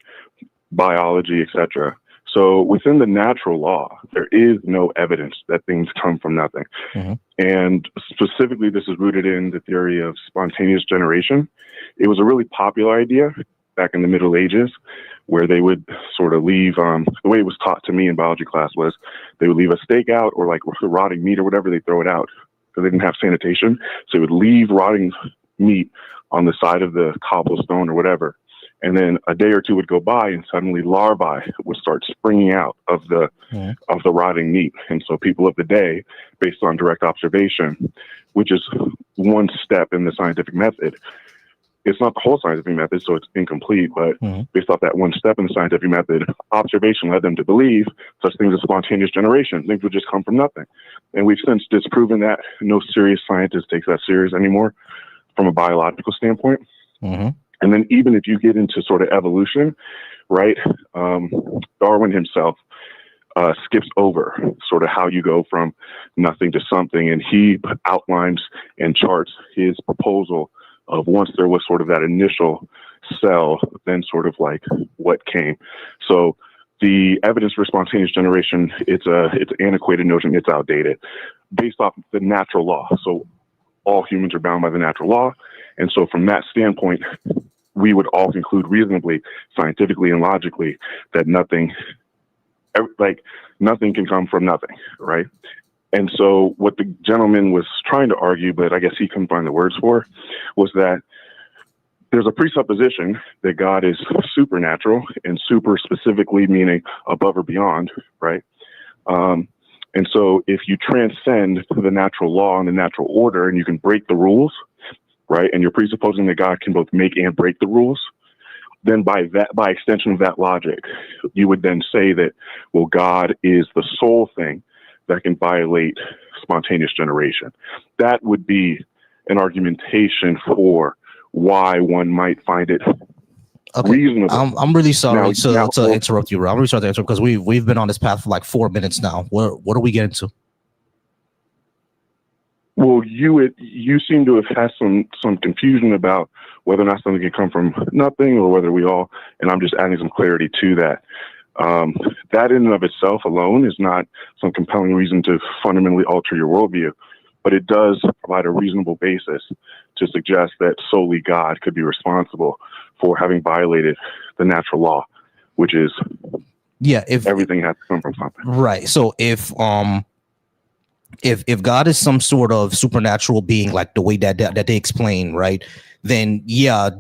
Biology, etc. So within the natural law, there is no evidence that things come from nothing. Mm-hmm. And specifically, this is rooted in the theory of spontaneous generation. It was a really popular idea back in the Middle Ages, where they would sort of leave, the way it was taught to me in biology class was they would leave a steak out or like rotting meat or whatever, they throw it out because they didn't have sanitation. So they would leave rotting meat on the side of the cobblestone or whatever. And then a day or two would go by and suddenly larvae would start springing out of the rotting meat. And so people of the day, based on direct observation, which is one step in the scientific method, it's not the whole scientific method, so it's incomplete, but based off that one step in the scientific method, observation led them to believe such things as spontaneous generation. Things would just come from nothing. And we've since disproven that. No serious scientist takes that serious anymore from a biological standpoint. Mm-hmm. And then even if you get into sort of evolution, right, Darwin himself skips over sort of how you go from nothing to something. And he outlines and charts his proposal of once there was sort of that initial cell, then sort of like what came. So the evidence for spontaneous generation, it's an antiquated notion, it's outdated, based off the natural law. So all humans are bound by the natural law. And so from that standpoint, we would all conclude reasonably, scientifically and logically that nothing can come from nothing, right? And so what the gentleman was trying to argue, but I guess he couldn't find the words for, was that there's a presupposition that God is supernatural, and super specifically meaning above or beyond, right? And so if you transcend the natural law and the natural order and you can break the rules, right, and you're presupposing that God can both make and break the rules, then by extension of that logic, you would then say that, well, God is the sole thing that can violate spontaneous generation. That would be an argumentation for why one might find it Okay. reasonable. I'm really sorry Now, to interrupt you, Rob. I'm really sorry to interrupt because we've been on this path for like 4 minutes now. What are we getting to? well, you seem to have had some confusion about whether or not something can come from nothing or whether we all, and I'm just adding some clarity to that. That in and of itself alone is not some compelling reason to fundamentally alter your worldview, but it does provide a reasonable basis to suggest that solely God could be responsible for having violated the natural law, which is if everything has to come from something. Right. So if God is some sort of supernatural being, like the way that they explain, right, then yeah,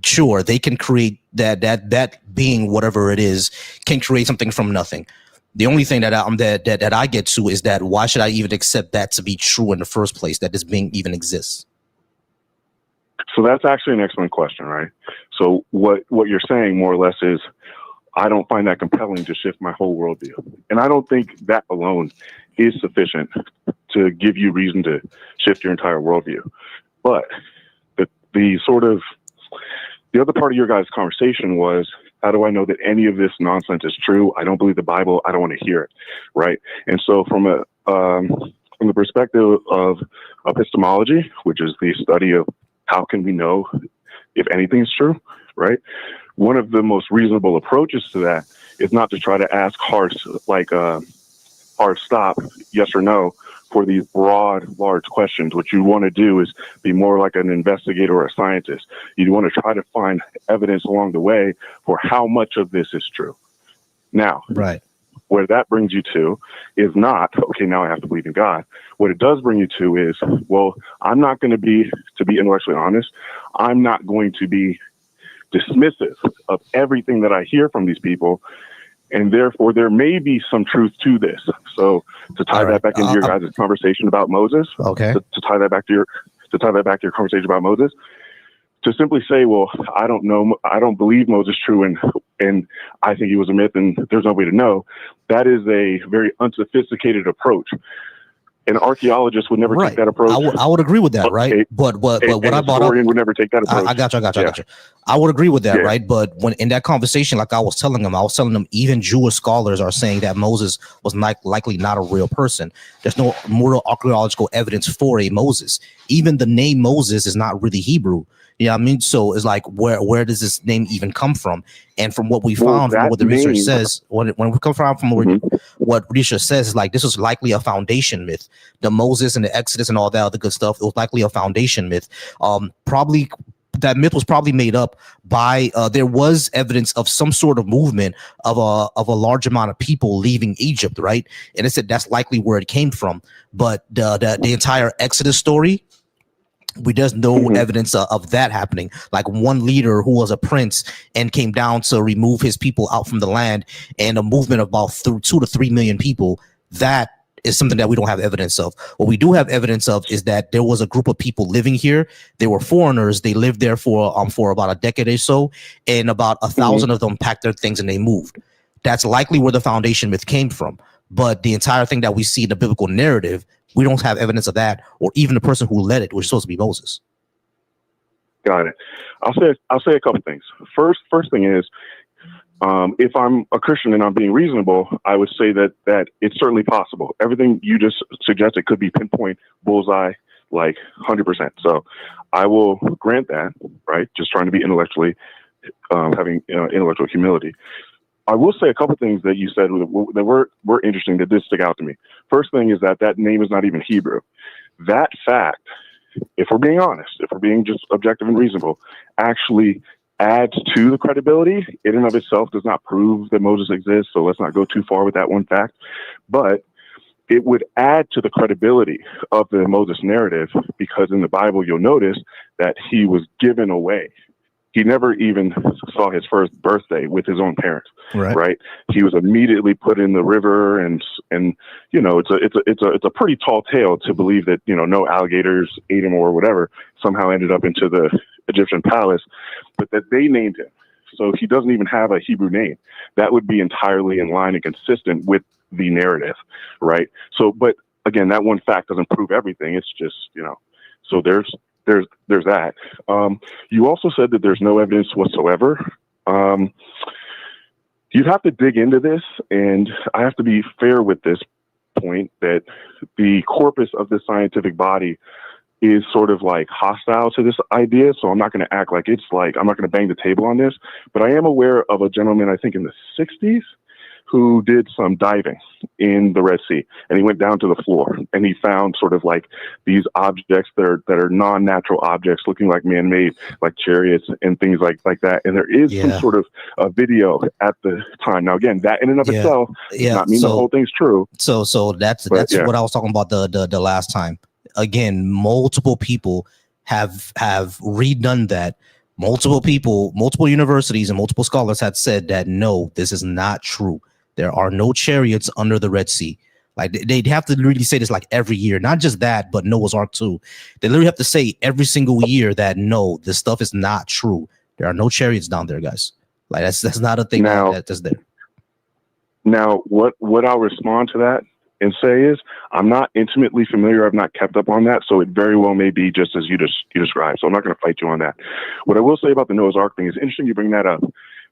sure, they can create that being, whatever it is, can create something from nothing. The only thing that I get to is that why should I even accept that to be true in the first place, that this being even exists? So that's actually an excellent question, right? So what you're saying more or less is, I don't find that compelling to shift my whole worldview. And I don't think that alone is sufficient to give you reason to shift your entire worldview. But the other part of your guys' conversation was, how do I know that any of this nonsense is true? I don't believe the Bible. I don't want to hear it, right? And so from the perspective of epistemology, which is the study of how can we know if anything is true, right? One of the most reasonable approaches to that is not to try to ask hard stop, yes or no, for these broad, large questions. What you want to do is be more like an investigator or a scientist. You want to try to find evidence along the way for how much of this is true. Now, right, where that brings you to is not, okay, now I have to believe in God. What it does bring you to is, well, I'm not going to be intellectually honest, I'm not going to be dismissive of everything that I hear from these people, and therefore there may be some truth to this. So to tie that back into your guys' conversation about Moses, okay, to tie that back to your conversation about Moses, to simply say, well, I don't know, I don't believe Moses true, and I think he was a myth, and there's no way to know. That is a very unsophisticated approach. An archaeologist would never take that approach. I would agree with that, right? But what I brought up, historian would never take that approach. I got you. I would agree with that, right? But when in that conversation, like I was telling them, even Jewish scholars are saying that Moses was likely not a real person. There's no moral archaeological evidence for a Moses. Even the name Moses is not really Hebrew. You know what I mean? So it's like, where does this name even come from? And from what we found, from what the research says, when we come from what research says, is like this was likely a foundation myth. The Moses and the Exodus and all that other good stuff, it was likely a foundation myth. Probably that myth was probably made up by there was evidence of some sort of movement of a large amount of people leaving Egypt, right? And it said that's likely where it came from. But the entire Exodus story, there's no evidence of that happening. Like one leader who was a prince and came down to remove his people out from the land, and a movement of about 2 to 3 million people, that is something that we don't have evidence of. What we do have evidence of is that there was a group of people living here. They were foreigners. They lived there for about a decade or so, and about 1,000 of them packed their things and they moved. That's likely where the foundation myth came from. But the entire thing that we see in the biblical narrative, we don't have evidence of that, or even the person who led it, which is supposed to be Moses. Got it. I'll say a couple things. First thing is, if I'm a Christian and I'm being reasonable, I would say that it's certainly possible. Everything you just suggested could be pinpoint, bullseye, like 100%. So I will grant that, right? Just trying to be intellectually, having intellectual humility. I will say a couple things that you said that were interesting, that did stick out to me. First thing is that name is not even Hebrew. That fact, if we're being honest, if we're being just objective and reasonable, actually adds to the credibility. In and of itself does not prove that Moses exists, so let's not go too far with that one fact. But it would add to the credibility of the Moses narrative, because in the Bible you'll notice that he was given away. He never even saw his first birthday with his own parents, right? He was immediately put in the river, and it's a pretty tall tale to believe that no alligators ate him or whatever, somehow ended up into the Egyptian palace, but that they named him. So he doesn't even have a Hebrew name. That would be entirely in line and consistent with the narrative, right? So, but again, that one fact doesn't prove everything. It's just so there's that. You also said that there's no evidence whatsoever You'd have to dig into this, and I have to be fair with this point that the corpus of the scientific body is sort of like hostile to this idea. So I'm not going to act like it's like, I'm not going to bang the table on this, but I am aware of a gentleman, I think in the 60s, who did some diving in the Red Sea, and he went down to the floor and he found sort of like these objects that are non-natural objects looking like man-made, like chariots and things like that. And there is some sort of a video at the time. Now, again, that in and of itself does not mean the whole thing's true. So that's what I was talking about the last time. Again, multiple people have redone that. Multiple people, multiple universities and multiple scholars had said that no, this is not true. There are no chariots under the Red Sea. Like they'd have to really say this like every year, not just that, but Noah's Ark too. They literally have to say every single year that no, this stuff is not true. There are no chariots down there, guys. Like that's not a thing that's there. Now, what I'll respond to that and say is, I'm not intimately familiar. I've not kept up on that, so it very well may be just as you described. So I'm not going to fight you on that. What I will say about the Noah's Ark thing is interesting. You bring that up.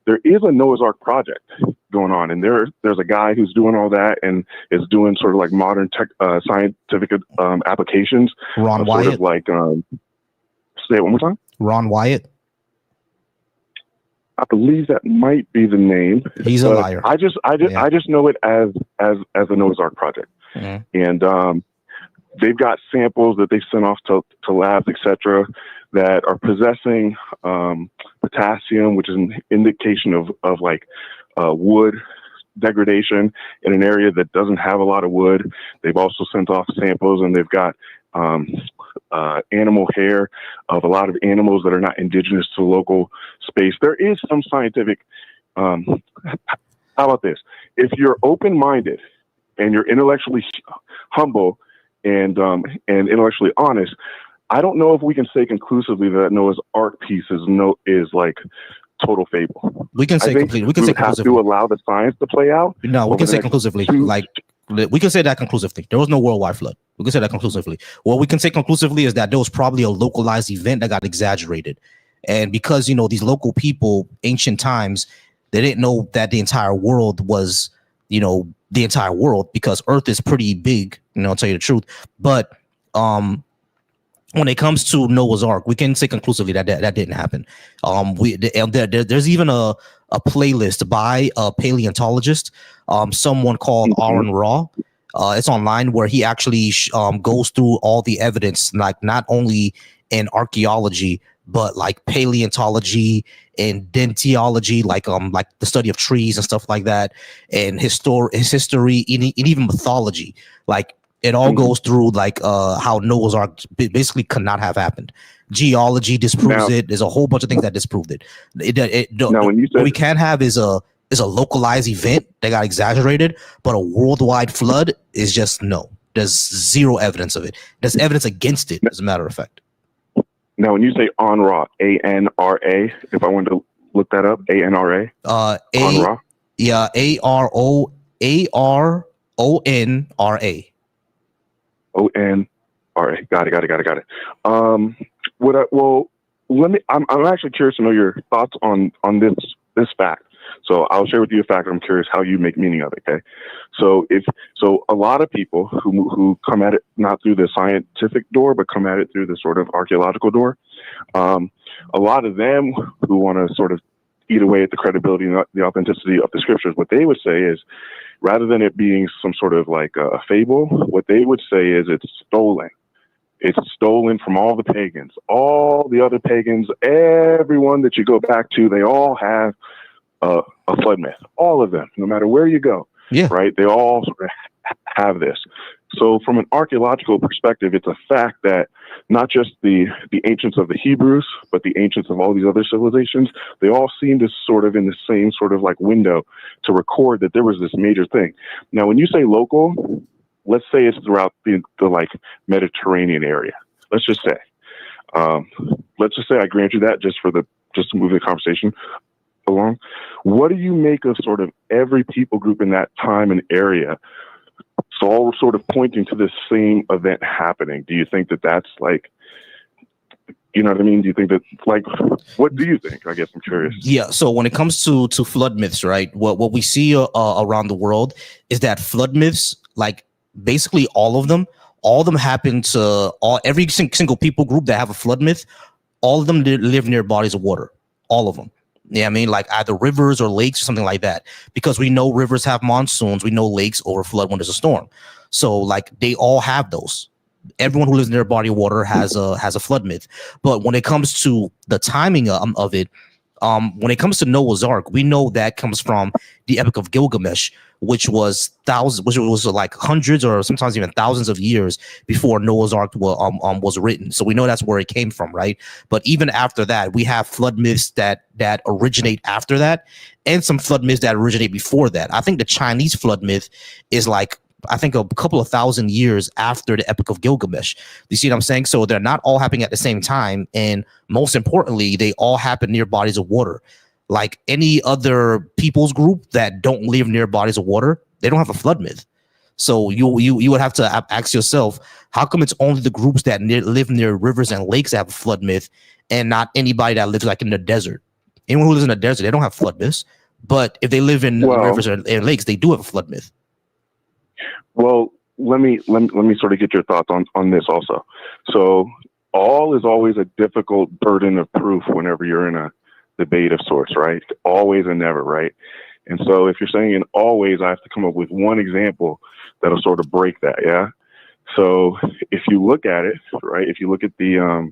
There is a Noah's Ark project going on, and there's a guy who's doing all that and is doing sort of like modern tech, scientific applications. Ron Wyatt. Sort of like, say it one more time. Ron Wyatt. I believe that might be the name. He's a liar. I just know it as the Noah's Ark project, and they've got samples that they sent off to labs, etc., that are possessing potassium, which is an indication of like wood degradation in an area that doesn't have a lot of wood. They've also sent off samples, and they've got animal hair of a lot of animals that are not indigenous to the local space. There is some scientific, how about this? If you're open-minded and you're intellectually humble and intellectually honest, I don't know if we can say conclusively that Noah's Ark piece is like total fable. We can say completely. We can say have to allow the science to play out. No, we can say conclusively. Like we can say that conclusively. There was no worldwide flood. We can say that conclusively. What we can say conclusively is that there was probably a localized event that got exaggerated, and because these local people, ancient times, they didn't know that the entire world was the entire world, because Earth is pretty big. I'll tell you the truth, but when it comes to Noah's Ark, we can say conclusively that didn't happen. There's even a playlist by a paleontologist, someone called Aaron Raw. It's online, where he actually goes through all the evidence, like not only in archaeology, but like paleontology and dentiology, like the study of trees and stuff like that, and his history, and even mythology. Like it all goes through like how Noah's Ark basically could not have happened. Geology disproves it. There's a whole bunch of things that disproved it. What we can have is a localized event that got exaggerated, but a worldwide flood is just no. There's zero evidence of it. There's evidence against it, as a matter of fact. Now, when you say ANRA, ANRA, if I wanted to look that up, ANRA, ANRA, yeah, ARONRA. ONRA. Got it. I'm actually curious to know your thoughts on this fact. So I'll share with you a fact. I'm curious how you make meaning of it. Okay. So a lot of people who come at it not through the scientific door, but come at it through the sort of archaeological door, a lot of them who want to sort of eat away at the credibility and the authenticity of the scriptures, what they would say is, rather than it being some sort of like a fable, what they would say is it's stolen. It's stolen from all the pagans, all the other pagans, everyone that you go back to, they all have a flood myth, all of them, no matter where you go. Yeah. Right. They all sort of have this. So from an archaeological perspective, it's a fact that not just the ancients of the Hebrews, but the ancients of all these other civilizations, they all seem to sort of in the same sort of like window to record that there was this major thing. Now, when you say local, let's say it's throughout the like Mediterranean area. Let's just say I grant you that just to move the conversation along. What do you make of sort of every people group in that time and area? So all sort of pointing to this same event happening. Do you think that that's like, You know what I mean? Do you think that, like, what do you think? I guess I'm curious. Yeah. So when it comes to flood myths, right? What we see around the world is that flood myths, like basically all of them happen to every single people group that have a flood myth. All of them live near bodies of water. All of them. Yeah, I mean, like either rivers or lakes or something like that. Because we know rivers have monsoons. We know lakes overflood when there's a storm. So like they all have those. Everyone who lives near a body of water has a flood myth. But when it comes to the timing of it, when it comes to Noah's Ark, we know that comes from the Epic of Gilgamesh, which was like hundreds or sometimes even thousands of years before Noah's Ark was written. So we know that's where it came from, right? But even after that, we have flood myths that originate after that, and some flood myths that originate before that. I think the Chinese flood myth is like, I think, a couple of thousand years after the Epic of Gilgamesh. You see what I'm saying? So they're not all happening at the same time. And most importantly, they all happen near bodies of water. Like any other people's group that don't live near bodies of water, they don't have a flood myth. So you would have to ask yourself, how come it's only the groups that live near rivers and lakes that have a flood myth, and not anybody that lives like in the desert? Anyone who lives in the desert, they don't have flood myths. But if they live in rivers and lakes, they do have a flood myth. Well, let me sort of get your thoughts on this also. So all is always a difficult burden of proof whenever you're in a debate of sorts, right? Always and never, right? And so if you're saying in always, I have to come up with one example that'll sort of break that, yeah? So if you look at it, right, if you look at the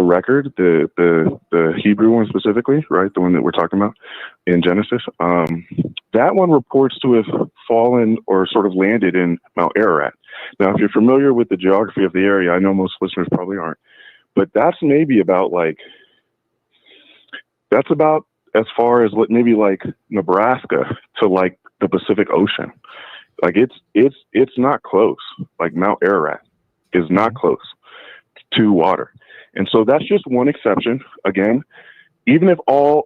record, the Hebrew one specifically, right, the one that we're talking about in Genesis, that one reports to have fallen or sort of landed in Mount Ararat. Now, if you're familiar with the geography of the area, I know most listeners probably aren't, but that's maybe about that's about as far as maybe like Nebraska to like the Pacific Ocean. Like it's not close. Like Mount Ararat is not close to water. And so that's just one exception. Again, even if I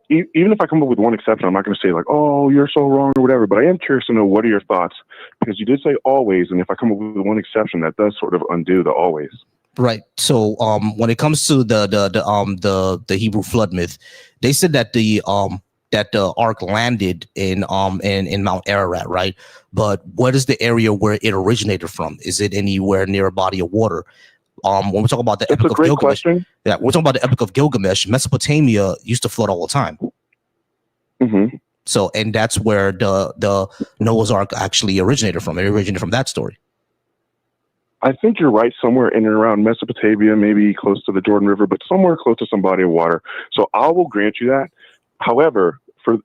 come up with one exception, I'm not going to say like, oh, you're so wrong or whatever, but I am curious to know, what are your thoughts? Because you did say always. And if I come up with one exception, that does sort of undo the always. Right. So when it comes to the Hebrew flood myth, they said that the ark landed in Mount Ararat, right? But what is the area where it originated from? Is it anywhere near a body of water? When we talk about the Epic of Gilgamesh, yeah, we're talking about the Epic of Gilgamesh. Mesopotamia used to flood all the time. Mm-hmm. So, and that's where the Noah's Ark actually originated from. It originated from that story. I think you're right, somewhere in and around Mesopotamia, maybe close to the Jordan River, but somewhere close to some body of water. So I will grant you that. However, for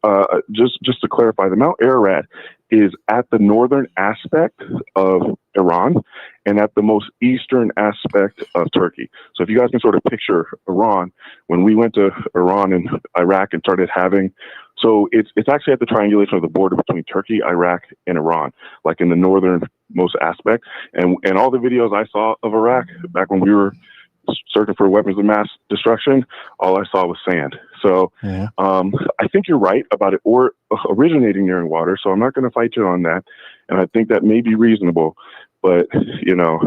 just to clarify, the Mount Ararat is at the northern aspect of Iran and at the most eastern aspect of Turkey. So if you guys can sort of picture Iran, when we went to Iran and Iraq and started having, so it's actually at the triangulation of the border between Turkey, Iraq, and Iran, like in the northernmost aspect. And all the videos I saw of Iraq back when we were searching for weapons of mass destruction, all I saw was sand. So I think you're right about it or originating near water. So I'm not going to fight you on that. And I think that may be reasonable. But, you know,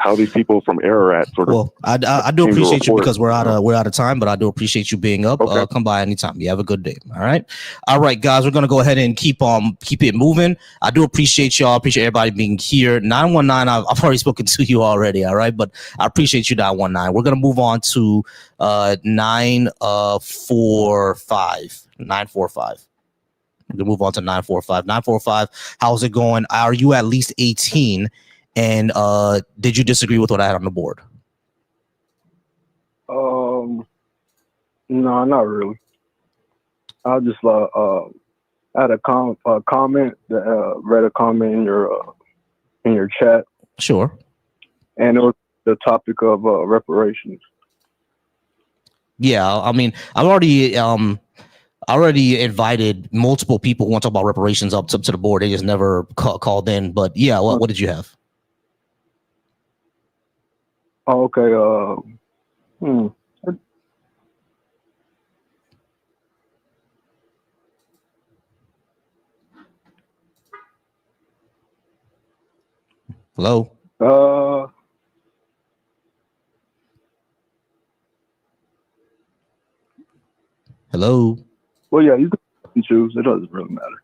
how these people from Ararat sort of. Well, I do appreciate you because we're out of time, but I do appreciate you being up. Okay. Come by anytime. You have a good day. All right, guys. We're gonna go ahead and keep it moving. I do appreciate y'all. Appreciate everybody being here. 919. I've already spoken to you already. All right, but I appreciate you. 919. We're gonna move on to 945. 945. We're gonna move on to 945. 945. How's it going? Are you at least 18? And did you disagree with what I had on the board? No, not really. I just had a comment that read a comment in your chat. Sure. And it was the topic of reparations. Yeah, I mean, I already invited multiple people who want to talk about reparations up to the board. They just never called in. But yeah, what did you have? Oh, okay. Hello. Hello. Well, yeah, you can choose. It doesn't really matter.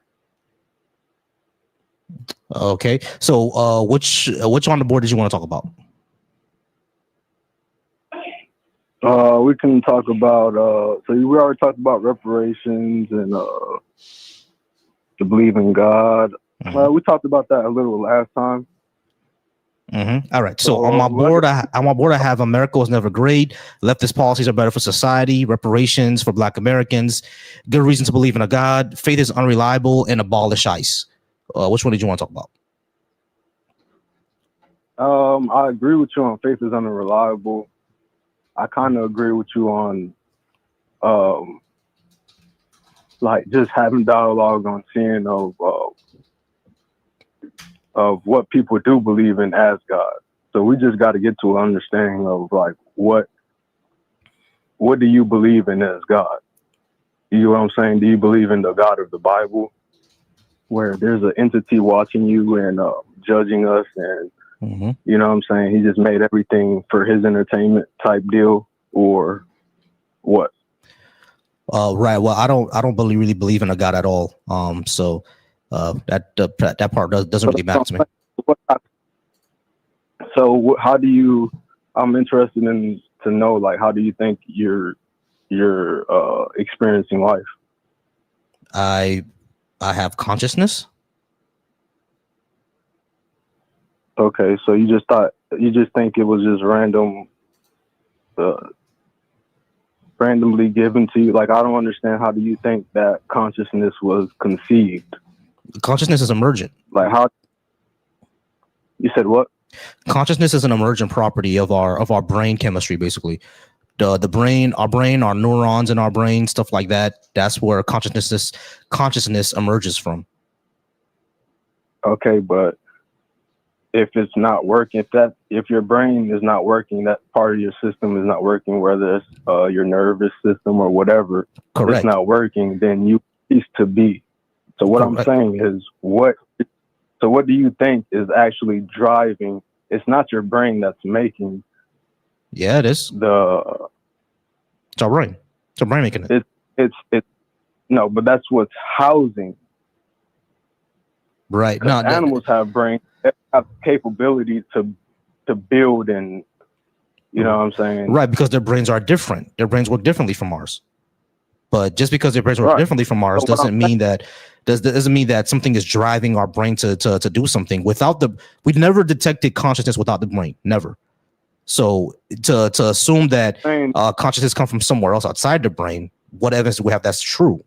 Okay. So which on the board did you want to talk about? We can talk about so we already talked about reparations and to believe in God. We talked about that a little last time. All right. So on my board, I have America was never great. Leftist policies are better for society. Reparations for Black Americans. Good reason to believe in a God. Faith is unreliable, and abolish ICE. Which one did you want to talk about? I agree with you on faith is unreliable. I kind of agree with you on like just having dialogue on seeing of what people do believe in as God. So we just got to get to an understanding of like what do you believe in as God? You know what I'm saying? Do you believe in the God of the Bible, where there's an entity watching you and judging us, and you know what I'm saying? He just made everything for his entertainment type deal, or what? Right. Well, I don't really believe in a God at all. So that part doesn't really matter to me. So how do you? I'm interested in to know, like, how do you think you're experiencing life? I have consciousness. Okay, so you just think it was just randomly given to you. Like, I don't understand. How do you think that consciousness was conceived? Consciousness is emergent. Like, how? You said what? Consciousness is an emergent property of our brain chemistry, basically. Our neurons in our brain, stuff like that. That's where consciousness emerges from. Okay, but if it's not working, if your brain is not working, that part of your system is not working, whether it's your nervous system or whatever, correct, it's not working, then you cease to be. So what correct. I'm saying is what do you think is actually driving? It's not your brain that's making. Yeah, it is. It's our brain. It's our brain making it. It's no, but that's what's housing. Right. No, animals have brains. They have capability to build, and you know what I'm saying? Right, because their brains are different. Their brains work differently from ours. But just because their brains work differently from ours doesn't mean that something is driving our brain to do something. We never detected consciousness without the brain. Never. So to assume that consciousness comes from somewhere else outside the brain, what evidence do we have that's true?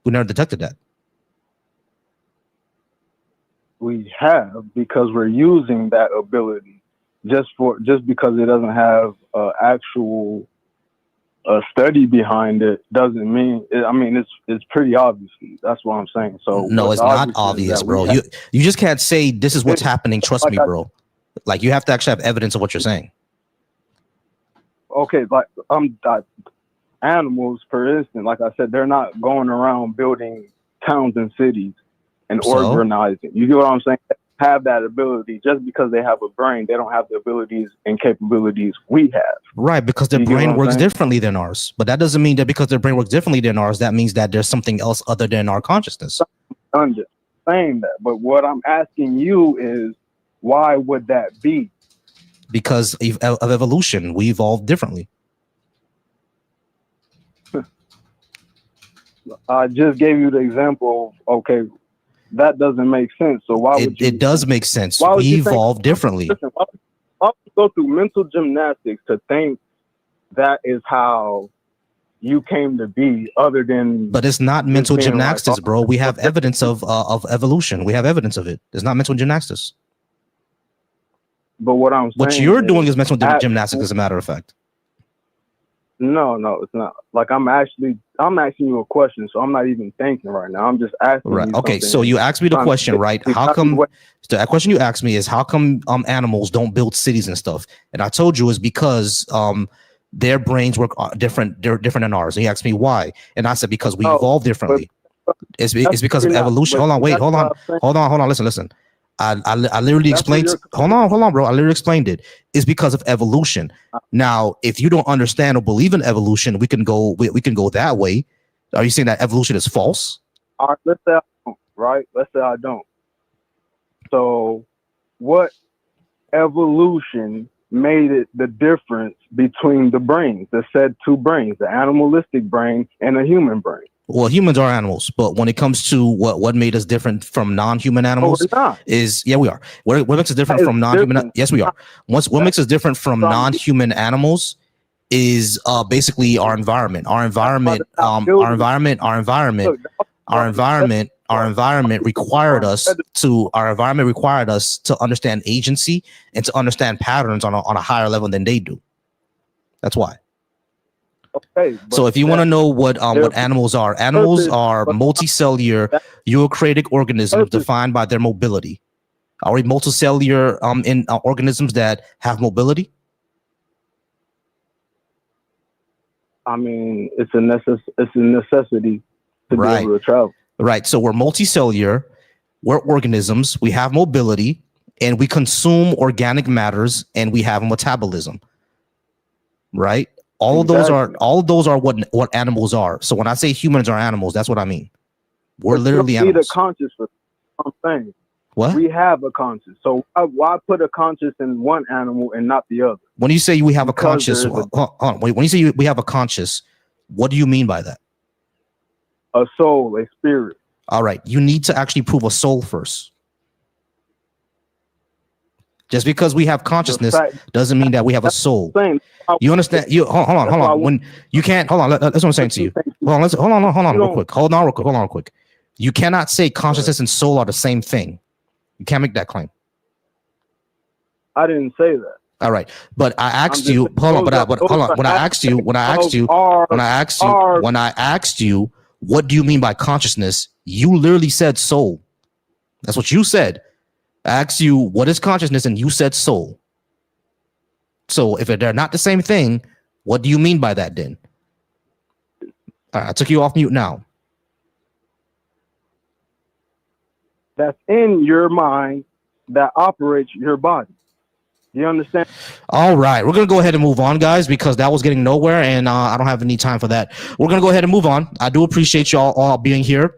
We never detected that. We have, because we're using that ability. Just because it doesn't have actual study behind it doesn't mean. It's pretty obvious. That's what I'm saying. So no, it's not obvious, bro. You just can't say this is what's happening. Trust me, bro. Like, you have to actually have evidence of what you're saying. Okay, like animals, for instance, like I said, they're not going around building towns and cities and organizing. You get what I'm saying? They have that ability. Just because they have a brain, they don't have the abilities and capabilities we have. Right, because their brain works differently than ours. But that doesn't mean that because their brain works differently than ours, that means that there's something else other than our consciousness. I'm just saying that. But what I'm asking you is, why would that be? Because of evolution. We evolved differently. I just gave you the example of, okay, that doesn't make sense. So why would you? It does make sense. We evolved differently. Listen, why would you go through mental gymnastics to think that is how you came to be, other than? But it's not mental gymnastics, bro. We have evidence of evolution. We have evidence of it. It's not mental gymnastics. But what I'm saying, what you're doing is mental gymnastics, as a matter of fact. No, it's not. Like, I'm asking you a question, so I'm not even thinking right now. I'm just asking. Right. You okay. So you asked me the question, right? How come? That question you asked me is, how come animals don't build cities and stuff? And I told you is because their brains work different. They're different than ours. And you asked me why, and I said because we evolved differently. It's because of evolution. Hold on. Listen. I literally That's where explained. you're Hold on, bro. I literally explained it. It's because of evolution. Now, if you don't understand or believe in evolution, we can go that way. Are you saying that evolution is false? all right, let's say I don't, right? Let's say I don't. So, what evolution made it the difference between the brains, the said two brains, the animalistic brain and the human brain? Well, humans are animals, but when it comes to what made us different from non-human animals is we are. What makes us different from non-human? Different. Yes, we are. What makes us different from non-human animals is basically our environment. Our environment required us to understand agency and to understand patterns on a higher level than they do. That's why. Okay. So if you want to know what animals are multicellular eukaryotic organisms defined by their mobility. Are we multicellular in organisms that have mobility? I mean, it's a necessity to be able to travel. Right. So we're multicellular, we're organisms, we have mobility, and we consume organic matters, and we have a metabolism. Right? All of those are what animals are. So when I say humans are animals, that's what I mean. We're literally animals. We need a conscious for something. What? We have a conscious. So why put a conscious in one animal and not the other? When you say we have a conscious, when you say we have a conscious, what do you mean by that? A soul, a spirit. All right. You need to actually prove a soul first. Just because we have consciousness doesn't mean that we have a soul. You understand? You hold on. When you can't hold on, that's what I'm saying to you. Hold on real quick. Hold on real quick. You cannot say consciousness and soul are the same thing. You can't make that claim. I didn't say that. All right, but I asked you. Hold on, but hold on. When I asked you, what do you mean by consciousness? You literally said soul. That's what you said. I asked you, what is consciousness? And you said soul. So if they're not the same thing, what do you mean by that then? All right, I took you off mute now. That's in your mind that operates your body. You understand? All right, we're going to go ahead and move on, guys, because that was getting nowhere, and I don't have any time for that. We're going to go ahead and move on. I do appreciate y'all all being here.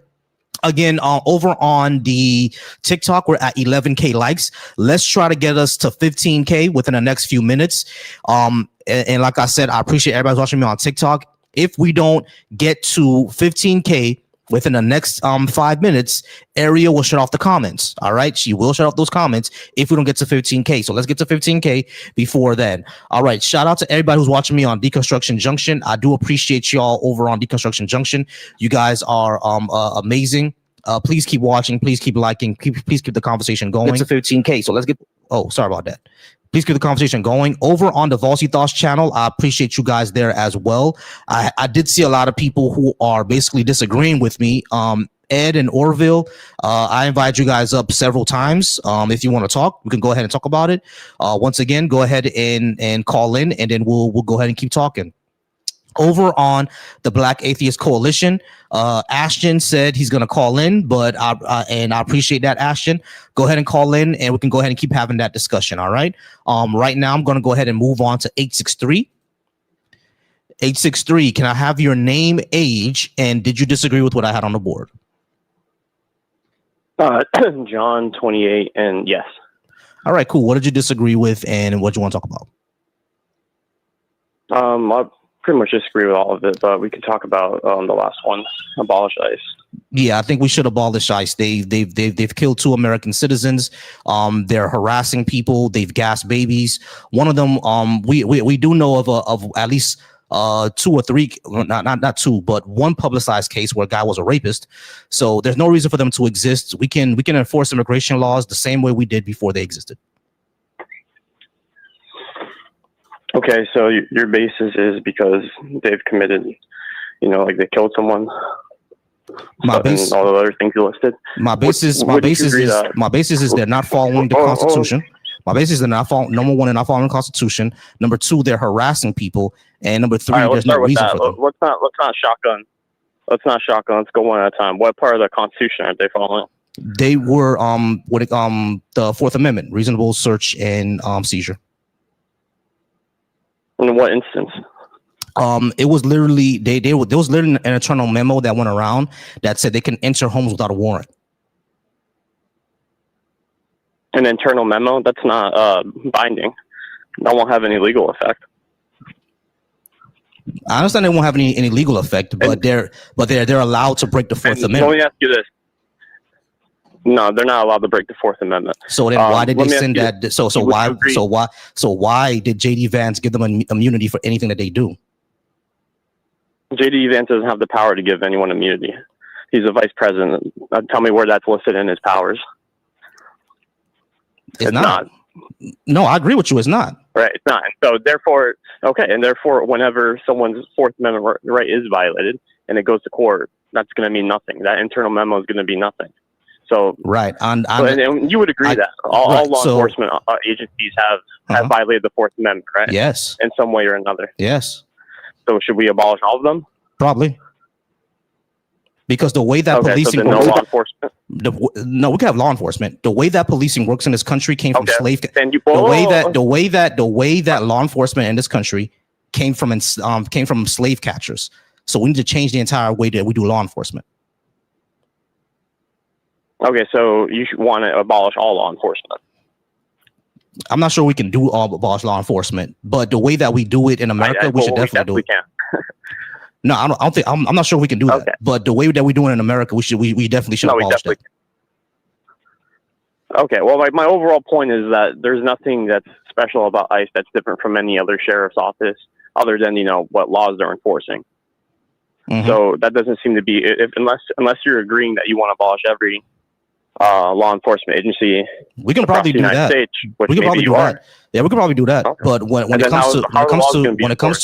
Again, over on the TikTok, we're at 11K likes. Let's try to get us to 15K within the next few minutes. And like I said, I appreciate everybody watching me on TikTok. If we don't get to 15K within the next 5 minutes, Ariel will shut off the comments. All right, she will shut off those comments if we don't get to 15K. So let's get to 15K before then. All right, shout out to everybody who's watching me on Deconstruction Junction. I do appreciate y'all over on Deconstruction Junction. You guys are amazing. Please keep watching. Please keep liking. Please keep the conversation going. It's a 15K. So let's get. Oh, sorry about that. Please keep the conversation going. Over on the Volsy Thoughts channel, I appreciate you guys there as well. I did see a lot of people who are basically disagreeing with me. Ed and Orville, I invited you guys up several times. If you want to talk, we can go ahead and talk about it. Once again, go ahead and call in, and then we'll go ahead and keep talking. Over on the Black Atheist Coalition, Ashton said he's going to call in, but I appreciate that, Ashton. Go ahead and call in, and we can go ahead and keep having that discussion. All right. Right now, I'm going to go ahead and move on to 863. 863. Can I have your name, age, and did you disagree with what I had on the board? John, 28, and yes. All right, cool. What did you disagree with, and what do you want to talk about? I pretty much disagree with all of it, but we could talk about the last one, abolish ICE. Yeah, I think we should abolish ICE. They've killed 2 American citizens. They're harassing people. They've gassed babies. One of them, we do know of at least 2 or 3, not 2, but 1 publicized case where a guy was a rapist. So there's no reason for them to exist. We can enforce immigration laws the same way we did before they existed. Okay, so your basis is because they've committed, like they killed someone. My basis, all the other things you listed. My basis is they're not following the Constitution. My basis is they're not following. Number 1, they're not following the Constitution. Number 2, they're harassing people. And number 3, there's no reason for them. Let's not shotgun. Let's go one at a time. What part of the Constitution aren't they following? They were the Fourth Amendment, reasonable search and seizure. In what instance? It was literally there was literally an internal memo that went around that said they can enter homes without a warrant. An internal memo? That's not binding. That won't have any legal effect. I understand they won't have any legal effect, but they're allowed to break the Fourth Amendment. Let me ask you this. No, they're not allowed to break the Fourth Amendment. So then why did they send that? So why did JD Vance give them immunity for anything that they do? JD Vance doesn't have the power to give anyone immunity. He's a vice president. Tell me where that's listed in his powers. It's not. No, I agree with you. It's not. Right, it's not. So therefore, whenever someone's Fourth Amendment right is violated and it goes to court, that's going to mean nothing. That internal memo is going to be nothing. So right, and you would agree that all law enforcement agencies have violated the Fourth Amendment, right? Yes, in some way or another. Yes. So should we abolish all of them? Probably. Because the way that policing so works, no law enforcement. No, we can have law enforcement. The way that policing works in this country came from slave. The way that law enforcement in this country came from slave catchers. So we need to change the entire way that we do law enforcement. Okay, so you want to abolish all law enforcement. I'm not sure we can do all abolish law enforcement, but the way that we do it in America, we should definitely do it. Can. No, I don't think I'm not sure we can do that. But the way that we do it in America, we definitely should abolish that. Okay, well, my overall point is that there's nothing that's special about ICE that's different from any other sheriff's office, other than what laws they're enforcing. Mm-hmm. So that doesn't seem to be unless you're agreeing that you want to abolish every law enforcement agency. We can probably do that. States, we can probably do that. Yeah, we can probably do that. Okay. But when it comes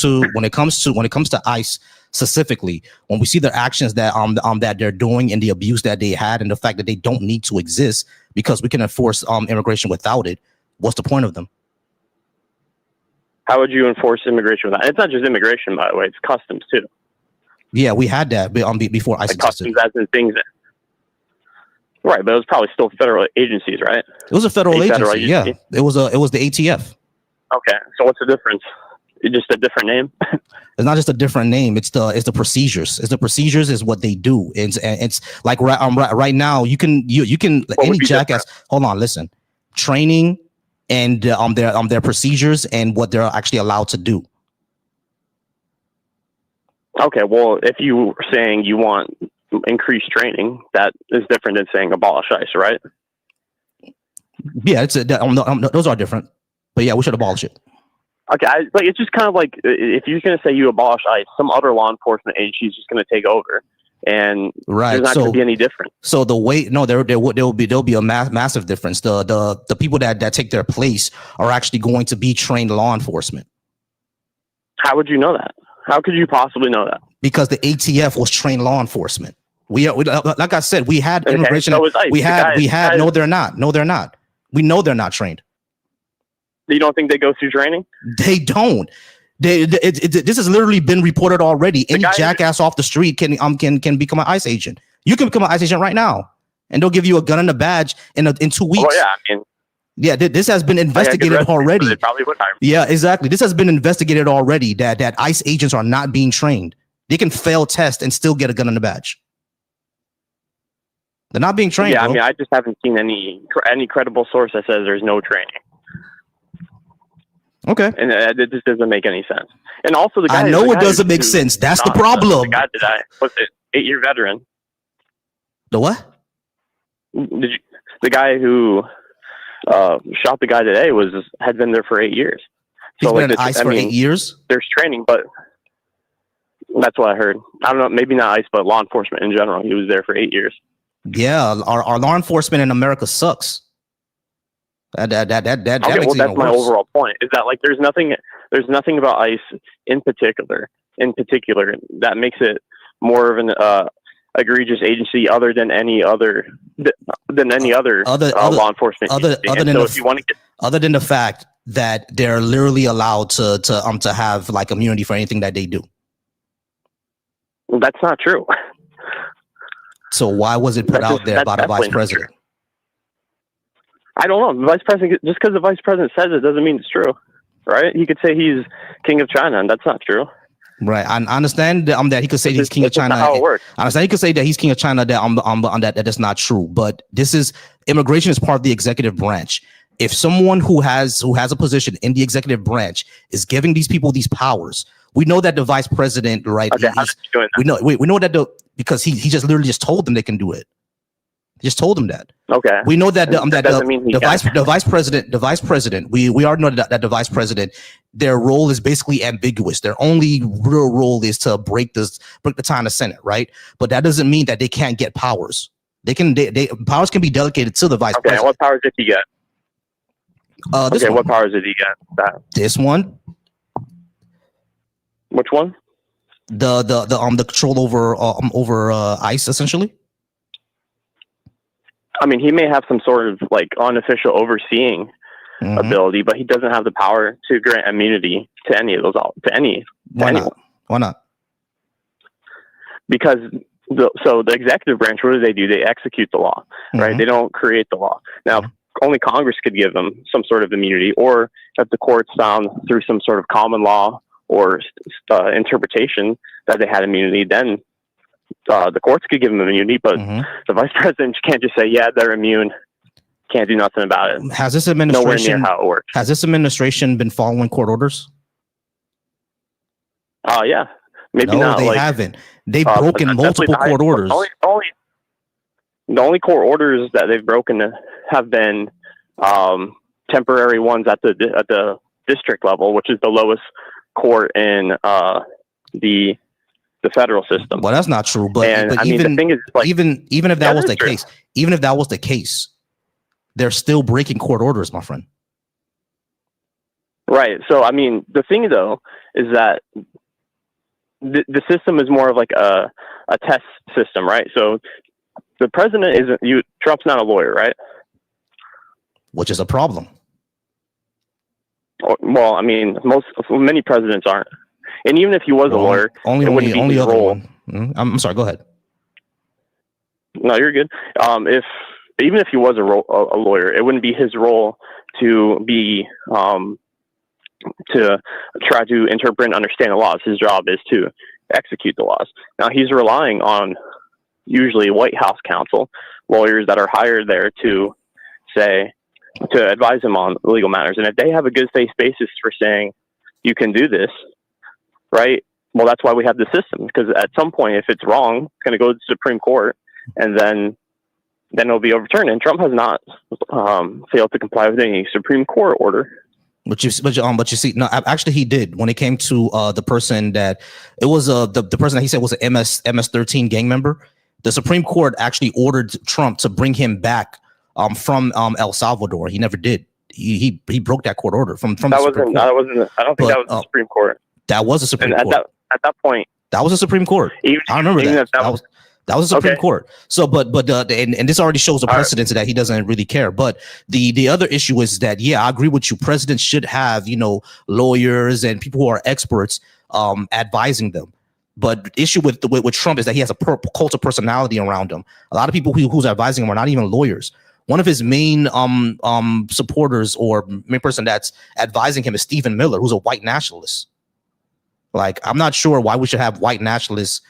to ICE specifically, when we see their actions that they're doing and the abuse that they had and the fact that they don't need to exist because we can enforce immigration without it, what's the point of them? How would you enforce immigration without? It's not just immigration, by the way. It's customs too. Yeah, we had that before ICE existed. Customs as in things. Right, but it was probably still federal agencies, right? It was a federal agency. Yeah, it was the ATF. Okay, so what's the difference? It's just a different name. It's not just a different name. It's the procedures. It's the procedures is what they do. It's like right now you can any jackass. Hold on, listen. Training and their procedures and what they're actually allowed to do. Okay, well, if you were saying you want increased training, that is different than saying abolish ICE, right? Yeah, those are different. But yeah, we should abolish it. Okay, it's just kind of like if you're going to say you abolish ICE, some other law enforcement agency is just going to take over, and there's not going to be any difference. So the way there'll be a massive difference. The people that take their place are actually going to be trained law enforcement. How would you know that? How could you possibly know that? Because the ATF was trained law enforcement. We like I said, we had immigration. So we had. No, they're not. No, they're not. We know they're not trained. You don't think they go through training? They don't. This has literally been reported already. Any jackass off the street can become an ICE agent. You can become an ICE agent right now, and they'll give you a gun and a badge in 2 weeks. Oh yeah, yeah, this has been investigated already. They probably would hire me. Yeah, exactly. This has been investigated already. That ICE agents are not being trained. They can fail tests and still get a gun and a badge. They're not being trained. Yeah, bro. I mean, I just haven't seen any credible source that says there's no training. Okay. And it just doesn't make any sense. And also, the guy. I know it doesn't make sense. That's the problem. The guy that was an 8-year veteran. The what? The guy who shot the guy today had been there for 8 years. He's been in ICE for 8 years? There's training, but that's what I heard. I don't know, maybe not ICE, but law enforcement in general. He was there for 8 years. Yeah, our law enforcement in America sucks. That okay, well, that's my overall point. Is that there's nothing about ICE in particular that makes it more of an egregious agency other than any other law enforcement other than the fact that they're literally allowed to have immunity for anything that they do. Well, that's not true. So why was it put out there by the vice president? I don't know. The vice president, just because the vice president says it doesn't mean it's true, right? He could say he's king of China, and that's not true. Right. I understand that he could say he's king of China. How it works. I understand he could say that he's king of China. That is not true. But immigration is part of the executive branch. If someone who has a position in the executive branch is giving these people these powers, we know that the vice president, right? Okay, how's he doing that? We know that because he just literally just told them they can do it. He just told them that. Okay. We know that the vice president. We already know that the vice president, their role is basically ambiguous. Their only real role is to break the tie in the Senate, right? But that doesn't mean that they can't get powers. Powers can be delegated to the vice president. Okay, what powers did he get? What powers did he get? This one. Which one? The control over ICE, essentially. I mean, he may have some sort of like unofficial overseeing ability, but he doesn't have the power to grant immunity to any of those. Why not? Because the executive branch, what do? They execute the law, right? They don't create the law. Now, only Congress could give them some sort of immunity, or if the courts found through some sort of common law or interpretation that they had immunity, then the courts could give them immunity. But the vice president can't just say, "Yeah, they're immune." Can't do nothing about it. Has this administration nowhere near how it works? Has this administration been following court orders? Yeah, maybe no, not. They haven't. They've broken multiple court orders. The only court orders that they've broken have been temporary ones at the district level, which is the lowest court in the federal system. Well, that's not true. But the thing is, like, even if that was the case, even if that was the case, they're still breaking court orders, my friend. Right. So, I mean, the thing though is that the system is more of like a test system, right? So the president Trump's not a lawyer, right? Which is a problem. Well, I mean, many presidents aren't. And even if he was a lawyer, only other role. I'm sorry. Go ahead. No, you're good. Even if he was a lawyer, it wouldn't be his role to be to try to interpret and understand the laws. His job is to execute the laws. Now he's relying on usually White House counsel, lawyers that are hired there to advise him on legal matters. And if they have a good faith basis for saying you can do this, right? Well, that's why we have the system, because at some point, if it's wrong, it's going to go to the Supreme Court, and then it'll be overturned. And Trump has not failed to comply with any Supreme Court order. But you see, no, actually he did when it came to the person that it was the person that he said was an MS-13 gang member. The Supreme Court actually ordered Trump to bring him back from El Salvador. He never did. He broke that court order from the Supreme Court. I don't think that was the Supreme Court. That was the Supreme Court. At that point, that was the Supreme Court. I remember that. That was the Supreme Court. So, but and this already shows a precedent that he doesn't really care. But the other issue is that, yeah, I agree with you. Presidents should have, lawyers and people who are experts advising them. But the issue with Trump is that he has a cult of personality around him. A lot of people who's advising him are not even lawyers. One of his main supporters or main person that's advising him is Stephen Miller, who's a white nationalist. Like, I'm not sure why we should have white nationalists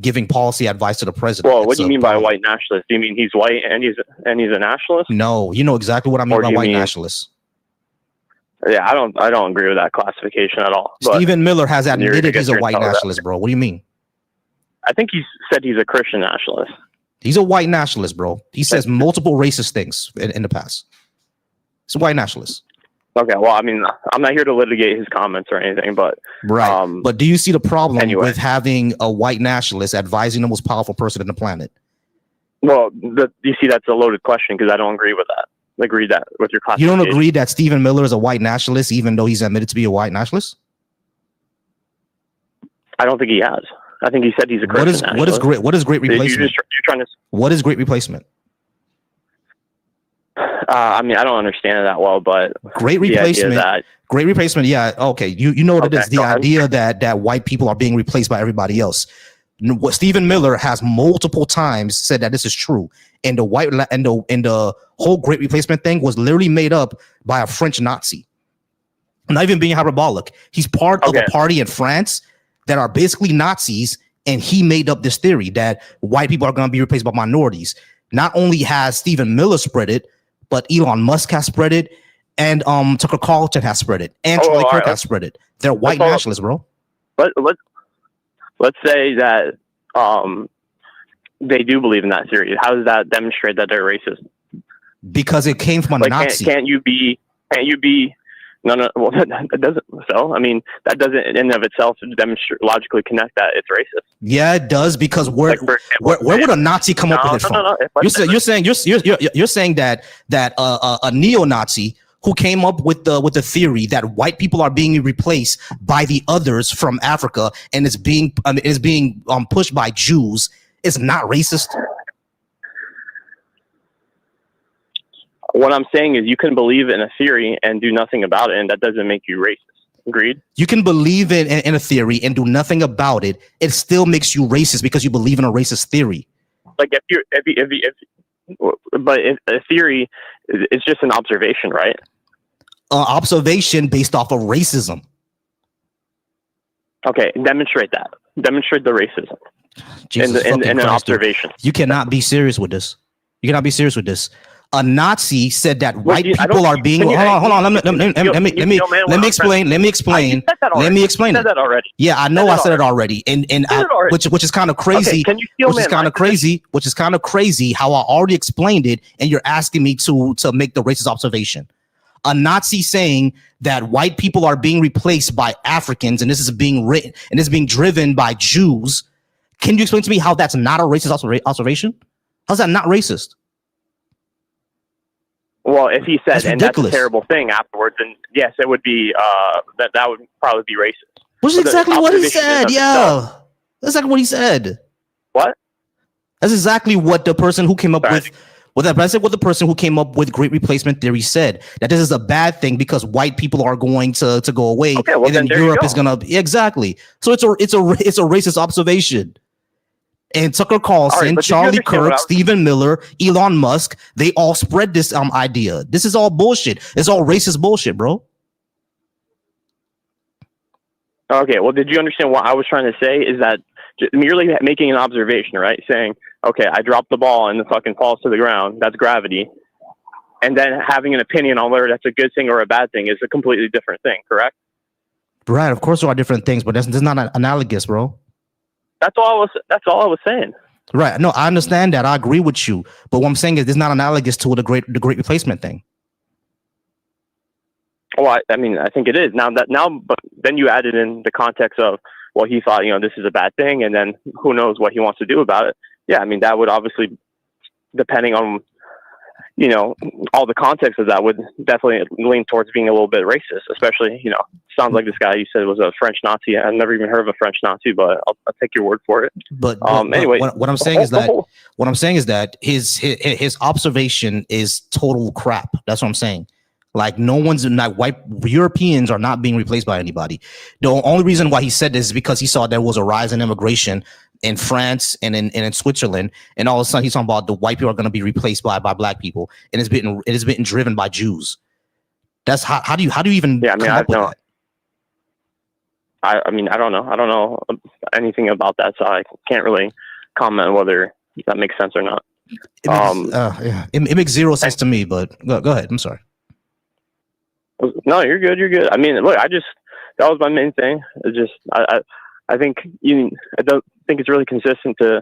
giving policy advice to the president. Well, what do you mean by white nationalist? Do you mean he's white and he's a nationalist? No, you know exactly what I mean by white nationalist. Yeah, I don't agree with that classification at all. Stephen Miller has admitted he's a white nationalist, bro. What do you mean? I think he said he's a Christian nationalist. He's a white nationalist, bro. He says multiple racist things in the past. He's a white nationalist. Okay, well, I mean, I'm not here to litigate his comments or anything, but right. But do you see the problem with having a white nationalist advising the most powerful person on the planet? Well, you see, that's a loaded question because I don't agree with that. Agree that with your classification. You don't agree that Stephen Miller is a white nationalist, even though he's admitted to be a white nationalist? I don't think he has. I think he said he's a Christian nationalist. What is great replacement? What is great replacement? I mean, I don't understand it that well, but great replacement. Yeah. Okay. You know what it is. The idea that white people are being replaced by everybody else. What Stephen Miller has multiple times said that this is true, and the whole Great Replacement thing was literally made up by a French Nazi. Not even being hyperbolic. He's part of a party in France that are basically Nazis, and he made up this theory that white people are going to be replaced by minorities. Not only has Stephen Miller spread it, but Elon Musk has spread it, and Tucker Carlson has spread it, and Charlie Kirk has spread it. They're white nationalists, bro. Let's say that they do believe in that theory. How does that demonstrate that they're racist? Because it came from a Nazi. Can't you be? No. Well, that doesn't. So, I mean, that doesn't in and of itself demonstrate logically connect that it's racist. Yeah, it does, because where would a Nazi come up with it from? No. You're saying that a neo-Nazi who came up with the theory that white people are being replaced by the others from Africa and is being pushed by Jews is not racist. What I'm saying is you can believe in a theory and do nothing about it, and that doesn't make you racist. Agreed? You can believe in a theory and do nothing about it. It still makes you racist because you believe in a racist theory. Like but if a theory is just an observation, right? Observation based off of racism. Okay, demonstrate that. Demonstrate the racism in an observation. Dude. You cannot be serious with this. You cannot be serious with this. A Nazi said that white people are being. Hold on. Let me explain. Let me explain it. Already. Yeah, I know I said it already, which is kind of crazy. Okay, which is kind of crazy how I already explained it, and you're asking me to make the racist observation. A Nazi saying that white people are being replaced by Africans, and this is being written and this is being driven by Jews. Can you explain to me how that's not a racist observation? How's that not racist? Well, if he said, and that's a ridiculous. terrible thing afterwards, then yes, it would be that would probably be racist. Which is exactly what he said. Yeah, that's exactly what he said. What? That's exactly what the person who came up with. What the person who came up with Great Replacement theory said, that this is a bad thing because white people are going to go away, and then Europe is gonna exactly. So it's a racist observation. And Tucker Carlson, Charlie Kirk, Stephen Miller, Elon Musk, they all spread this idea. This is all bullshit. It's all racist bullshit, bro. Okay, well, did you understand what I was trying to say? Is that merely making an observation, right? Saying, okay, I dropped the ball and it fucking falls to the ground. That's gravity. And then having an opinion on whether that's a good thing or a bad thing is a completely different thing, correct? Right, of course there are different things, but that's not analogous, bro. That's all I was saying. Right. No, I understand that. I agree with you. But what I'm saying is it's not analogous to the great Replacement thing. Well, I mean, I think it is but then you added in the context of, well, he thought, this is a bad thing, and then who knows what he wants to do about it. Yeah, I mean, that would obviously, depending on, all the context of that, would definitely lean towards being a little bit racist, especially, sounds like this guy you said was a French Nazi. I've never even heard of a French Nazi, but I'll take your word for it. But anyway, what I'm saying is that his observation is total crap. That's what I'm saying. Like white Europeans are not being replaced by anybody. The only reason why he said this is because he saw there was a rise in immigration in France and in Switzerland, and all of a sudden he's talking about the white people are going to be replaced by black people, and it has been driven by Jews. That's how do you even come up with that? I mean, I don't know anything about that, so I can't really comment whether that makes sense or not. It makes zero sense to me, but go ahead. I'm sorry. No, you're good. I mean, look, that was my main thing. It's just, I think I don't think it's really consistent to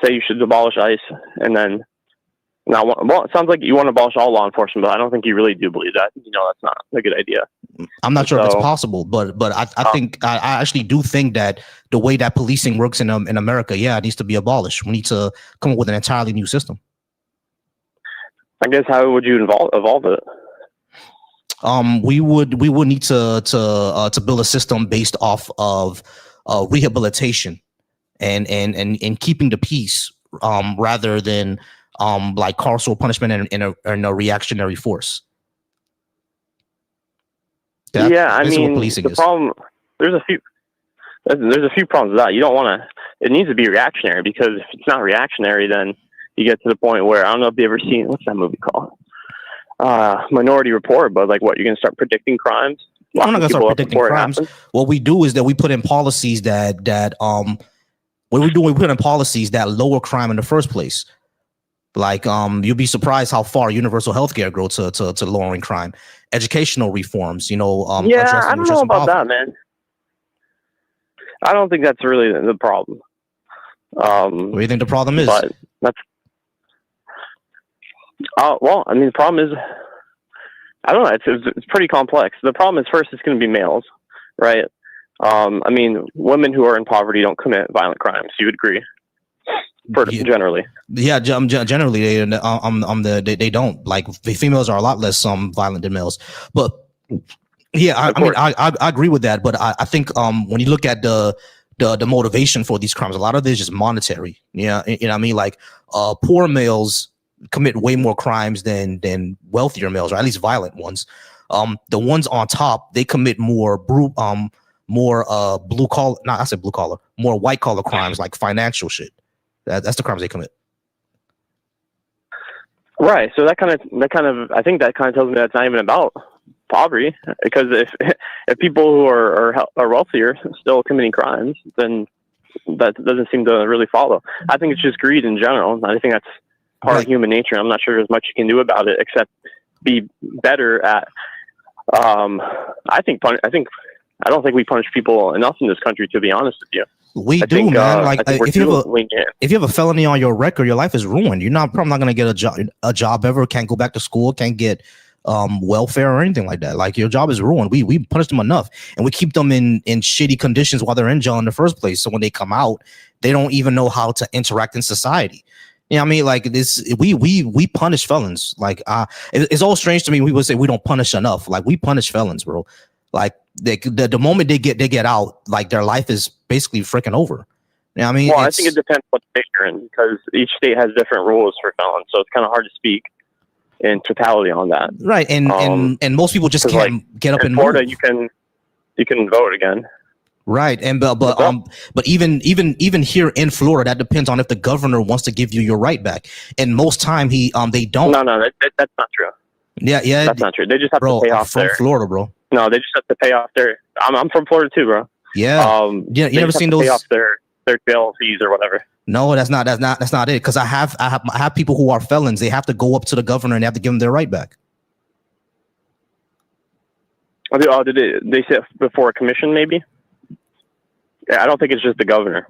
say you should abolish ICE, and then it sounds like you want to abolish all law enforcement, but I don't think you really do believe that. That's not a good idea. I'm not sure if it's possible, but I think I actually do think that the way that policing works in America, it needs to be abolished. We need to come up with an entirely new system. I guess how would you evolve it? We would need to build a system based off of rehabilitation and keeping the peace, rather than like carceral punishment and a reactionary force. I mean, the problem, there's a few There's a few problems with that. You don't want to. It needs to be reactionary, because if it's not reactionary, then you get to the point where, I don't know if you ever seen, what's that movie called? Minority Report. But like, what, you're going to start predicting crimes? Well, I'm not going to start predicting crimes. What we do is that we put in policies that what we do, we put in policies that lower crime in the first place. Like, you'll be surprised how far universal healthcare grows to lowering crime. Educational reforms, yeah, I don't know about that, man. I don't think that's really the problem. What do you think the problem is? But that's well, I mean, the problem is, I don't know. It's pretty complex. The problem is, first, it's going to be males, right? I mean, women who are in poverty don't commit violent crimes. You would agree? Generally, yeah, generally they don't. Like, the females are a lot less violent than males, but yeah, I mean, I agree with that. But I think when you look at the motivation for these crimes, a lot of it is just monetary. Yeah, you know what I mean? Like, poor males commit way more crimes than wealthier males, or at least violent ones. The ones on top, they commit more blue collar, not I said blue collar, more white collar crimes, like financial shit. That's the crimes they commit. Right. So that kind of I think that kind of tells me that's not even about poverty, because if people who are wealthier still committing crimes, then that doesn't seem to really follow. I think it's just greed in general. I think that's part of human nature. I'm not sure there's much you can do about it except be better at. I don't think we punish people enough in this country, to be honest with you. We do, man. Like, if you have a felony on your record, your life is ruined. You're probably not going to get a job ever. Can't go back to school. Can't get welfare or anything like that. Like, your job is ruined. We punish them enough, and we keep them in shitty conditions while they're in jail in the first place. So when they come out, they don't even know how to interact in society. You know what I mean? Like, this, we punish felons. Like, it's all strange to me. We would say we don't punish enough. Like, we punish felons, bro. Like, the moment they get out, like, their life is basically freaking over. You know what I mean? Well, I think it depends what state you're in, because each state has different rules for felons, so it's kind of hard to speak in totality on that. Right, and most people just can't get up and Florida, move. You can vote again. Right, and but even here in Florida, that depends on if the governor wants to give you your right back. And most time they don't. No, that's not true. Yeah, that's not true. They just have to pay off from Florida, bro. No, they just have to pay off their. I'm from Florida too, bro. Yeah. You never seen those? Pay off their jail fees or whatever. No, that's not it. Because I have people who are felons. They have to go up to the governor and they have to give them their right back. Oh, did they sit before a commission? Maybe. I don't think it's just the governor.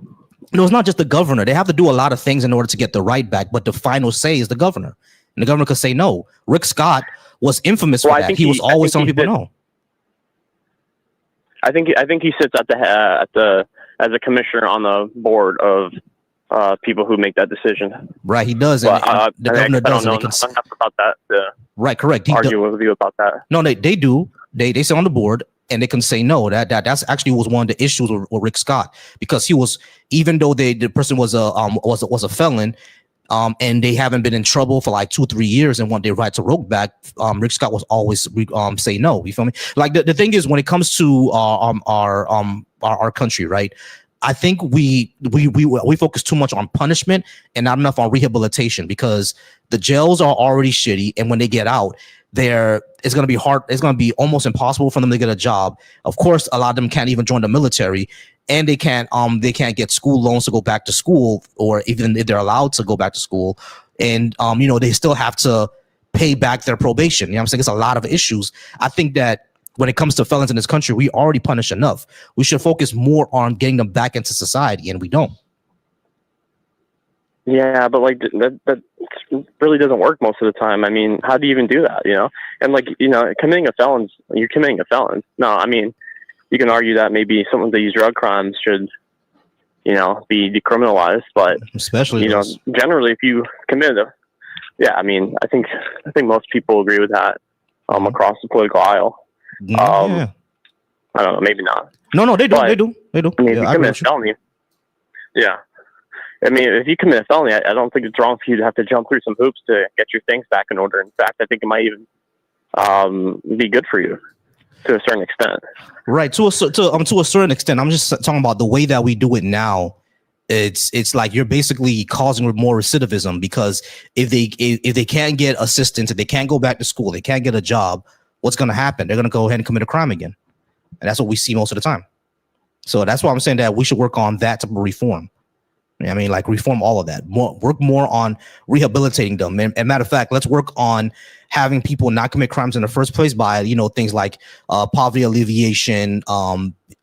No, it's not just the governor. They have to do a lot of things in order to get the right back, but the final say is the governor, and the governor could say no. Rick Scott was infamous for that. He was always telling people no. I think he sits as a commissioner on the board of people who make that decision. Right, he does. But, the governor does. I don't know enough about that. Right, correct. Argue with you about that. No, they do. They sit on the board. And they can say no. That's actually was one of the issues with Rick Scott, because he was, even though the person was a felon, and they haven't been in trouble for like 2-3 years, and want their right to vote back, Rick Scott was always say no. You feel me? Like, the thing is, when it comes to our country, right? I think we focus too much on punishment and not enough on rehabilitation, because the jails are already shitty, and when they get out, it's going to be hard. It's going to be almost impossible for them to get a job. Of course, a lot of them can't even join the military, and they can't get school loans to go back to school, or even if they're allowed to go back to school. And they still have to pay back their probation. You know what I'm saying? It's a lot of issues. I think that when it comes to felons in this country, we already punish enough. We should focus more on getting them back into society, and we don't. Yeah, but like that really doesn't work most of the time. I mean, how do you even do that? And committing a felon, you're committing a felon. No, I mean, you can argue that maybe some of these drug crimes should, be decriminalized, but especially generally, if you commit I think most people agree with that across the political aisle. I don't know, maybe not. No, they do. They do. I mean, if you commit a felony, I mean, if you commit a felony, I don't think it's wrong for you to have to jump through some hoops to get your things back in order. In fact, I think it might even be good for you. to a certain extent. Right. To a certain extent. I'm just talking about the way that we do it now. It's like you're basically causing more recidivism, because if they can't get assistance, if they can't go back to school, they can't get a job, what's going to happen? They're going to go ahead and commit a crime again. And that's what we see most of the time. So that's why I'm saying that we should work on that type of reform. I mean, like, reform all of that. Work more on rehabilitating them. And matter of fact, let's work on having people not commit crimes in the first place by, things like poverty alleviation,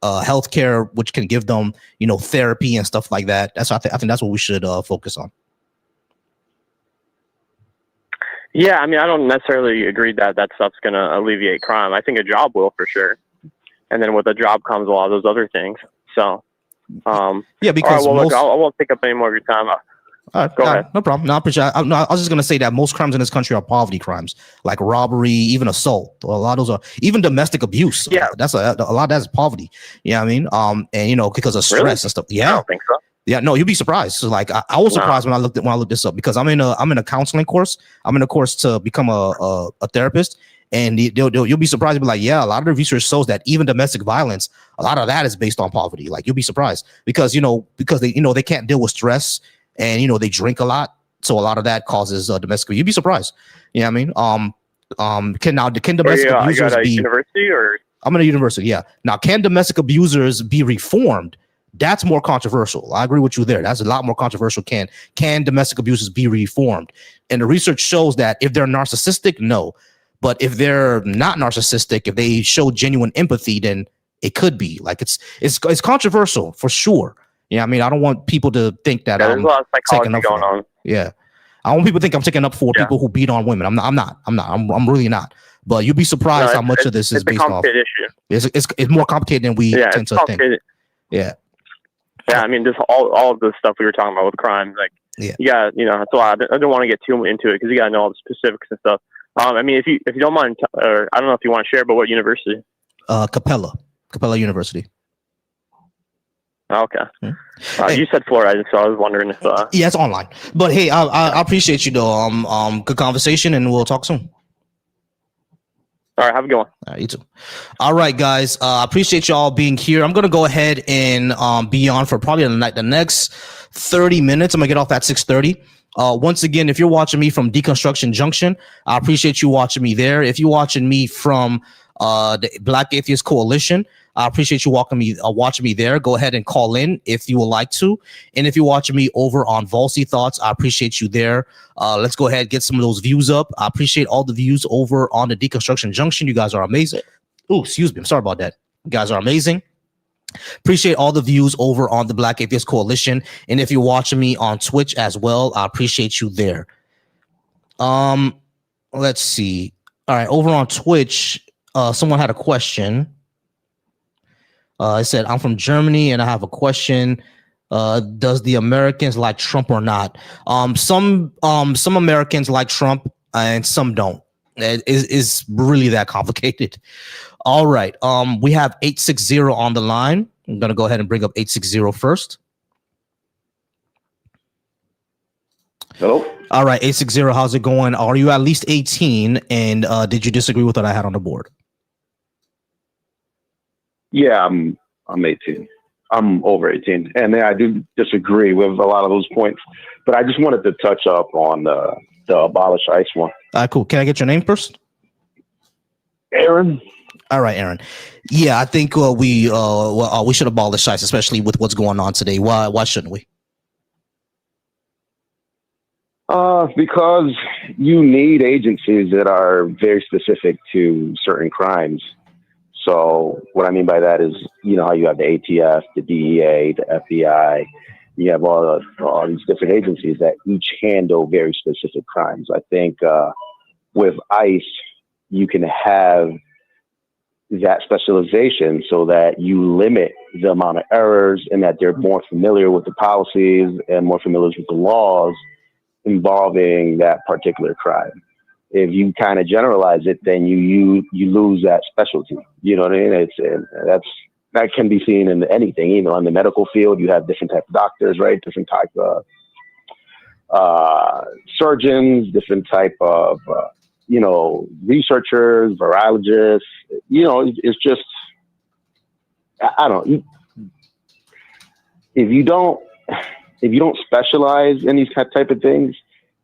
healthcare, which can give them, therapy and stuff like that. I think that's what we should focus on. Yeah, I mean, I don't necessarily agree that stuff's going to alleviate crime. I think a job will, for sure. And then with a job comes a lot of those other things. So. Yeah, because look, I won't take up any more of your time. Go ahead. No problem. No, I appreciate. I was just gonna say that most crimes in this country are poverty crimes, like robbery, even assault. A lot of those are even domestic abuse. Yeah, that's a lot of that is poverty. Yeah, I mean, and because of stress and stuff. Yeah, I don't think so. Yeah, no, you'd be surprised. So, like, I was surprised when I looked this up, because I'm in a counseling course. I'm in a course to become a therapist. And you'll be surprised. You'll be like, yeah, a lot of the research shows that even domestic violence, a lot of that is based on poverty. Like, you'll be surprised because they can't deal with stress, and they drink a lot. So a lot of that causes domestic. You'd be surprised. You know what I mean? Can domestic abusers be university or? I'm in a university. Yeah. Now, can domestic abusers be reformed? That's more controversial. I agree with you there. That's a lot more controversial. Can domestic abusers be reformed? And the research shows that if they're narcissistic, no. But if they're not narcissistic, if they show genuine empathy, then it could be. Like, it's controversial for sure. Yeah, I mean, I don't want people to think that there's a lot of psychology going on. Yeah, I want people to think I'm taking up for people who beat on women. I'm not. I'm really not. But you'd be surprised how much of this is based off. Issue. It's more complicated than we tend to think. Yeah. Yeah, I mean, just all of the stuff we were talking about with crime, like, that's why I don't want to get too into it, because you gotta know all the specifics and stuff. I mean, if you don't mind, or I don't know if you want to share, but what university? Capella University. Okay. You said Florida, so I was wondering if. Yeah, it's online. But hey, I appreciate you though. Good conversation, and we'll talk soon. All right, have a good one. All right, you too. All right, guys. I appreciate y'all being here. I'm gonna go ahead and be on for probably the next 30 minutes. I'm gonna get off at 6:30. Once again, if you're watching me from Deconstruction Junction, I appreciate you watching me there. If you're watching me from the Black Atheist Coalition, I appreciate you watching me there. Go ahead and call in if you would like to. And if you're watching me over on Volsy Thoughts, I appreciate you there. Let's go ahead and get some of those views up. I appreciate all the views over on the Deconstruction Junction. You guys are amazing. Oh, excuse me. I'm sorry about that. You guys are amazing. Appreciate all the views over on the Black Atheist Coalition. And if you're watching me on Twitch as well, I appreciate you there. Let's see. All right, over on Twitch, someone had a question. I said, I'm from Germany and I have a question. Does the Americans like Trump or not? Some Americans like Trump and some don't. It's really that complicated. All right. We have 860 on the line. I'm going to go ahead and bring up 860 first. Hello. All right. 860. How's it going? Are you at least 18? And did you disagree with what I had on the board? Yeah, I'm 18. I'm over 18. And I do disagree with a lot of those points. But I just wanted to touch up on the abolish ICE one. Cool. Can I get your name first? Aaron. All right, Aaron. Yeah, I think we should abolish ICE, especially with what's going on today. Why shouldn't we? Because you need agencies that are very specific to certain crimes. So what I mean by that is, how you have the ATF, the DEA, the FBI. You have all these different agencies that each handle very specific crimes. I think with ICE, you can have that specialization so that you limit the amount of errors and that they're more familiar with the policies and more familiar with the laws involving that particular crime. If you kind of generalize it, then you lose that specialty. You know what I mean? That can be seen in anything. Even on the medical field, you have different type of doctors, right? Different type of surgeons, different type of researchers, virologists. It's just, I don't. If you don't specialize in these type of things,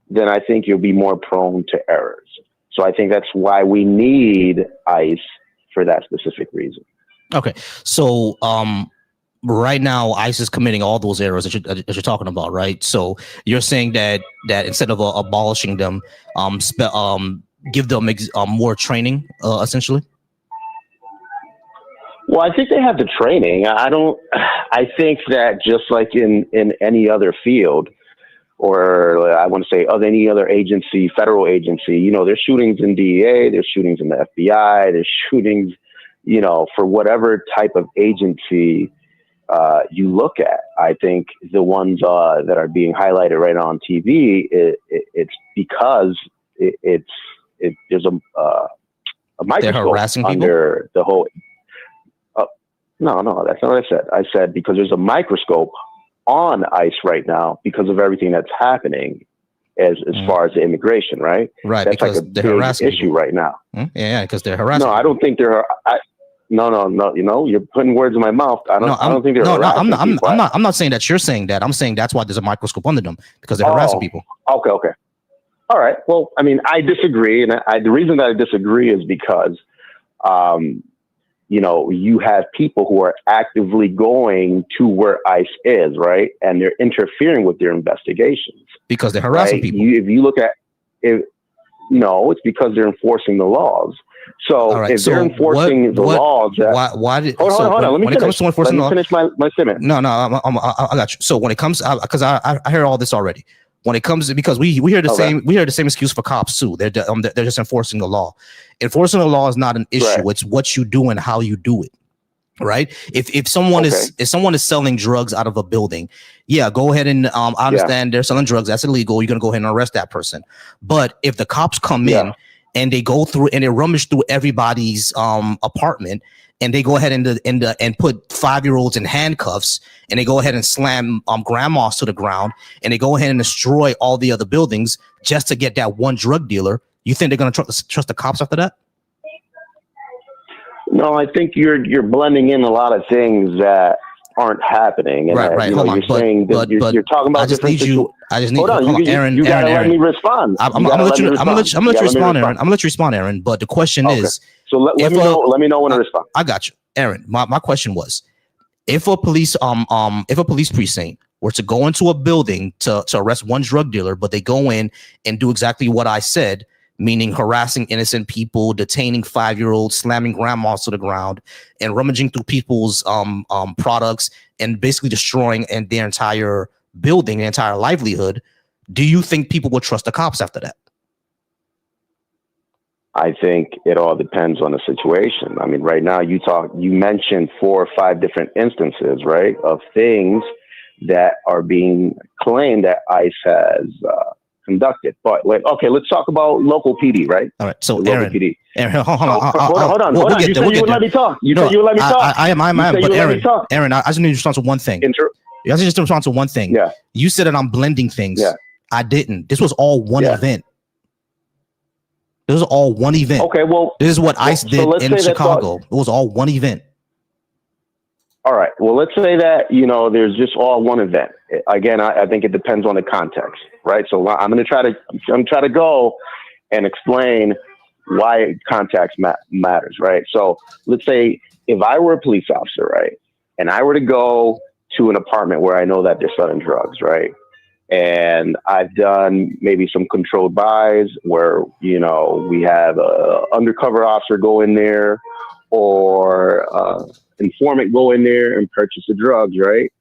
then I think you'll be more prone to errors. So I think that's why we need ICE for that specific reason. Okay, so right now ICE is committing all those errors that you're talking about, right? So you're saying that instead of abolishing them, give them more training, essentially. Well, I think they have the training. I think that just like in any other field, or I want to say of any other agency, federal agency, there's shootings in DEA, there's shootings in the FBI, there's shootings, for whatever type of agency you look at. I think the ones that are being highlighted right on TV, it's because there's a microscope under the whole. No, that's not what I said. I said because there's a microscope on ICE right now because of everything that's happening as far as the immigration, right? Right, that's because like a they're harassing issue people right now. Yeah, because they're harassing. No, I don't think they're. No. You're putting words in my mouth. I don't think they're. I'm not saying that you're saying that. I'm saying that's why there's a microscope under them because they're harassing people. Okay. All right. Well, I mean, I disagree, and the reason that I disagree is because, you have people who are actively going to where ICE is, right? And they're interfering with their investigations. Because they're harassing people. If you look at it, no, it's because they're enforcing the laws. So if they're enforcing the laws, hold on. Let me finish my statement. No, I got you. So when it comes, because I hear all this already. When it comes to, because we hear the same excuse for cops too. They're just enforcing the law. Enforcing the law is not an issue. Right. It's what you do and how you do it. Right. If someone is selling drugs out of a building, yeah, go ahead and I understand they're selling drugs. That's illegal. You're gonna go ahead and arrest that person. But if the cops come in and they go through and they rummage through everybody's apartment and they go ahead and put 5-year-olds in handcuffs and they go ahead and slam grandmas to the ground and they go ahead and destroy all the other buildings just to get that one drug dealer, you think they're going to trust the cops after that? No, I think you're blending in a lot of things that aren't happening. And right. Hold on. You're talking about. Hold on. Aaron. You gotta let me respond. I'm gonna let you respond, Aaron. I'm gonna let you respond, Aaron. But the question is, so let me know when to respond. I got you, Aaron. My question was, if a police precinct were to go into a building to arrest one drug dealer, but they go in and do exactly what I said, meaning harassing innocent people, detaining 5-year-olds, slamming grandmas to the ground, and rummaging through people's products and basically destroying their entire building, their entire livelihood, do you think people would trust the cops after that? I think it all depends on the situation. I mean, right now you mentioned 4 or 5 different instances, right, of things that are being claimed that ICE has conducted. But let's talk about local PD, right? All right. So Aaron, hold on. You said you would let me talk. You said you would let me talk. I am. But Aaron, I just need to respond to one thing. I just respond to one thing. Yeah. You said that I'm blending things. Yeah. I didn't. This was all one event. This was all one event. Okay. Well, this is what ICE did in Chicago. It was all one event. All right. Well, let's say that, there's just all one event. Again, I think it depends on the context, right? So I'm going to try to go and explain why context matters, right? So let's say if I were a police officer, right, and I were to go to an apartment where I know that they're selling drugs, right? And I've done maybe some controlled buys where, we have a undercover officer go in there or informant go in there and purchase the drugs, right?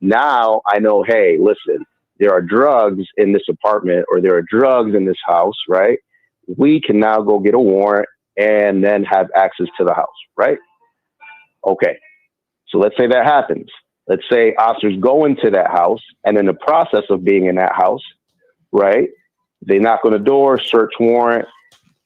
Now I know, hey, listen, there are drugs in this apartment or there are drugs in this house, right? We can now go get a warrant and then have access to the house, right? Okay. So let's say that happens. Let's say officers go into that house and in the process of being in that house, right? They knock on the door, search warrant,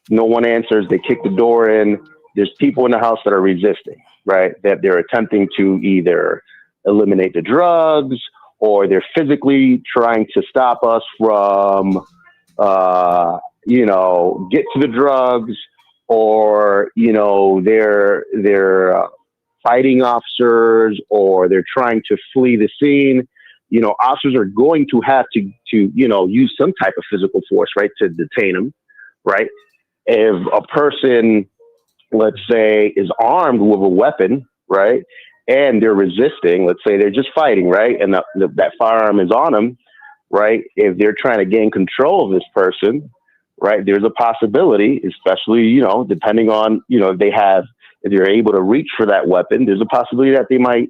no one answers, they kick the door in. There's people in the house that are resisting, right? That they're attempting to either eliminate the drugs or they're physically trying to stop us from, get to the drugs, or they're fighting officers, or they're trying to flee the scene, officers are going to have to use some type of physical force, right, to detain them, right? If a person, let's say, is armed with a weapon, right, and they're resisting, let's say they're just fighting, right, and that firearm is on them, right, if they're trying to gain control of this person, right, there's a possibility, especially, depending on, if you're able to reach for that weapon, there's a possibility that they might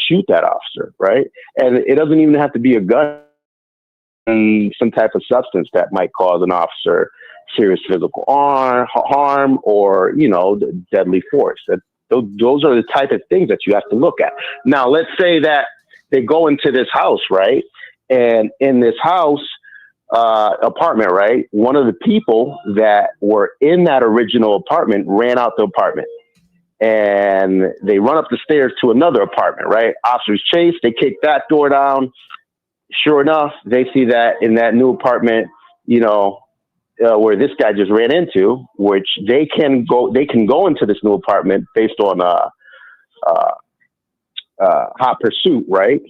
shoot that officer, right? And it doesn't even have to be a gun, some type of substance that might cause an officer serious physical harm or, deadly force. Those are the type of things that you have to look at. Now, let's say that they go into this house, right? And in this house, apartment, right? One of the people that were in that original apartment ran out the apartment, and they run up the stairs to another apartment, right? Officers chase, they kick that door down. Sure enough, they see that in that new apartment, where this guy just ran into, which they can go into this new apartment based on hot pursuit, right?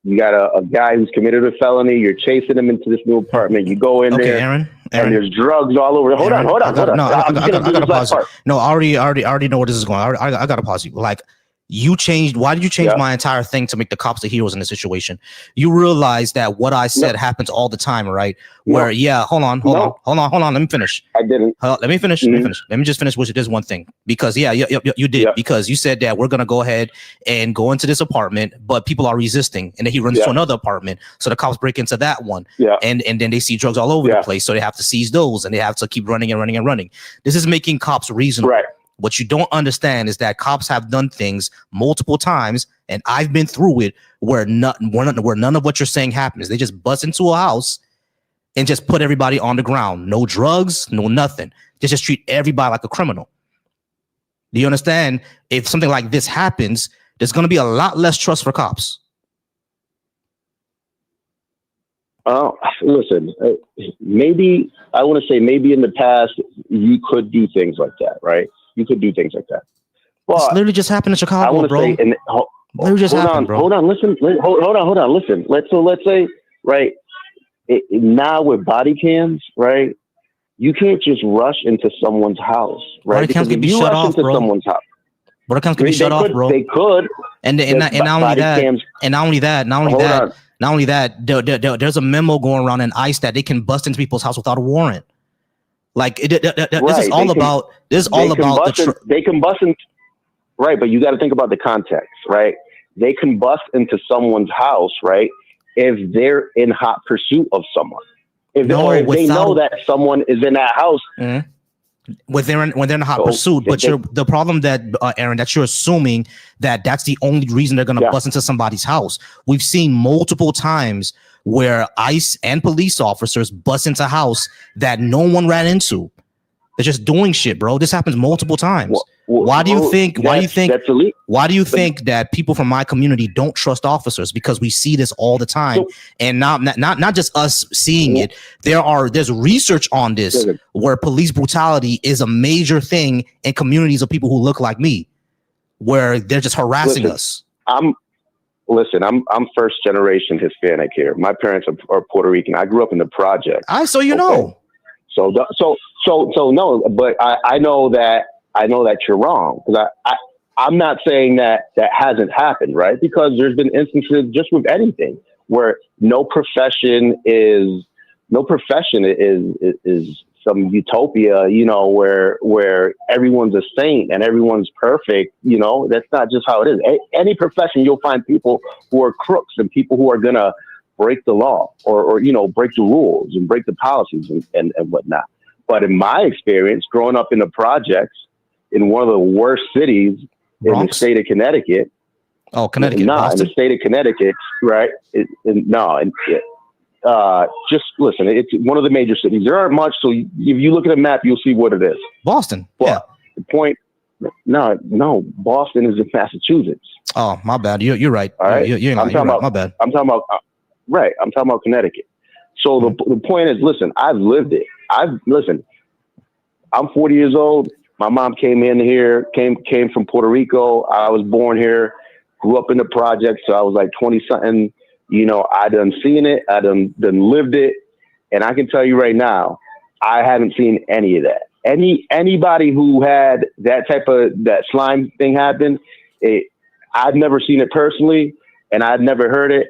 You got a guy who's committed a felony. You're chasing him into this new apartment. You go in there, Aaron, and there's drugs all over. Hold on. I gotta pause you. No, I already know where this is going. I gotta pause you. Like, why did you change my entire thing to make the cops the heroes in this situation? You realize that what I said happens all the time, right? Where, hold on. Let me finish. I didn't. Let me finish. Let me just finish with this one thing. Because you did. Yeah. Because you said that we're going to go ahead and go into this apartment, but people are resisting. And then he runs to another apartment. So the cops break into that one. Yeah. And then they see drugs all over the place. So they have to seize those, and they have to keep running and running and running. This is making cops reasonable. Right. What you don't understand is that cops have done things multiple times, and I've been through it, where none of what you're saying happens. They just bust into a house and just put everybody on the ground. No drugs, no nothing. They just treat everybody like a criminal. Do you understand? If something like this happens, there's going to be a lot less trust for cops. Oh, listen, maybe I want to say maybe in the past you could do things like that, right? You could do things like that. But it's literally just happened in Chicago, bro. Hold on, listen. Let's say, right, now with body cams, right, you can't just rush into someone's house, right? Body cams can be shut off, bro. Someone's house. Body cams can be shut off, bro. They could. And not only that, there's a memo going around in ICE that they can bust into people's house without a warrant. Like this is all about. They can bust in, right? But you got to think about the context, right? They can bust into someone's house, right? If they're in hot pursuit of someone, if they know that someone is in that house. Mm-hmm. When they're in hot pursuit, but the problem that Aaron, that you're assuming that's the only reason they're going to bust into somebody's house. We've seen multiple times where ICE and police officers bust into a house that no one ran into. They're just doing shit, bro. This happens multiple times. Why do you think that people from my community don't trust officers? Because we see this all the time, and not just us seeing it. There's research on this where police brutality is a major thing in communities of people who look like me, where they're just harassing us. I'm first generation Hispanic here. My parents are Puerto Rican. I grew up in the project. So know. So no, but I know that you're wrong, because I'm not saying that hasn't happened, right? Because there's been instances just with anything where no profession is some utopia, where everyone's a saint and everyone's perfect. That's not just how it is. Any profession, you'll find people who are crooks and people who are gonna break the law or break the rules and break the policies and whatnot. But in my experience, growing up in the projects in one of the worst cities in the state of Connecticut. Oh, Connecticut. In the state of Connecticut, right? Just listen, it's one of the major cities. There aren't much, so if you look at a map, you'll see what it is. Boston. But the point, no, Boston is in Massachusetts. Oh, my bad. You're right. All right. You're right. My bad. I'm talking about Connecticut. So the point is, listen, I've lived it. I'm 40 years old. My mom came from Puerto Rico. I was born here, grew up in the project. So I was like 20 something, you know, I done seen it. I done lived it. And I can tell you right now, I haven't seen any of that. Anybody who had that slime thing happen, I've never seen it personally, and I've never heard it.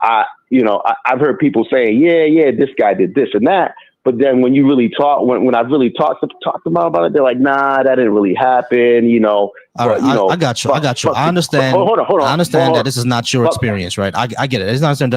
I've heard people saying, yeah, this guy did this and that. But then when you really talk, when I've really talked to them about it, they're like, nah, that didn't really happen. You know, all right, I got you. I understand. Hold on. I understand that this is not your experience, right? I get it. It's not your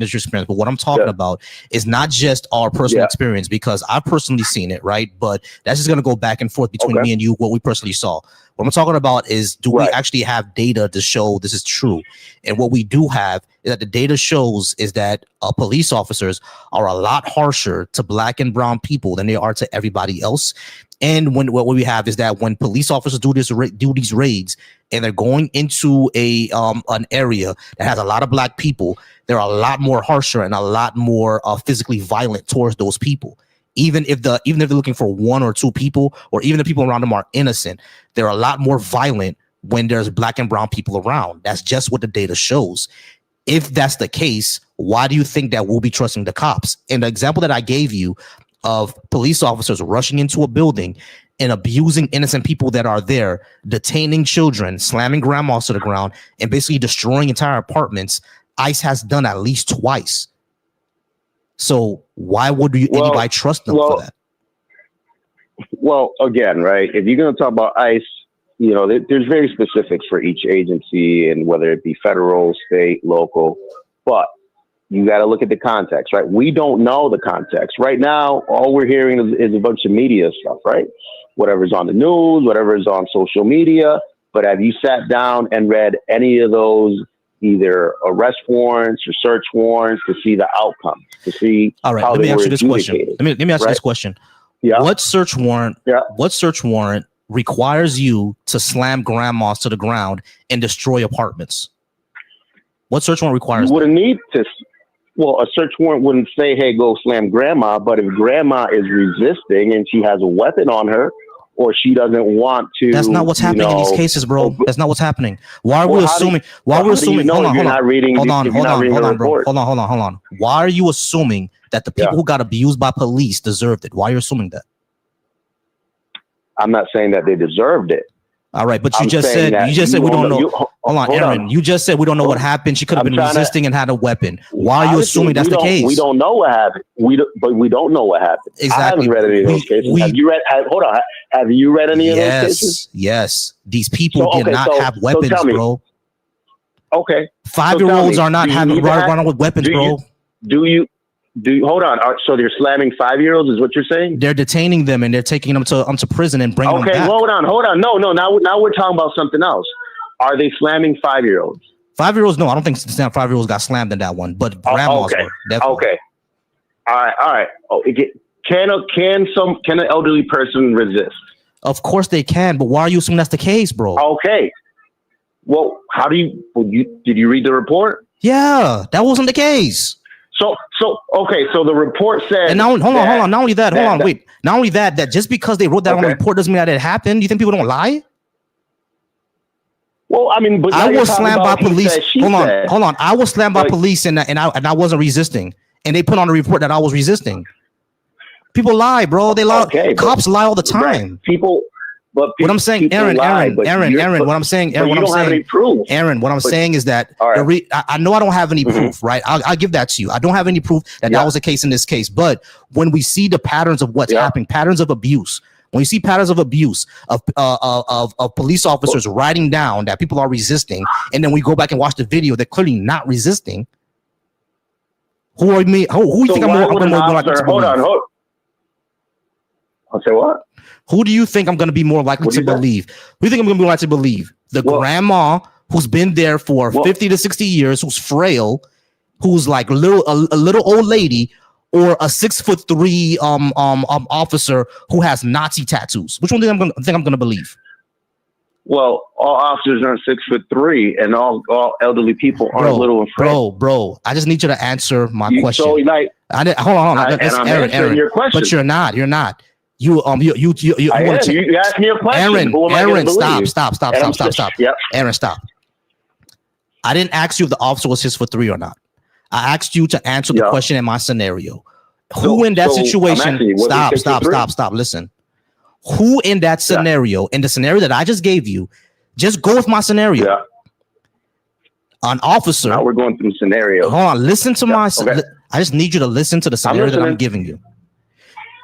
experience. But what I'm talking about is not just our personal experience, because I've personally seen it, right? But that's just going to go back and forth between me and you, what we personally saw. What I'm talking about is, do we actually have data to show this is true? And what we do have is that the data shows is that police officers are a lot harsher to black and brown people than they are to everybody else. And what we have is that when police officers do these raids and they're going into an area that has a lot of black people, they're a lot more harsher and a lot more physically violent towards those people. Even if they're looking for one or two people, or even the people around them are innocent, they're a lot more violent when there's black and brown people around. That's just what the data shows. If that's the case, why do you think that we'll be trusting the cops? And the example that I gave you of police officers rushing into a building and abusing innocent people that are there, detaining children, slamming grandmas to the ground, and basically destroying entire apartments, ICE has done at least twice. So why would anybody trust them for that? Well, again, right, if you're going to talk about ICE, you know, there's very specifics for each agency, and whether it be federal, state, local, but you got to look at the context, right? We don't know the context. Right now, all we're hearing is a bunch of media stuff, right? Whatever's on the news, whatever's on social media. But have you sat down and read any of those, either arrest warrants or search warrants, to see the outcomes, to see all right, how let me they ask were you this question. adjudicated, Let me ask you this question. Yeah. What search warrant requires you to slam grandmas to the ground and destroy apartments? What search warrant requires you wouldn't need to? Well, a search warrant wouldn't say, hey, go slam grandma. But if grandma is resisting and she has a weapon on her, or she doesn't want to. That's not what's happening in these cases, bro. That's not what's happening. Why are we assuming? Hold on. Why are you assuming that the people who got abused by police deserved it? Why are you assuming that? I'm not saying that they deserved it. All right, but you just said we don't know. Hold on, Aaron. You just said we don't know what happened. She could have been resisting and had a weapon. Why are you assuming that's the case? We don't know what happened. But we don't know what happened. Exactly. I haven't read any of those cases. Have you read? Hold on. Have you read any of those cases? Yes. These people did not have weapons, bro. Okay. 5-year-olds are not running with weapons, bro. Do you? Hold on. So they're slamming 5-year-olds, is what you're saying? They're detaining them and they're taking them to prison and bringing them back. Okay, hold on. No. Now we're talking about something else. Are they slamming 5-year-olds? 5-year-olds? No, I don't think 5-year-olds got slammed in that one. But grandmas were. Definitely. Okay. All right. Oh, can an elderly person resist? Of course they can, but why are you assuming that's the case, bro? Okay. Well, did you read the report? Yeah, that wasn't the case. So the report said. And now, hold on. Not only that, Not only that just because they wrote that on the report doesn't mean that it happened. You think people don't lie? Well, I mean, but I was slammed by police. Hold on. I was slammed by police and I wasn't resisting. And they put on a report that I was resisting. People lie, bro. They lie. Okay, cops lie all the time. What I'm saying, Aaron, what I'm saying is that I know I don't have any proof, right? I'll give that to you. I don't have any proof that was the case in this case. But when we see the patterns of what's happening, patterns of abuse, when you see patterns of abuse of police officers writing down that people are resisting, and then we go back and watch the video, they're clearly not resisting. Who are me? Who you think I'm more likely to believe? Hold on. I'll say what? Who do you think I'm going to be more likely to believe? Who do you think I'm going to be more likely to believe? The grandma who's been there for 50 to 60 years, who's frail, who's like a little old lady, or a 6'3" officer who has Nazi tattoos? Which one do you think I'm going to believe? Well, all officers aren't 6'3", and all elderly people aren't little and frail. Bro, I just need you to answer my question. So, like, hold on. I'm answering your question. But you're not. You I want am. to You asked me a question. Aaron, Who am I Aaron, gonna believe? stop. Yep. Aaron, stop. I didn't ask you if the officer was his for 3 or not. I asked you to answer the question in my scenario. Who in that situation? Stop. Listen. Who in that scenario, in the scenario that I just gave you, just go with my scenario. Yeah. An officer. Now we're going through scenarios. Hold on, listen to my. Okay. I just need you to listen to the scenario that I'm giving you.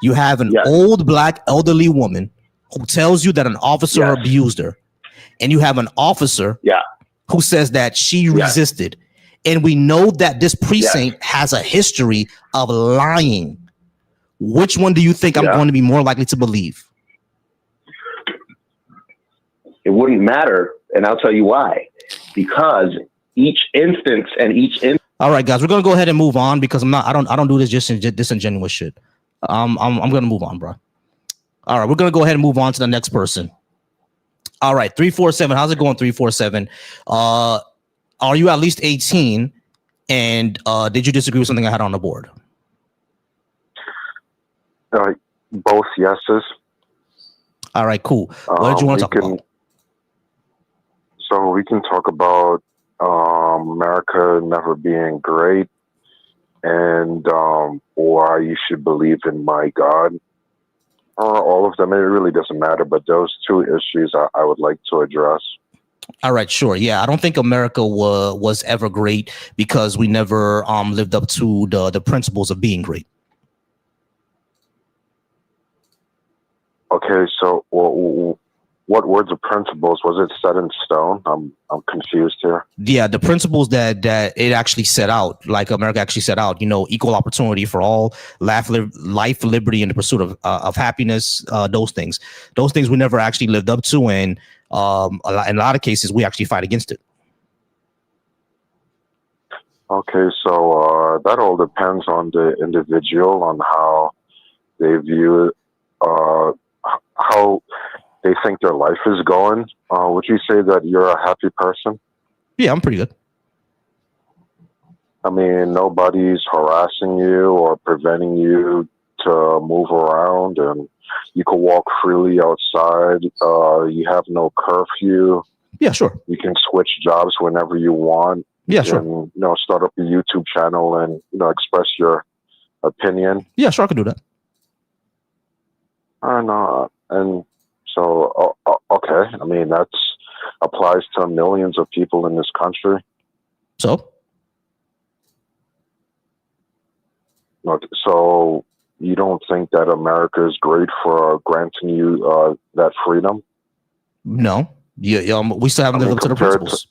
You have an Yes. old black elderly woman who tells you that an officer abused her, and you have an officer who says that she resisted. And we know that this precinct has a history of lying. Which one do you think I'm going to be more likely to believe? It wouldn't matter, and I'll tell you why. Because each instance and all right, guys, we're gonna go ahead and move on because I don't do this just disingenuous shit. I'm gonna move on, bro. All right, we're gonna go ahead and move on to the next person. All right, 347. How's it going, 347? Are you at least 18? And did you disagree with something I had on the board? Both yeses. All right, cool. What did you want to talk about? So we can talk about America never being great and why you should believe in my God. All of them, it really doesn't matter, but those 2 issues I would like to address. All right, sure. Yeah, I don't think America was ever great because we never lived up to the principles of being great. Okay, so what were the principles? Was it set in stone? I'm confused here. Yeah, the principles that it actually set out, like America actually set out, equal opportunity for all, life, liberty, and the pursuit of happiness. Those things we never actually lived up to, and in a lot of cases we actually fight against it. Okay, so that all depends on the individual, on how they view it, how they think their life is going. Would you say that you're a happy person? Yeah, I'm pretty good. I mean, nobody's harassing you or preventing you to move around, and you can walk freely outside. You have no curfew. Yeah, sure. You can switch jobs whenever you want. Yeah, you can, sure. Start up a YouTube channel and, express your opinion. Yeah, sure, I can do that. And so, okay. I mean, that applies to millions of people in this country. So? Okay, so you don't think that America is great for granting you that freedom? No. We still haven't lived up to the principles.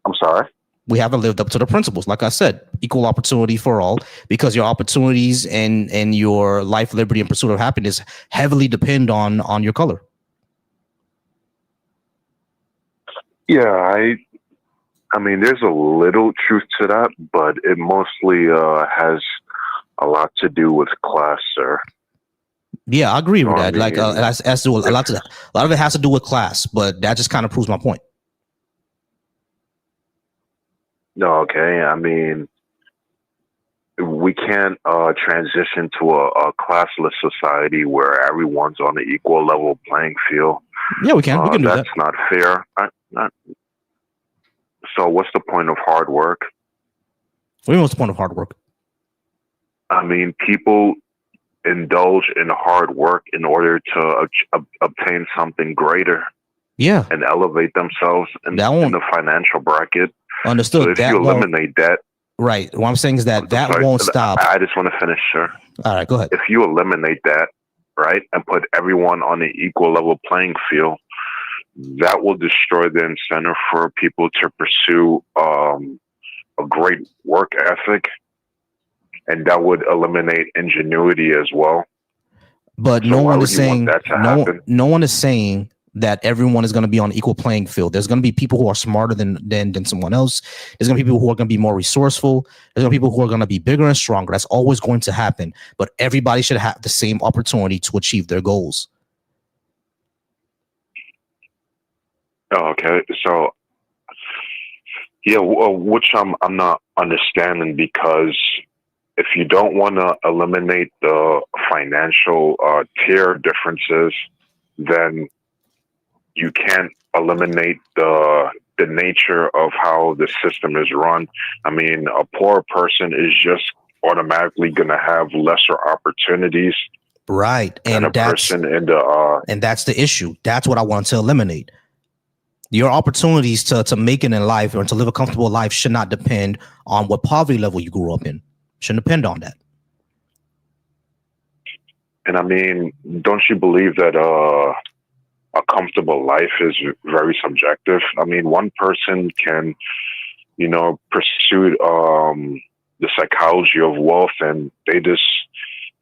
I'm sorry? We haven't lived up to the principles. Like I said, equal opportunity for all, because your opportunities and your life, liberty, and pursuit of happiness heavily depend on your color. Yeah, I mean, there's a little truth to that, but it mostly has a lot to do with class, sir. Yeah, I agree with that. Mean, like, it has to do a lot of it has to do with class, but that just kind of proves my point. No, okay. I mean, we can't transition to a classless society where everyone's on an equal level playing field. Yeah, we can. We can do that. That's not fair. So what's the point of hard work? What's the point of hard work? I mean, people indulge in hard work in order to obtain something greater. Yeah. And elevate themselves in the financial bracket. Understood. So if you eliminate that. Right. What I'm saying is that won't stop. I just want to finish, sir. All right, go ahead. If you eliminate that, right, and put everyone on an equal level playing field, that will destroy the incentive for people to pursue a great work ethic, and that would eliminate ingenuity as well. But so no one is saying no one is saying that everyone is going to be on an equal playing field. There's going to be people who are smarter than someone else. There's going to be people who are going to be more resourceful. There's going to be people who are going to be bigger and stronger. That's always going to happen. But everybody should have the same opportunity to achieve their goals. Okay, so yeah, which I'm not understanding, because if you don't want to eliminate the financial tier differences, then you can't eliminate the nature of how the system is run. I mean, a poor person is just automatically going to have lesser opportunities, right? And a person in the and that's the issue. That's what I want to eliminate. Your opportunities to make it in life or to live a comfortable life should not depend on what poverty level you grew up in. Shouldn't depend on that. And I mean, don't you believe that a comfortable life is very subjective? I mean, one person can, pursue the psychology of wealth, and they just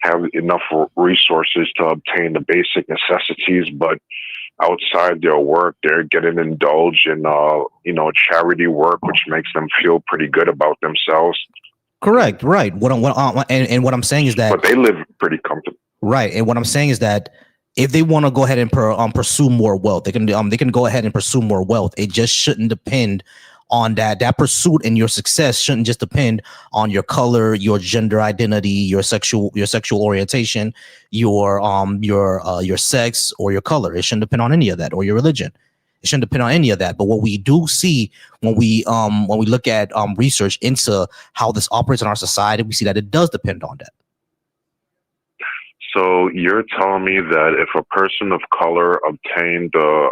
have enough resources to obtain the basic necessities, but outside their work, they're getting indulged in, charity work, which makes them feel pretty good about themselves. Correct. Right. What I'm saying is that, but they live pretty comfortable. Right. And what I'm saying is that if they want to go ahead and pursue more wealth, they can go ahead and pursue more wealth. It just shouldn't depend on that pursuit, and your success shouldn't just depend on your color, your gender identity, your sexual orientation, your sex, or your color. It shouldn't depend on any of that, or your religion. It shouldn't depend on any of that. But what we do see when we look at research into how this operates in our society, we see that it does depend on that. So you're telling me that if a person of color obtained the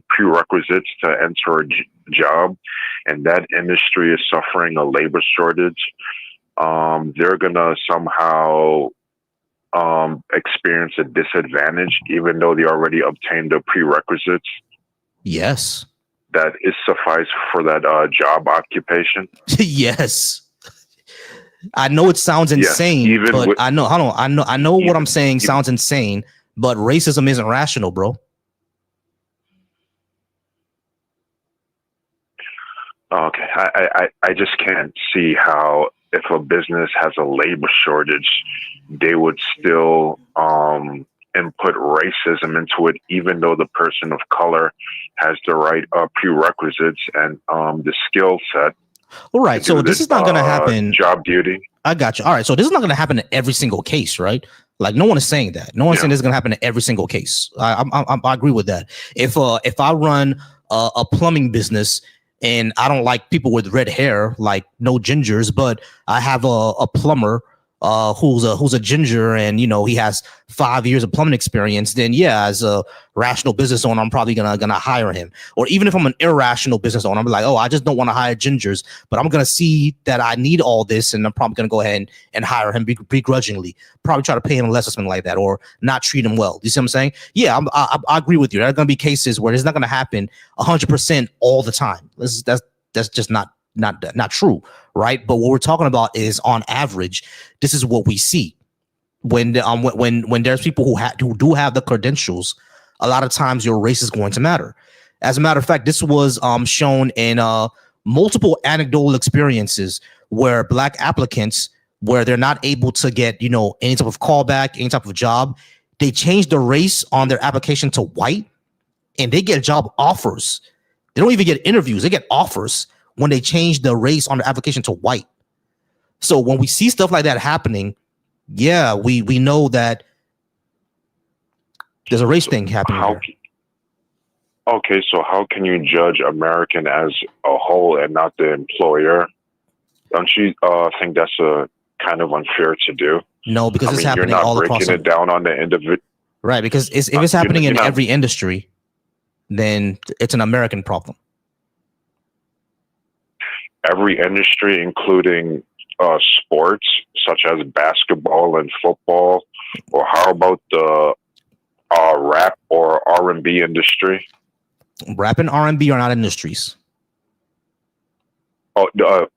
prerequisites to enter a job, and that industry is suffering a labor shortage, they're gonna somehow experience a disadvantage, even though they already obtained the prerequisites? Yes. That is suffice for that job occupation. Yes. I know it sounds insane, but I know. Hold on. I know what I'm saying sounds insane, but racism isn't rational, bro. Okay, I just can't see how, if a business has a labor shortage, they would still input racism into it, even though the person of color has the right prerequisites and the skill set. All right, so this is not going to happen. Job duty. I got you. All right, so this is not going to happen in every single case, right? Like, no one is saying that. No one's saying this is going to happen in every single case. I agree with that. If I run a plumbing business and I don't like people with red hair, like no gingers, but I have a plumber who's a ginger, and he has 5 years of plumbing experience, then yeah, as a rational business owner, I'm probably gonna hire him. Or even if I'm an irrational business owner, I'm like, oh, I just don't want to hire gingers, but I'm gonna see that I need all this, and I'm probably gonna go ahead and hire him begrudgingly, probably try to pay him less or something like that, or not treat him well. You see what I'm saying? Yeah, I agree with you. There are gonna be cases where it's not gonna happen 100% all the time. That's just not true, right? But what we're talking about is, on average, this is what we see when there's people who do have the credentials. A lot of times your race is going to matter. As a matter of fact, this was shown in multiple anecdotal experiences where Black applicants, where they're not able to get any type of callback, any type of job, they change the race on their application to white, and they get job offers. They don't even get interviews; they get offers when they change the race on the application to white. So when we see stuff like that happening, yeah, we know that there's a race thing happening. Okay, so how can you judge American as a whole and not the employer? Don't you think that's a kind of unfair to do? No, because it's happening all across. You're not breaking it down on the individual. Right, because if it's happening in every industry, then it's an American problem. Every industry, including sports such as basketball and football, or how about the rap or R&B industry? Rap and R&B are not industries. Oh,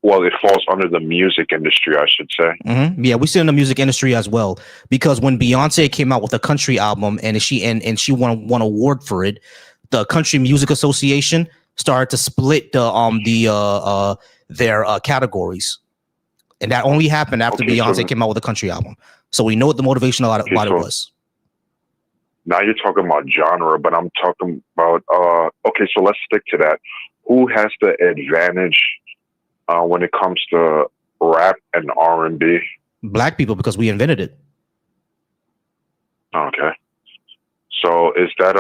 well, it falls under the music industry, I should say. Mm-hmm. Yeah, we see it in the music industry as well, because when Beyonce came out with a country album and she won an award for it, the Country Music Association started to split their categories, and that only happened after Beyonce came out with a country album. So we know what the motivation about it was. Now you're talking about genre, but I'm talking about okay. So let's stick to that. Who has the advantage when it comes to rap and R&B? Black people, because we invented it. Okay. So is that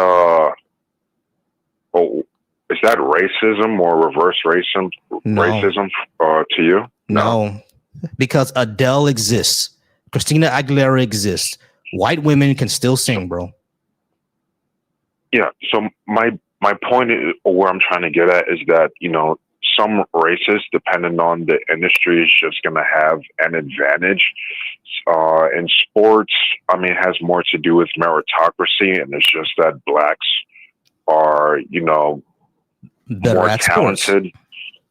racism or reverse racism? No. Racism to you? No, because Adele exists, Christina Aguilera exists. White women can still sing, bro. Yeah. So my point is, or where I'm trying to get at, is that some races, depending on the industry, is just going to have an advantage. In sports, I mean, it has more to do with meritocracy, and it's just that blacks are, Better more at talented sports.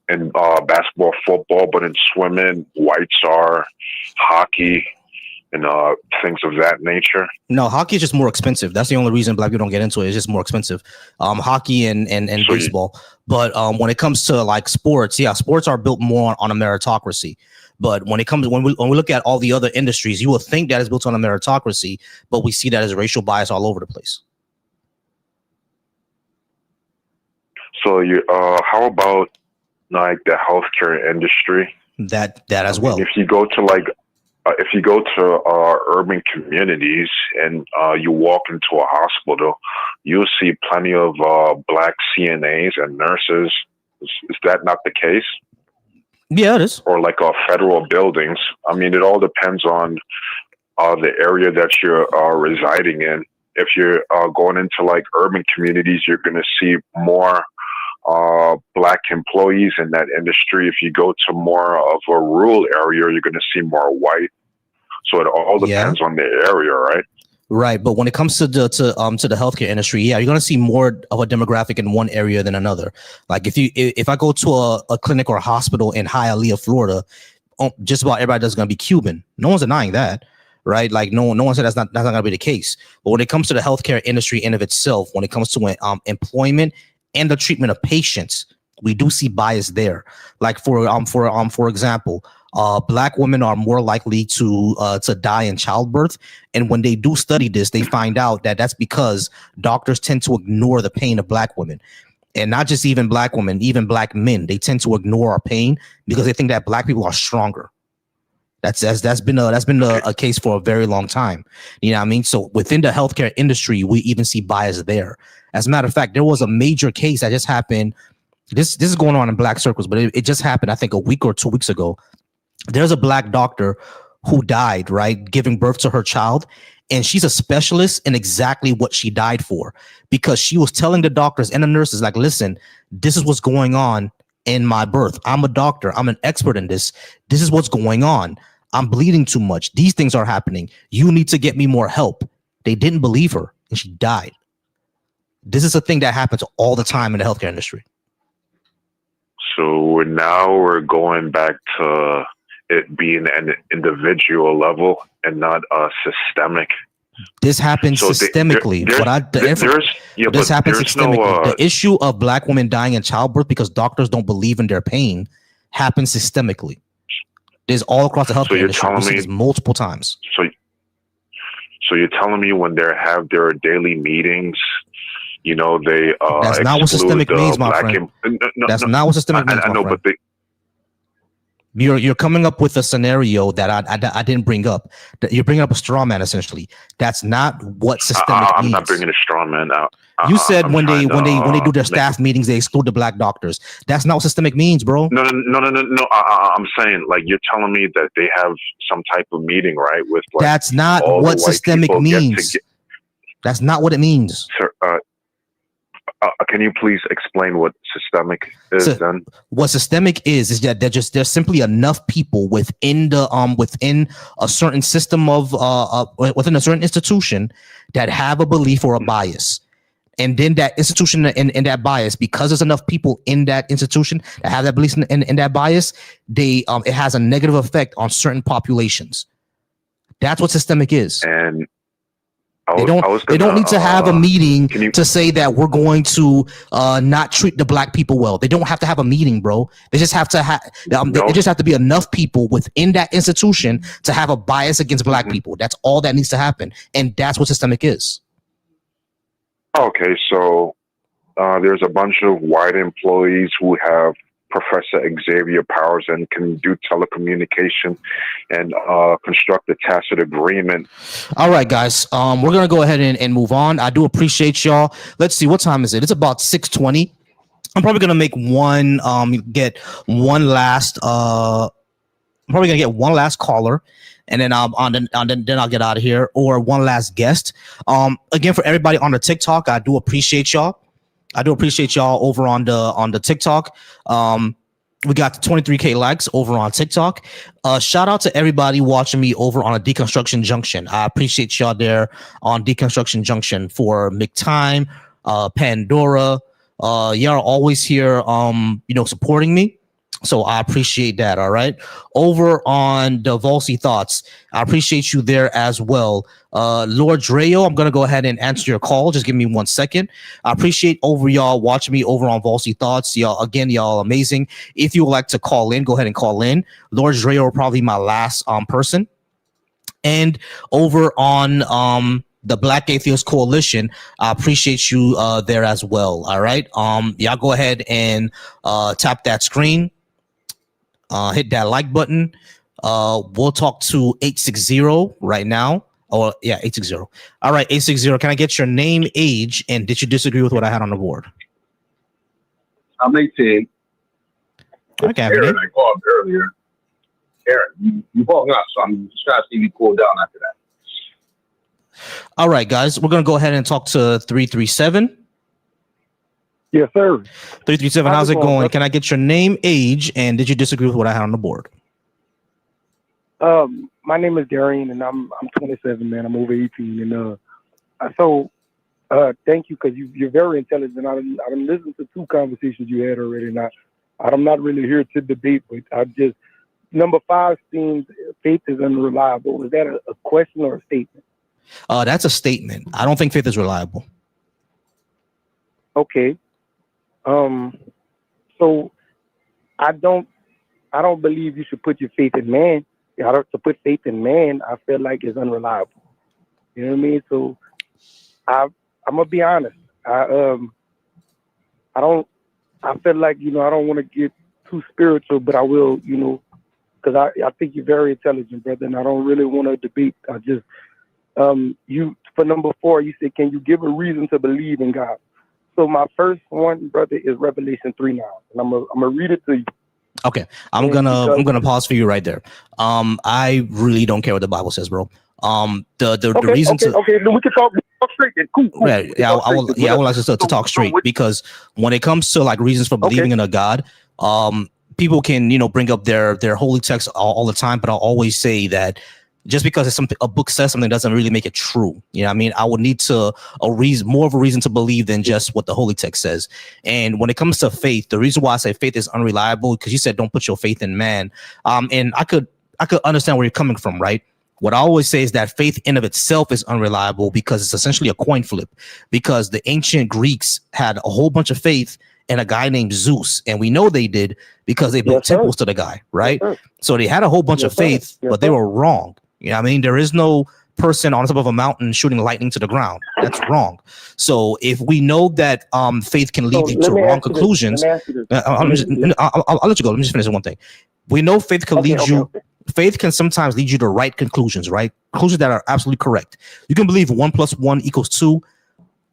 in basketball, football, but in swimming, whites are, hockey, and things of that nature. No, hockey is just more expensive. That's the only reason black people don't get into it. It's just more expensive. Hockey and So baseball. But when it comes to like sports, yeah, sports are built more on a meritocracy. But when we look at all the other industries, you will think that it's built on a meritocracy, but we see that as racial bias all over the place. So how about like the healthcare industry? That as well. If you go to urban communities and you walk into a hospital, you'll see plenty of black CNAs and nurses. Is that not the case? Yeah, it is. Or like federal buildings. I mean, it all depends on the area that you're residing in. If you're going into like urban communities, you're going to see more black employees in that industry. If you go to more of a rural area, you're going to see more white. So it all depends on the area, right? Right, but when it comes to the healthcare industry, yeah, you're gonna see more of a demographic in one area than another. Like if I go to a clinic or a hospital in Hialeah, Florida, just about everybody that's gonna be Cuban. No one's denying that, right? Like no one said that's not gonna be the case. But when it comes to the healthcare industry in of itself, when it comes to employment and the treatment of patients, we do see bias there. Like for example, black women are more likely to die in childbirth, and when they do study this, they find out that that's because doctors tend to ignore the pain of black women, and not just even black women, even black men. They tend to ignore our pain because they think that black people are stronger. That's been a case for a very long time. You know what I mean? So within the healthcare industry, we even see bias there. As a matter of fact, there was a major case that just happened. This is going on in black circles, but it just happened, I think, a week or 2 weeks ago. There's a black doctor who died, right, giving birth to her child. And she's a specialist in exactly what she died for, because she was telling the doctors and the nurses, like, listen, this is what's going on in my birth. I'm a doctor. I'm an expert in this. This is what's going on. I'm bleeding too much. These things are happening. You need to get me more help. They didn't believe her and she died. This is a thing that happens all the time in the healthcare industry. So now we're going back to it being an individual level and not systemic. This happens systemically. This happens systemically. The issue of black women dying in childbirth because doctors don't believe in their pain happens systemically. There's all across the healthcare industry. We see this multiple times. So you're telling me when they have their daily meetings, they that's not what systemic means, my friend. That's not what systemic means. I know, but you're coming up with a scenario that I didn't bring up. You're bringing up a straw man, essentially. That's not what systemic means. I'm not bringing a straw man out. You said when they do their staff meetings, they exclude the black doctors. That's not what systemic means, bro. No. I'm saying, like, you're telling me that they have some type of meeting, right? With like, that's not what systemic means. That's not what it means. Sir, can you please explain what systemic is then? What systemic is that there's simply enough people within a certain system of within a certain institution that have a belief or a bias. And then that institution and that bias, because there's enough people in that institution that have that belief in that bias, it has a negative effect on certain populations. That's what systemic is. And they don't need to have a meeting to say that we're going to not treat the black people well. They don't have to have a meeting, bro. They just have to have. It just have to be enough people within that institution to have a bias against black people. That's all that needs to happen, and that's what systemic is. Okay, so there's a bunch of white employees who have Professor Xavier Powers and can do telecommunication and construct a tacit agreement. All right, guys. We're gonna go ahead and move on. I do appreciate y'all. Let's see, what time is it? It's about 6:20. I'm probably gonna make one get one last I'm probably gonna get one last caller, and then then I'll get out of here, or one last guest. Again, for everybody on the TikTok, I do appreciate y'all. Over on the TikTok. We got 23K likes over on TikTok. Shout out to everybody watching me over on a Deconstruction Junction. I appreciate y'all there on Deconstruction Junction. For McTime, Pandora, y'all are always here, supporting me. So I appreciate that. All right. Over on the Volsey Thoughts, I appreciate you there as well. Lord Dreo, I'm going to go ahead and answer your call. Just give me 1 second. I appreciate y'all watching me over on Volsey Thoughts. Y'all amazing. If you would like to call in, go ahead and call in. Lord Dreo, probably my last person. And over on the Black Atheist Coalition, I appreciate you there as well. All right. Y'all go ahead and tap that screen. Hit that like button. We'll talk to 860 right now. 860. All right, 860. Can I get your name, age, and did you disagree with what I had on the board? I'm 18. Okay, Aaron, I called earlier. Aaron, you hung up, so I'm just trying to see if you cool down after that. All right, guys, we're gonna go ahead and talk to 337. Yes, sir. 337, how's it going? Can I get your name, age, and did you disagree with what I had on the board? My name is Darian, and I'm 27, man. I'm over 18, and thank you, because you're very intelligent. I'm listening to 2 conversations you had already, and I'm not really here to debate, but number 5 seems faith is unreliable. Is that a question or a statement? That's a statement. I don't think faith is reliable. Okay. So I don't believe you should put your faith in man. To put faith in man, I feel like is unreliable. You know what I mean? So I'm gonna be honest. I feel like, I don't want to get too spiritual, but I will, because I think you're very intelligent, brother, and I don't really want to debate. I just for number 4, you said, can you give a reason to believe in God? So my first one, brother, is Revelation 3:9, and I'm gonna read it to you. Okay, I'm gonna pause for you right there. I really don't care what the Bible says, bro. The reason then we can talk straight. Then cool. Right? Yeah, I would like to talk straight, because when it comes to like reasons for believing in a God, people can bring up their holy text all the time, but I'll always say that just because it's a book says something doesn't really make it true. You know what I mean? I would need more of a reason to believe than just what the holy text says. And when it comes to faith, the reason why I say faith is unreliable, because you said don't put your faith in man. And I could understand where you're coming from, right? What I always say is that faith in of itself is unreliable, because it's essentially a coin flip, because the ancient Greeks had a whole bunch of faith in a guy named Zeus. And we know they did because they built temples to the guy, right? So they had a whole bunch of faith, but they were wrong. You know what I mean? There is no person on top of a mountain shooting lightning to the ground. That's wrong. So if we know that faith can lead you to wrong conclusions, I'll let you go. Let me just finish one thing. We know faith can lead you. Faith can sometimes lead you to right conclusions, right? Conclusions that are absolutely correct. You can believe 1 + 1 = 2,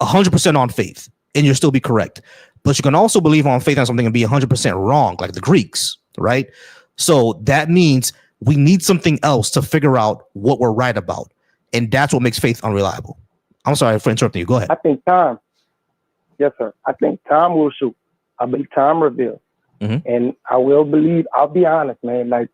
100% on faith, and you'll still be correct. But you can also believe on faith on something and be 100% wrong, like the Greeks, right? So that means we need something else to figure out what we're right about. And that's what makes faith unreliable. I'm sorry for interrupting you. Go ahead. I think time. Yes, sir. I think time will show. I believe time reveals. And I will believe, I'll be honest, man. Like,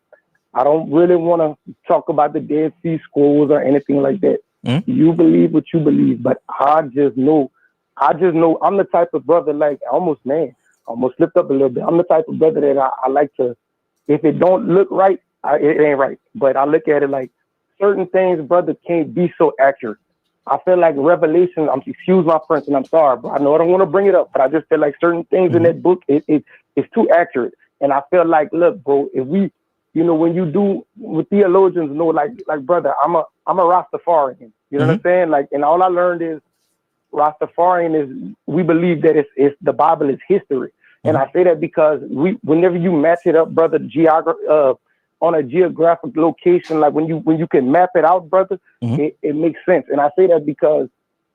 I don't really want to talk about the Dead Sea Scrolls or anything like that. You believe what you believe, but I just know I'm the type of brother, like, almost slipped up a little bit. I'm the type of brother that I like to, if it don't look right, it ain't right. But I look at it like certain things, brother, can't be so accurate. I feel like Revelation, excuse my French, and I'm sorry, but I know I don't want to bring it up, but I just feel like certain things in that book, it's too accurate. And I feel like, look, bro, if we, when you do, with theologians know, like brother, I'm a Rastafarian. You know what I'm saying? Like, and all I learned is Rastafarian is, we believe that it's the Bible is history. And I say that because whenever you match it up, brother, on a geographic location, like when you can map it out, brother, it makes sense. And I say that because,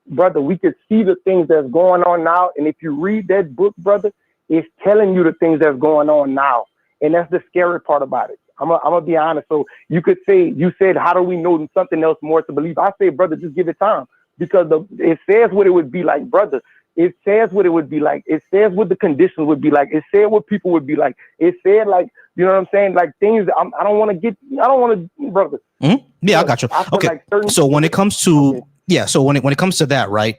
brother, we could see the things that's going on now. And if you read that book, brother, it's telling you the things that's going on now. And that's the scary part about it. I'm gonna be honest. So you could say, you said, how do we know something else more to believe? I say, brother, just give it time, because it says what it would be like, brother. It says what it would be like. It says what the conditions would be like. It said what people would be like. It said, like, you know what I'm saying? Like things that I don't want to, brother. Yeah, I got you. Okay. Like so when it comes to, so when it comes to that, right?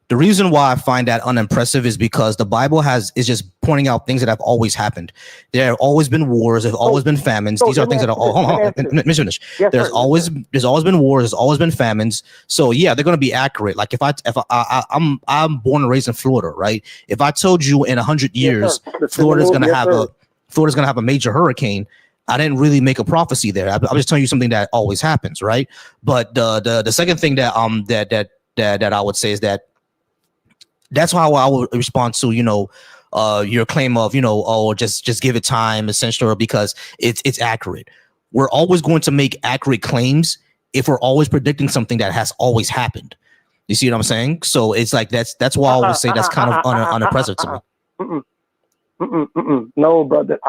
The reason why I find that unimpressive is because the Bible is just pointing out things that have always happened. There have always been wars. There have always been famines. These are things that are hold on. Let me finish. Yes, there's always been wars. There's always been famines. So yeah, they're going to be accurate. Like if I'm born and raised in Florida, right? If I told you in 100 years Florida's going to have a major hurricane, I didn't really make a prophecy there. I'm just telling you something that always happens, right? But the second thing that I would say is that's how I would respond to, your claim of, just give it time, essentially, because it's accurate. We're always going to make accurate claims if we're always predicting something that has always happened. You see what I'm saying? So it's like that's why I would say that's kind of unimpressive to me. No, brother.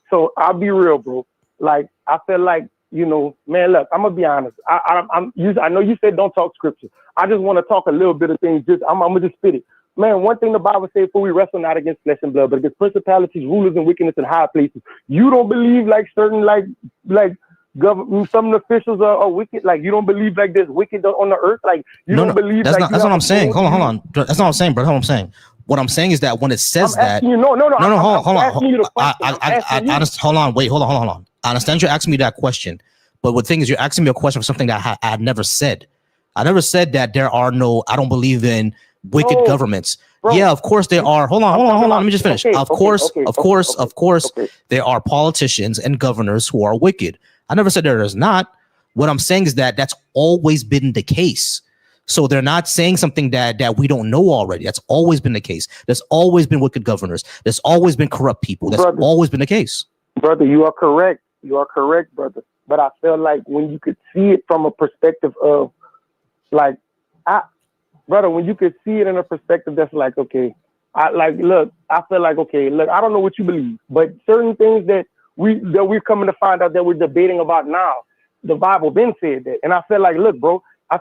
So I'll be real, bro. Like I feel like, man, look, I'm gonna be honest. I know you said don't talk scripture. I just want to talk a little bit of things. I'm gonna just spit it. Man, one thing the Bible says, for we wrestle not against flesh and blood, but against principalities, rulers, and wickedness in high places. You don't believe like certain like government, some officials are wicked. Like you don't believe like there's wicked on the earth. Like you don't believe. That's what I'm saying. Hold on. That's not what I'm saying, bro. Hold on, I'm saying. What I'm saying is that when it says that, hold on. Hold on. I understand you're asking me that question, but the thing is, you're asking me a question for something that I never said. I never said that there are I don't believe in wicked governments. Bro. Yeah, of course there are. Hold on. Let me just finish. Of course, there are politicians and governors who are wicked. I never said there is not. What I'm saying is that that's always been the case. So they're not saying something that we don't know already. That's always been the case. There's always been wicked governors. There's always been corrupt people. That's always been the case. Brother, you are correct. You are correct, brother. But I feel like when you could see it from a perspective of brother, when you could see it in a perspective that's like, okay, I feel like, okay, look, I don't know what you believe, but certain things that we're coming to find out that we're debating about now, the Bible been said that. And I feel like, look, bro, I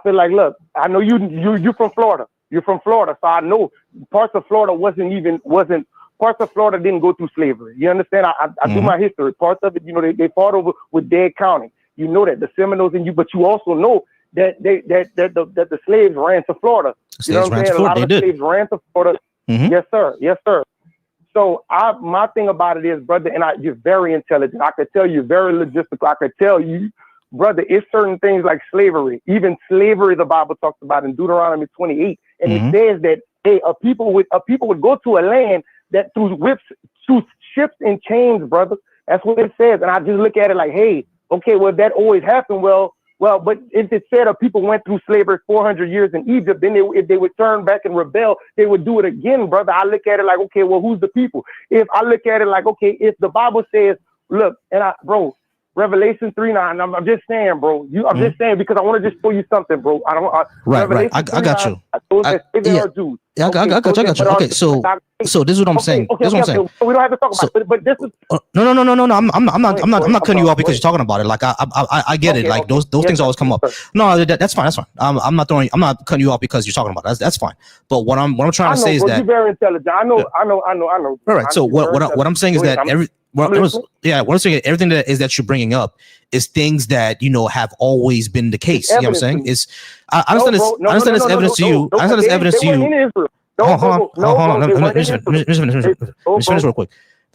know you're from Florida. You're from Florida, so I know parts of Florida parts of Florida didn't go through slavery. You understand? I do my history. Parts of it, they fought over with Dade County. You know that the Seminoles but you also know that the slaves ran to Florida. You know what I'm saying? A lot of the slaves ran to Florida. Yes, sir. Yes, sir. So my thing about it is, brother, and you're very intelligent. I could tell you very logistical. I could tell you, brother, it's certain things like slavery. Even slavery, the Bible talks about in Deuteronomy 28, and it says that a people would go to a land that through ships and chains, brother. That's what it says. And I just look at it like, hey, okay, well, that always happened. Well, but if it said people went through slavery 400 years in Egypt, then if they would turn back and rebel, they would do it again, brother. I look at it like, okay, well, who's the people? If I look at it like, okay, if the Bible says, look, Revelation 3:9. I'm just saying, bro. I'm just saying because I want to just show you something, bro. Right. I got you. I got you. Okay, so this is what I'm saying. This is what I'm saying. We don't have to talk about it, but this is no. I'm not cutting you off because you're talking about it. Like I get it. Like those things always come up. No, that's fine. That's fine. I'm not cutting you off because you're talking about it. That's fine. But what I'm trying to say is that you're very intelligent. I know. All right. So what I'm saying is that everything that you're bringing up is things that have always been the case. You know what I'm saying? I understand this evidence to you. I understand this evidence to you. Hold on. Let me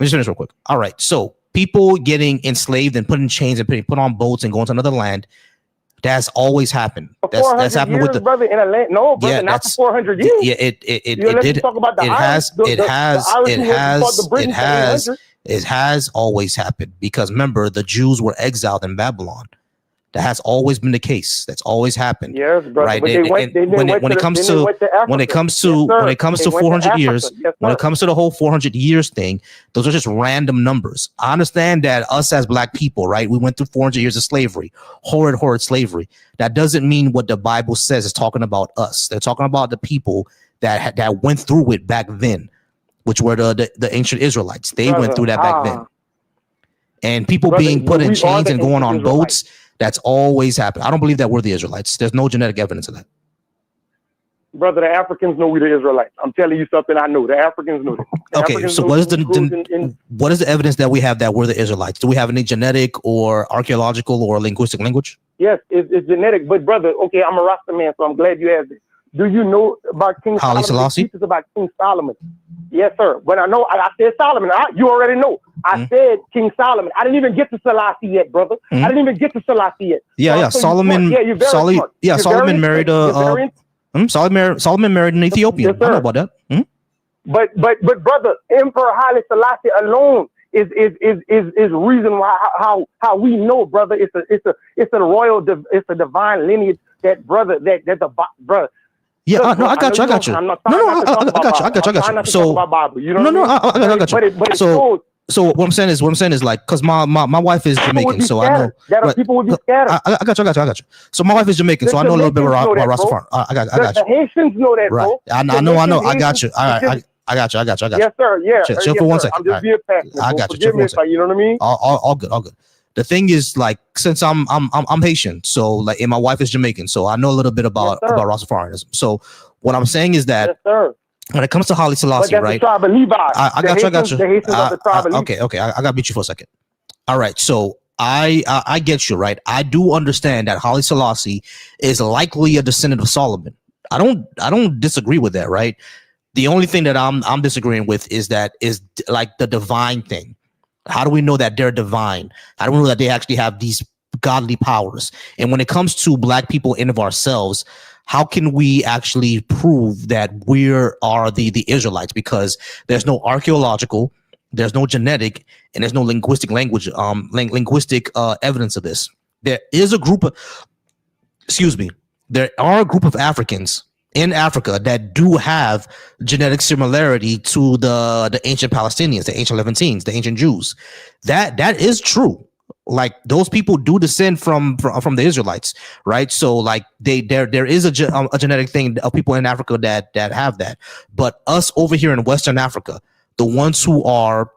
finish real quick. All right. So people getting enslaved and put in chains and put on boats and going to another land, that's always happened. That's happened with the brother in a land. No, brother, not for 400 years. Yeah, it did. It has always happened because remember the Jews were exiled in Babylon. That has always been the case. That's always happened. Yes, brother. Right. When it comes to 400 years, when it comes to the whole 400 years thing, those are just random numbers. I understand that us as black people, right? We went through 400 years of slavery, horrid slavery. That doesn't mean what the Bible says is talking about us. They're talking about the people that went through it back then, which were the ancient Israelites. They went through that back then. And people being put in chains and going on boats, that's always happened. I don't believe that we're the Israelites. There's no genetic evidence of that. Brother, the Africans know we're the Israelites. I'm telling you something I know. The Africans know that. Okay, so what is the evidence that we have that we're the Israelites? Do we have any genetic or archaeological or linguistic language? Yes, it's genetic. But brother, okay, I'm a Rasta man, so I'm glad you asked it. Do you know about King Haile Solomon? Selassie? Teaches about King Solomon. Yes, sir. But I said Solomon. You already know. I said King Solomon. I didn't even get to Selassie yet, brother. I didn't even get to Selassie yet. Solomon. Yeah, you're very smart. Solomon married Solomon married an Ethiopian. Yes, I know about that. But brother, Emperor Haile Selassie alone is reason why how we know, brother. It's a royal, it's a divine lineage that brother that the brother. Yeah, no, I got you. I got you. I got you. So I got you. So what I'm saying is like, because my wife is Jamaican, so I know that people would be scattered. I got you. So my wife is Jamaican, so I know a little bit about Rastafari. I got you. The Haitians know that, bro. I know. I got you. All right, I got you. Yes, sir. Yeah. Chill for 1 second. I'm just being passionate. I got you. Chill for 1 second. You know what I mean? All good. The thing is, like, since I'm Haitian, so like, and my wife is Jamaican, so I know a little bit about Rastafarianism. So what I'm saying is that when it comes to Haile Selassie, right? I got you. The Haitians of the tribe of Levi. Okay. I got to beat you for a second. All right. So I get you, right? I do understand that Haile Selassie is likely a descendant of Solomon. I don't disagree with that, right? The only thing that I'm disagreeing with is like the divine thing. How do we know that they're divine? How do we know that they actually have these godly powers? And when it comes to black people in of ourselves, how can we actually prove that we are the Israelites? Because there's no archaeological, there's no genetic, and there's no linguistic evidence of this. There are a group of Africans in Africa that do have genetic similarity to the ancient Palestinians, the ancient Levantines, the ancient Jews. That is true. Like, those people do descend from the Israelites, right? So like there is a genetic thing of people in Africa that have that. But us over here in Western Africa, the ones who are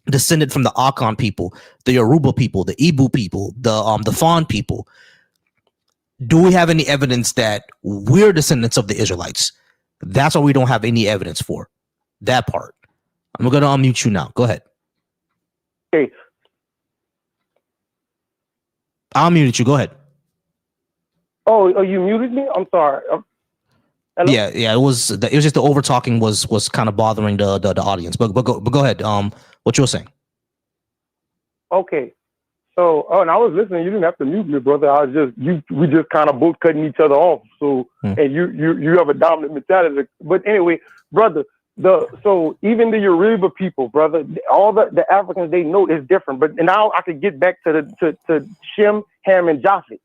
descended from the Akan people, the Yoruba people, the Igbo people, the Fon people, do we have any evidence that we're descendants of the Israelites? That's what we don't have any evidence for. That part. I'm going to unmute you now. Go ahead. Okay. I'll mute you. Go ahead. Oh, you muted me? I'm sorry. Hello? Yeah. It was just the over talking was kind of bothering the audience. But go ahead. What you were saying? Okay. So, and I was listening. You didn't have to mute me, brother. We just kind of both cutting each other off. So, and you have a dominant mentality. But anyway, brother, so even the Yoruba people, brother, all the Africans, they know it's different. But now I could get back to Shem, Ham, and Japheth.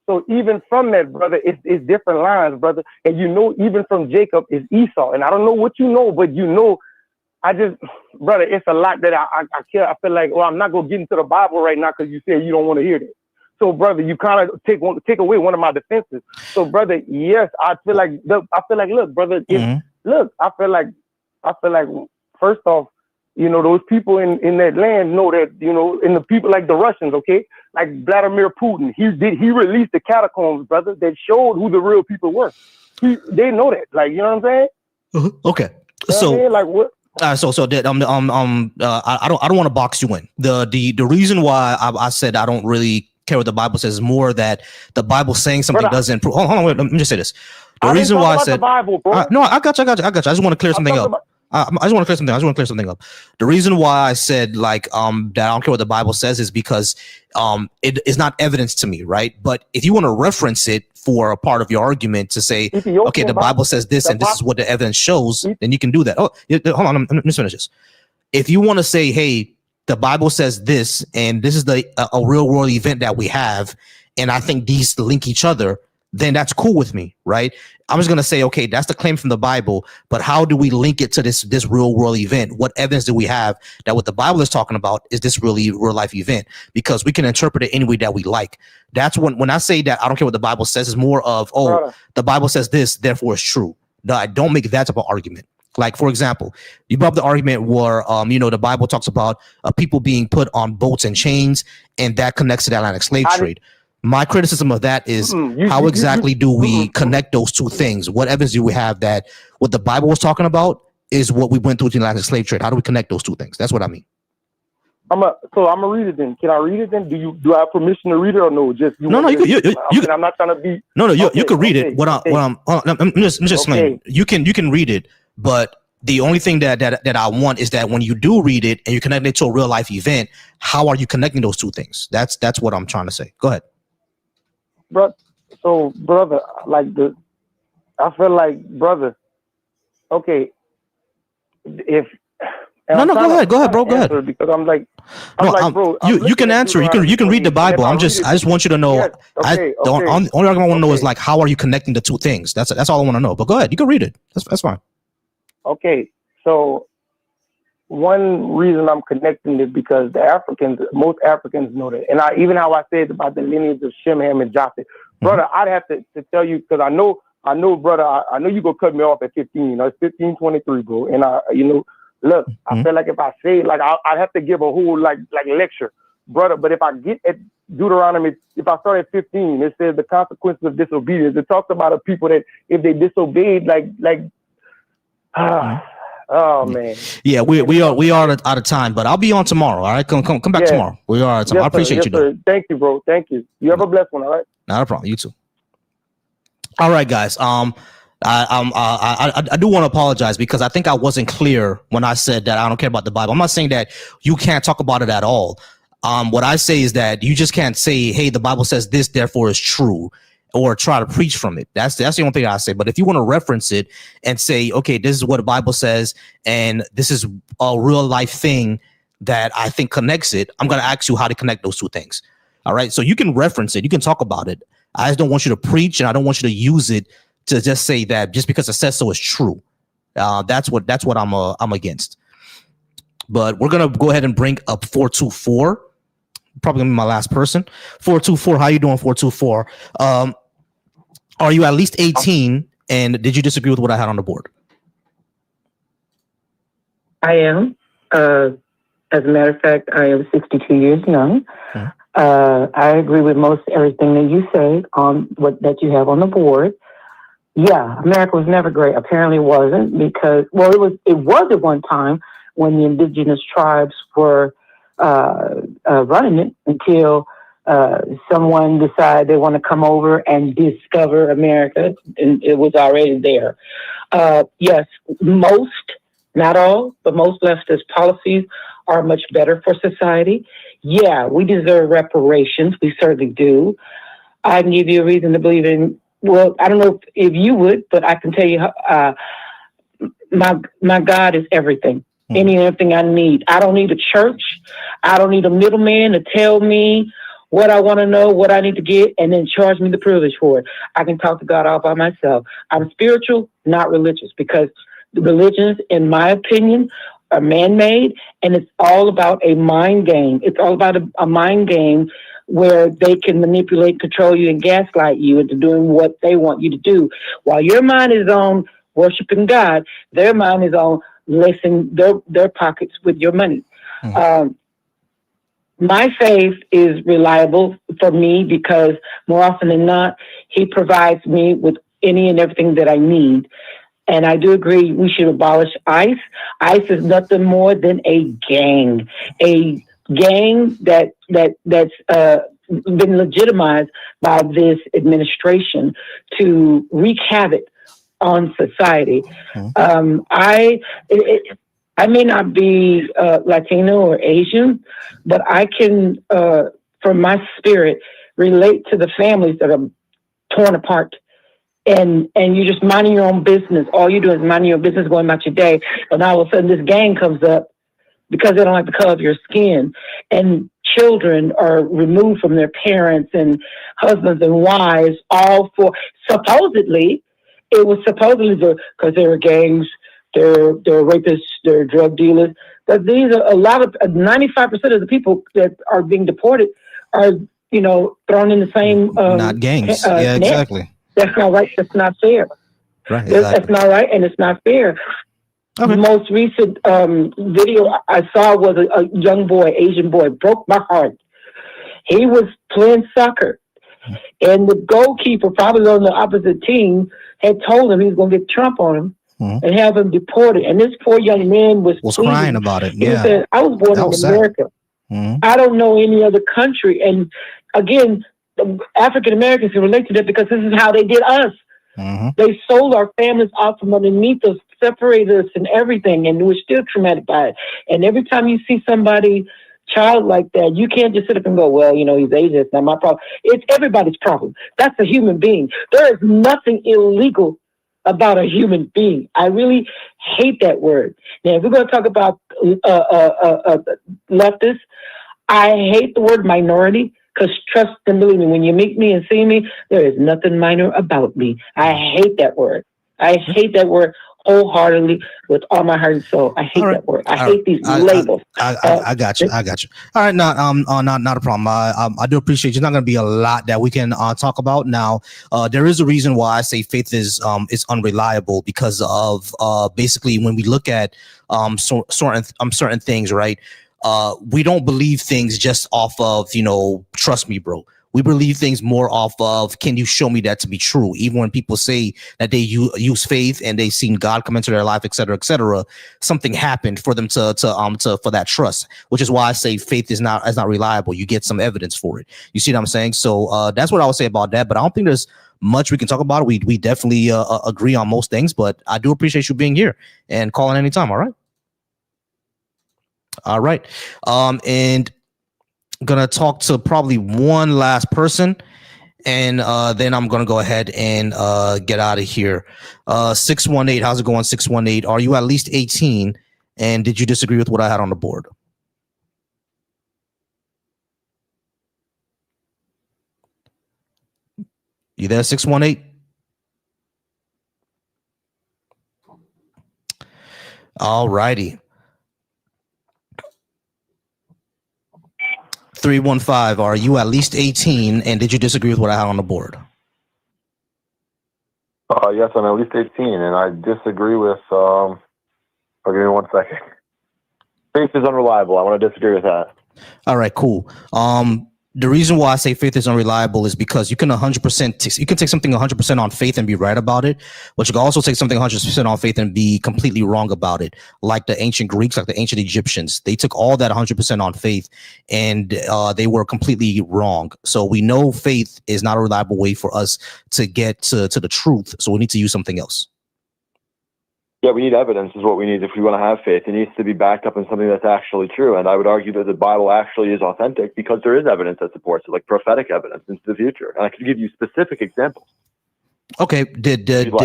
So even from that, brother, it's different lines, brother. And even from Jacob is Esau. And I don't know what you know, but brother, it's a lot that I feel like, well, I'm not going to get into the Bible right now because you said you don't want to hear that. So, brother, you kind of take away one of my defenses. So, brother, yes, I feel like, look, brother, I feel like, first off, those people in that land know that, and the people like the Russians, okay, like Vladimir Putin, he released the catacombs, brother, that showed who the real people were. They know that, like, you know what I'm saying? Okay. So, like, what? I don't want to box you in. The reason why I said I don't really care what the Bible says is more that the Bible saying something doesn't prove. Hold on, wait, let me just say this. The reason why I said the Bible, bro. No, I got you. I just want to clear something up. I just want to clear something up. The reason why I said that I don't care what the Bible says is because it is not evidence to me, right? But if you want to reference it for a part of your argument to say, okay, the Bible says this and this is what the evidence shows, then you can do that. Oh, hold on, let me finish this. If you want to say, hey, the Bible says this, and this is a real world event that we have, and I think these link each other, then that's cool with me, right? I'm just gonna say, okay, that's the claim from the Bible, but how do we link it to this real world event? What evidence do we have that what the Bible is talking about is this really real life event? Because we can interpret it any way that we like. That's when I say that I don't care what the Bible says, it's more of, the Bible says this, therefore it's true. No, I don't make that type of argument. Like, for example, you brought up the argument where, the Bible talks about people being put on boats and chains, and that connects to the Atlantic slave trade. My criticism of that is how exactly do we connect those two things? What evidence do we have that what the Bible was talking about is what we went through with the Atlantic slave trade? How do we connect those two things? That's what I mean. I'm gonna read it then. Can I read it then? Do I have permission to read it or no? Just you I'm not trying to be. You can read it. I'm just explaining. You can read it, but the only thing that I want is that when you do read it and you connect it to a real life event, how are you connecting those two things? That's what I'm trying to say. Go ahead. Brother, I feel like, brother, okay, if go ahead, bro. Go ahead. Because I'm like, bro, you can answer. You can read the Bible. I just want you to know. Yes, okay, the only argument I want to know is like, how are you connecting the two things? That's all I want to know. But go ahead, you can read it. That's fine. Okay, so one reason I'm connecting it because most Africans know that, and even how I said about the lineage of Shem, Ham, and Japheth, brother, I'd have to tell you because I know, brother, I know you gonna cut me off at 15. It's 15:23, bro, and look, I feel like if I say I'd have to give a whole like lecture, brother. But if I get at Deuteronomy, if I start at 15, it says the consequences of disobedience. It talks about a people that if they disobeyed, oh man. Yeah, we are out of time, but I'll be on tomorrow. All right, come back tomorrow. We are out of time. Yes, I appreciate you. Though. Thank you, bro. Thank you. You have a blessed one. All right. Not a problem. You too. All right, guys. I do want to apologize because I think I wasn't clear when I said that I don't care about the Bible. I'm not saying that you can't talk about it at all. What I say is that you just can't say, "Hey, the Bible says this, therefore it's true," or try to preach from it. That's the only thing I say. But if you want to reference it and say, okay, this is what the Bible says, and this is a real life thing that I think connects it, I'm going to ask you how to connect those two things. All right. So you can reference it. You can talk about it. I just don't want you to preach, and I don't want you to use it to just say that just because it says so is true. That's what I'm against. But we're going to go ahead and bring up 424. Probably gonna be my last person. 424. How you doing, 424? Are you at least 18? And did you disagree with what I had on the board? I am. As a matter of fact, I am 62 years young. Okay. I agree with most everything that you say on that you have on the board. Yeah, America was never great. Apparently it wasn't because, well, it was at one time when the indigenous tribes were running it until someone decided they want to come over and discover America, and it was already there. Yes, most, not all, but most leftist policies are much better for society. Yeah, we deserve reparations. We certainly do. I can give you a reason to believe in, well, I don't know if you would, but I can tell you my God is everything. Any and everything I need. I don't need a church. I don't need a middleman to tell me what I want to know, what I need to get, and then charge me the privilege for it. I can talk to God all by myself. I'm spiritual, not religious, because the religions, in my opinion, are man-made, and it's all about a mind game. It's all about a mind game where they can manipulate, control you, and gaslight you into doing what they want you to do. While your mind is on worshiping God, their mind is on lacing their pockets with your money. My faith is reliable for me because more often than not, he provides me with any and everything that I need. And I do agree we should abolish ICE. ICE is nothing more than a gang that's been legitimized by this administration to wreak havoc on society. I may not be Latino or Asian, but I can, from my spirit, relate to the families that are torn apart. And you're just minding your own business. All you do is minding your business, going about your day. And all of a sudden, this gang comes up because they don't like the color of your skin and children are removed from their parents and husbands and wives, all for supposedly, it was supposedly because they were gangs, they're rapists, they're drug dealers. But these are a lot of 95% of the people that are being deported are, thrown in the same not gangs. Yeah, net. exactly. That's not right. That's not fair. Right. Exactly. That's not right, and it's not fair. Okay. The most recent video I saw was a young boy, Asian boy, broke my heart. He was playing soccer, and the goalkeeper, probably on the opposite team, had told him he was going to get Trump on him and have him deported. And this poor young man was crying about it. He Yeah, said, "I was born in America. I don't know any other country." And again, African Americans can relate to that because this is how they did us. They sold our families out from underneath us, separated us and everything, and we're still traumatic by it. And every time you see somebody, child like that, you can't just sit up and go, well, he's Asian, it's not my problem. It's everybody's problem. That's a human being. There is nothing illegal about a human being. I really hate that word. Now, if we're going to talk about leftists, I hate the word minority. Because trust and believe me, when you meet me and see me, there is nothing minor about me. I hate that word. I hate that word wholeheartedly with all my heart and soul. I hate that word. I hate these labels. I got you. I got you. All right, not a problem. I do appreciate you. There's not going to be a lot that we can talk about now. There is a reason why I say faith is unreliable because of basically when we look at certain things, right? We don't believe things just off of, trust me, bro. We believe things more off of, can you show me that to be true? Even when people say that they use faith and they've seen God come into their life, et cetera, something happened for them to for that trust, which is why I say faith is not reliable. You get some evidence for it. You see what I'm saying? So that's what I would say about that. But I don't think there's much we can talk about. We definitely agree on most things, but I do appreciate you being here and calling anytime. All right. All right. And gonna talk to probably one last person, and then I'm gonna go ahead and get out of here. 618, how's it going? 618. Are you at least 18? And did you disagree with what I had on the board? You there, 618? All righty. 315, are you at least 18? And did you disagree with what I had on the board? Yes, I'm at least 18, and I disagree with. Give me 1 second. Faith is unreliable. I want to disagree with that. All right, cool. The reason why I say faith is unreliable is because you can 100%, you can take something 100% on faith and be right about it, but you can also take something 100% on faith and be completely wrong about it. Like the ancient Greeks, like the ancient Egyptians, they took all that 100% on faith and they were completely wrong. So we know faith is not a reliable way for us to get to the truth. So we need to use something else. Yeah, we need evidence is what we need if we want to have faith. It needs to be backed up in something that's actually true. And I would argue that the Bible actually is authentic because there is evidence that supports it, like prophetic evidence into the future. And I can give you specific examples. Okay. Did when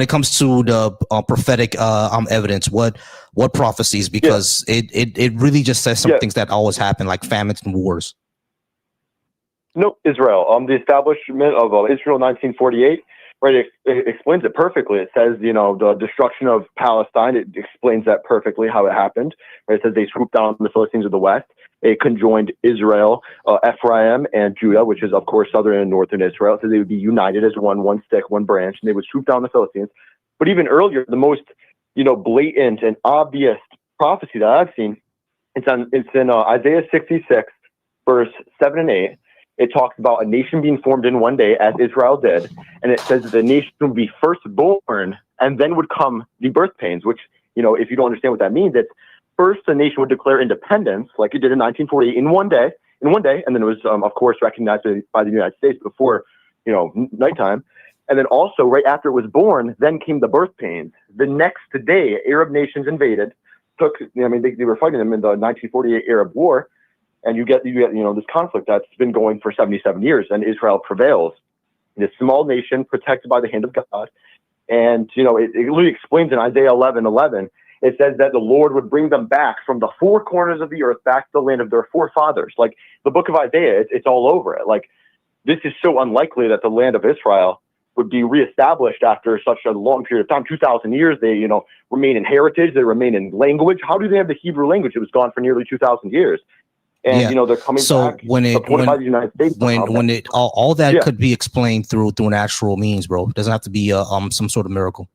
it comes to the prophetic evidence, what prophecies? Because it really just says some things that always happen, like famines and wars. No, Israel. The establishment of Israel in 1948. Right, it explains it perfectly. It says, the destruction of Palestine. It explains that perfectly how it happened. Right? It says they swooped down on the Philistines of the west. They conjoined Israel, Ephraim, and Judah, which is of course southern and northern Israel. So they would be united as one stick, one branch, and they would swoop down the Philistines. But even earlier, the most blatant and obvious prophecy that I've seen, it's in Isaiah 66, verse 7 and 8. It talks about a nation being formed in one day, as Israel did. And it says that the nation would be first born, and then would come the birth pains, which, if you don't understand what that means, it's first the nation would declare independence, like it did in 1948, in one day, and then it was, of course, recognized by the United States before, nighttime. And then also, right after it was born, then came the birth pains. The next day, Arab nations invaded, they were fighting them in the 1948 Arab War. And you get this conflict that's been going for 77 years, and Israel prevails. This small nation protected by the hand of God. And, it really explains in Isaiah 11:11, it says that the Lord would bring them back from the four corners of the earth back to the land of their forefathers. Like the book of Isaiah, it's all over it. Like this is so unlikely that the land of Israel would be reestablished after such a long period of time, 2,000 years. They, remain in heritage. They remain in language. How do they have the Hebrew language? It was gone for nearly 2,000 years. And, they're coming back supported by the United States. All that could be explained through natural means, bro. It doesn't have to be some sort of miracle.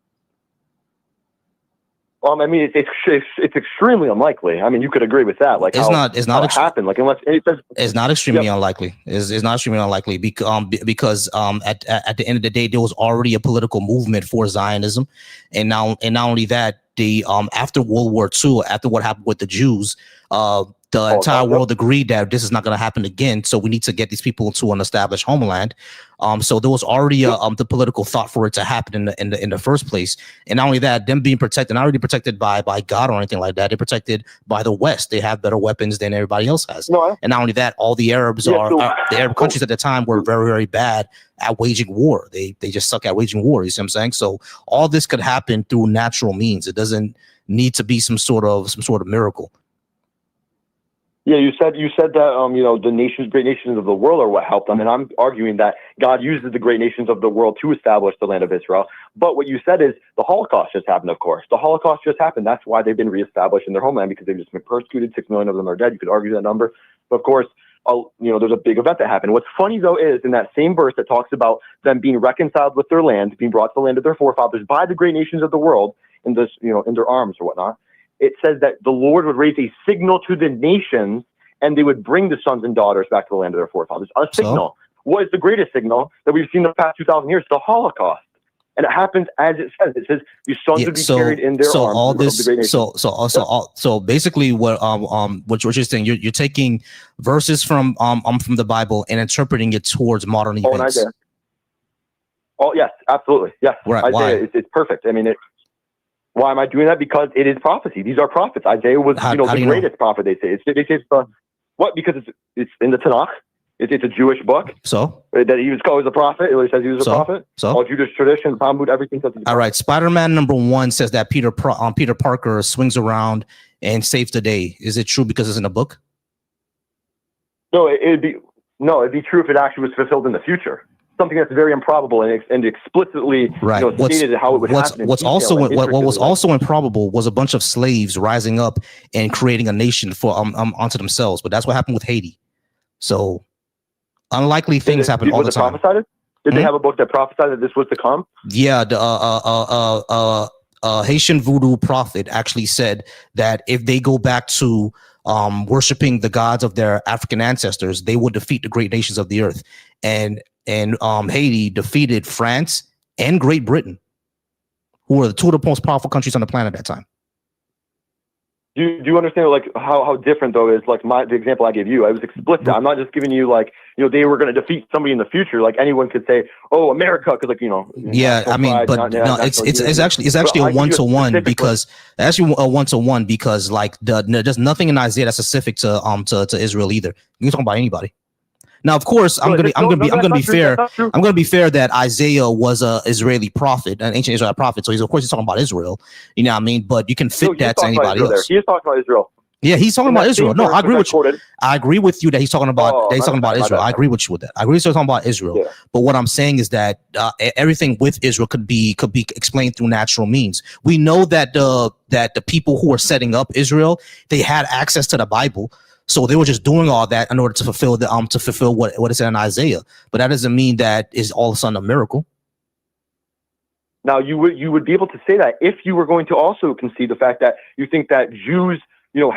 I mean, it's extremely unlikely. I mean, you could agree with that. Like, it's not happen. Like, unless it says, it's not extremely unlikely. It's not extremely unlikely because at the end of the day, there was already a political movement for Zionism, and not only that, the after World War II, after what happened with the Jews, the entire world agreed that this is not going to happen again. So we need to get these people into an established homeland. So there was already the political thought for it to happen in the first place. And not only that, them being protected, not already protected by God or anything like that. They're protected by the West. They have better weapons than everybody else has. And not only that, all the Arabs the Arab countries at the time were very, very bad at waging war. They just suck at waging war. You see what I'm saying? So all this could happen through natural means. It doesn't need to be some sort of miracle. Yeah, you said that the great nations of the world are what helped them, and I'm arguing that God uses the great nations of the world to establish the land of Israel. But what you said is the Holocaust just happened. Of course, the Holocaust just happened. That's why they've been reestablished in their homeland, because they've just been persecuted. 6 million of them are dead. You could argue that number, but of course, there's a big event that happened. What's funny though is in that same verse that talks about them being reconciled with their land, being brought to the land of their forefathers by the great nations of the world in this, in their arms or whatnot. It says that the Lord would raise a signal to the nations, and they would bring the sons and daughters back to the land of their forefathers. A signal. What is the greatest signal that we've seen in the past 2,000 years? The Holocaust. And it happens as it says. It says these sons would be carried in their arms. All this, so basically, what you're saying, you're taking verses from the Bible and interpreting it towards modern events. Oh, yes, absolutely, yes. Right. Isaiah, it's perfect. I mean, why am I doing that? Because it is prophecy. These are prophets. Isaiah was, the greatest prophet. They say what? Because it's in the Tanakh. It's a Jewish book. So that he was called as a prophet. It says he was a prophet. So all Jewish tradition, Talmud, everything says. All right. Spider-Man #1 says that Peter Parker swings around and saves the day. Is it true because it's in a book? No, it'd be true if it actually was fulfilled in the future. Something that's very improbable and explicitly stated how it would happen. What was also improbable was a bunch of slaves rising up and creating a nation for onto themselves. But that's what happened with Haiti. So unlikely things happen all the time. Did they have a book that prophesied that this was to come? Yeah, the Haitian voodoo prophet actually said that if they go back to worshiping the gods of their African ancestors, they would defeat the great nations of the earth. And Haiti defeated France and Great Britain, who were the two of the most powerful countries on the planet at that time. Do you understand like how different though is like the example I gave you? I was explicit. I'm not just giving you like they were going to defeat somebody in the future. Like anyone could say, "Oh, America," because Yeah, I mean, but no, it's actually a 1-to-1 because like there's nothing in Isaiah that's specific to Israel either. You can talk about anybody. Now, of course, I'm gonna be fair. I'm gonna be fair that Isaiah was a Israeli prophet, an ancient Israelite prophet. So he's talking about Israel. You know what I mean? But you can fit that to anybody else. He's talking about Israel. Yeah, he's talking about Israel. No, I agree with you. I agree with you that he's talking about Israel. I agree with you with that. I agree with you talking about Israel. Yeah. But what I'm saying is that everything with Israel could be explained through natural means. We know that the people who are setting up Israel, they had access to the Bible. So they were just doing all that in order to fulfill what is said in Isaiah. But that doesn't mean that is all of a sudden a miracle. Now you would be able to say that if you were going to also concede the fact that you think that Jews,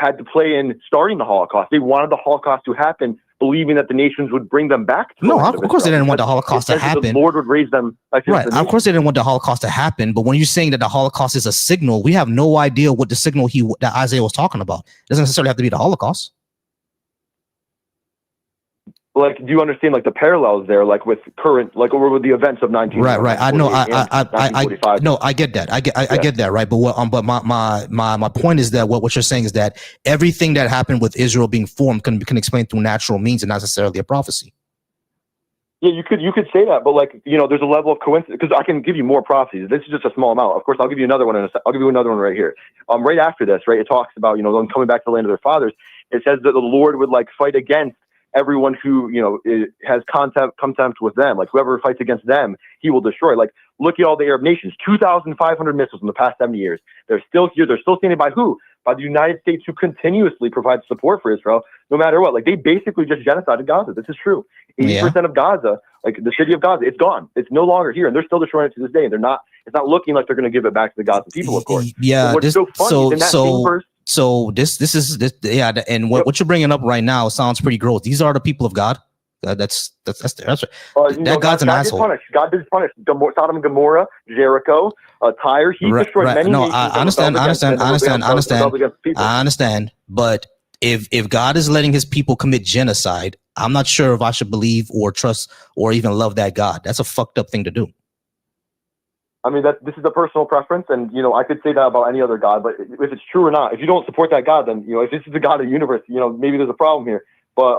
had to play in starting the Holocaust. They wanted the Holocaust to happen, believing that the nations would bring them back. No, of course they didn't want the Holocaust to happen. The Lord would raise them. Right. Of course they didn't want the Holocaust to happen. But when you're saying that the Holocaust is a signal, we have no idea what the signal that Isaiah was talking about. It doesn't necessarily have to be the Holocaust. Like, do you understand like the parallels there, like with current, like over with the events of 19? Right. I know. I get that. I get that. Right. But my point is that what you're saying is that everything that happened with Israel being formed can explain through natural means and not necessarily a prophecy. Yeah, you could say that, but like, you know, there's a level of coincidence, because I can give you more prophecies. This is just a small amount. Of course, I'll give you another one I'll give you another one right here. Right after this, right, it talks about, you know, them coming back to the land of their fathers. It says that the Lord would like fight against everyone who, you know, has contempt with them. Like whoever fights against them, he will destroy. Like, look at all the Arab nations, 2,500 missiles in the past 70 years. They're still here. They're still standing by who? By the United States, who continuously provides support for Israel, no matter what. Like, they basically just genocided Gaza. This is true. 80% of Gaza, like the city of Gaza, it's gone. It's no longer here, and they're still destroying it to this day. And they're not. It's not looking like they're going to give it back to the Gaza people, of course. Yeah. But what's so funny is in that same verse. So this is yeah, and what you're bringing up right now sounds pretty gross. These are the people of God. That's that God's an asshole. God did punish Sodom and Gomorrah, Jericho, Tyre. He destroyed many nations. I understand. But if God is letting his people commit genocide, I'm not sure if I should believe or trust or even love that God. That's a fucked up thing to do. I mean, this is a personal preference, and you know, I could say that about any other God. But if it's true or not, if you don't support that God, then you know, if this is the God of the universe, you know, maybe there's a problem here. But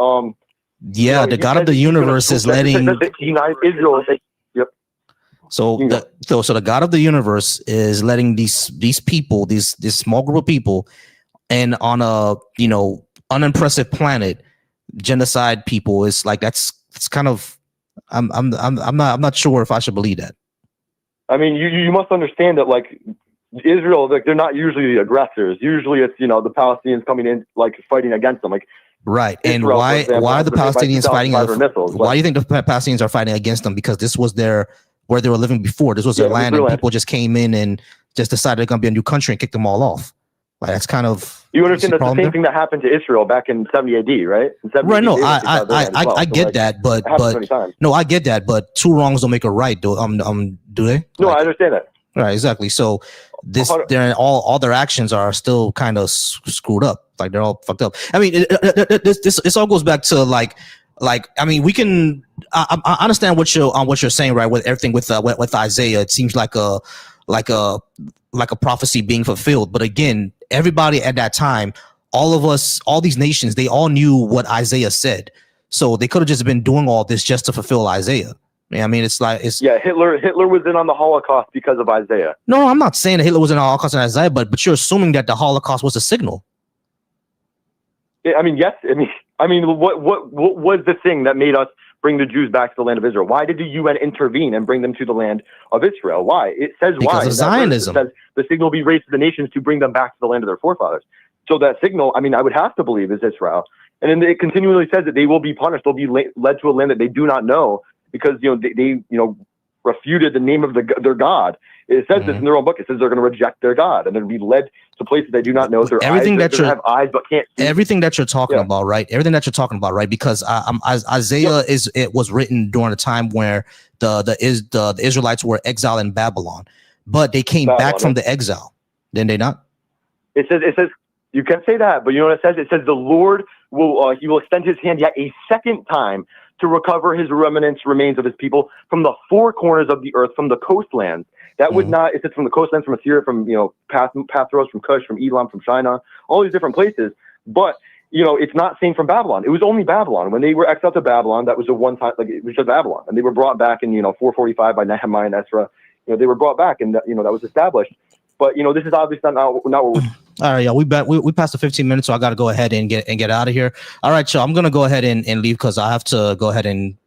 yeah, you know, the God of the universe is letting United Israel. Yep. So the God of the universe is letting these people, this small group of people, and on a, you know, unimpressive planet, genocide people. Is like it's kind of I'm not sure if I should believe that. I mean, you must understand that, like, Israel, like, they're not usually the aggressors. Usually it's, you know, the Palestinians coming in, like, fighting against them. Like, right. And Israel, why are the Palestinians fighting? Why do you think the Palestinians are fighting against them? Because this was where they were living before. This was their land, and people just came in and just decided they're going to be a new country and kicked them all off. Like, that's kind of, you understand that's the same thing that happened to Israel back in 70 AD, right? Right. No, I get that, but no, I get that, but two wrongs don't make a right. Do they? No, I understand that. Right, exactly. So they're all their actions are still kind of screwed up. Like, they're all fucked up. I mean, this all goes back to like I mean, we can. I understand what you're saying, right? With everything with Isaiah, it seems like a prophecy being fulfilled. But again, everybody at that time, all of us, all these nations, they all knew what Isaiah said. So they could have just been doing all this just to fulfill Isaiah. Yeah, I mean, Hitler was in on the Holocaust because of Isaiah. No, I'm not saying that Hitler was in the Holocaust and Isaiah, but you're assuming that the Holocaust was a signal. I mean, yes. I mean, what was the thing that made us bring the Jews back to the land of Israel? Why did the UN intervene and bring them to the land of Israel? Why? It says because why. Of Zionism. It says the signal will be raised to the nations to bring them back to the land of their forefathers. So that signal, I mean, I would have to believe is Israel. And then it continually says that they will be punished. They'll be led to a land that they do not know because, you know, they you know, refuted the name of their God. It says this in their own book. It says they're going to reject their God and they're going to be led to places they do not know. Everything that you have eyes but can't see. Everything that you're talking about, right? Everything that you're talking about, right? Because Isaiah it was written during a time where the Israelites were exiled in Babylon, but they came back from the exile. Didn't they not? It says you can say that, but you know what it says? It says the Lord will he will extend his hand yet a second time to recover his remains of his people from the four corners of the earth, from the coastlands. That would not, it says from the coastlands, from Assyria, from, you know, Pathros, from Cush, from Elam, from Shinar, all these different places. But, you know, it's not saying from Babylon. It was only Babylon. When they were exiled to Babylon, that was a one time, like, it was just Babylon. And they were brought back in, you know, 445 by Nehemiah and Ezra. You know, they were brought back and, you know, that was established. But, you know, this is obviously not what we're... All right, yeah, we passed the 15 minutes, so I got to go ahead and get out of here. All right, so I'm going to go ahead and leave because I have to go ahead and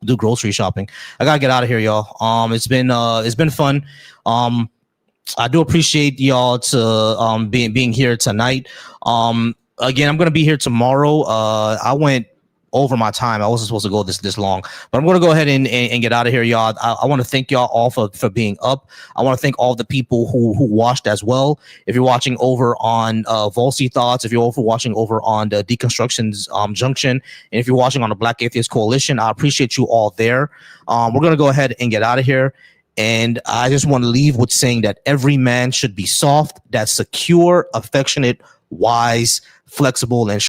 do grocery shopping. I gotta get out of here, y'all. It's been fun. I do appreciate y'all to being here tonight. Again, I'm gonna be here tomorrow. I went over my time. I wasn't supposed to go this long, but I'm gonna go ahead and get out of here, y'all. I want to thank y'all all for being up. I want to thank all the people who watched as well. If you're watching over on Volsey Thoughts, if you're also watching over on the Deconstructions Junction, and if you're watching on the Black Atheist Coalition, I appreciate you all there. We're gonna go ahead and get out of here. And I just want to leave with saying that every man should be soft, that's secure, affectionate, wise, flexible, and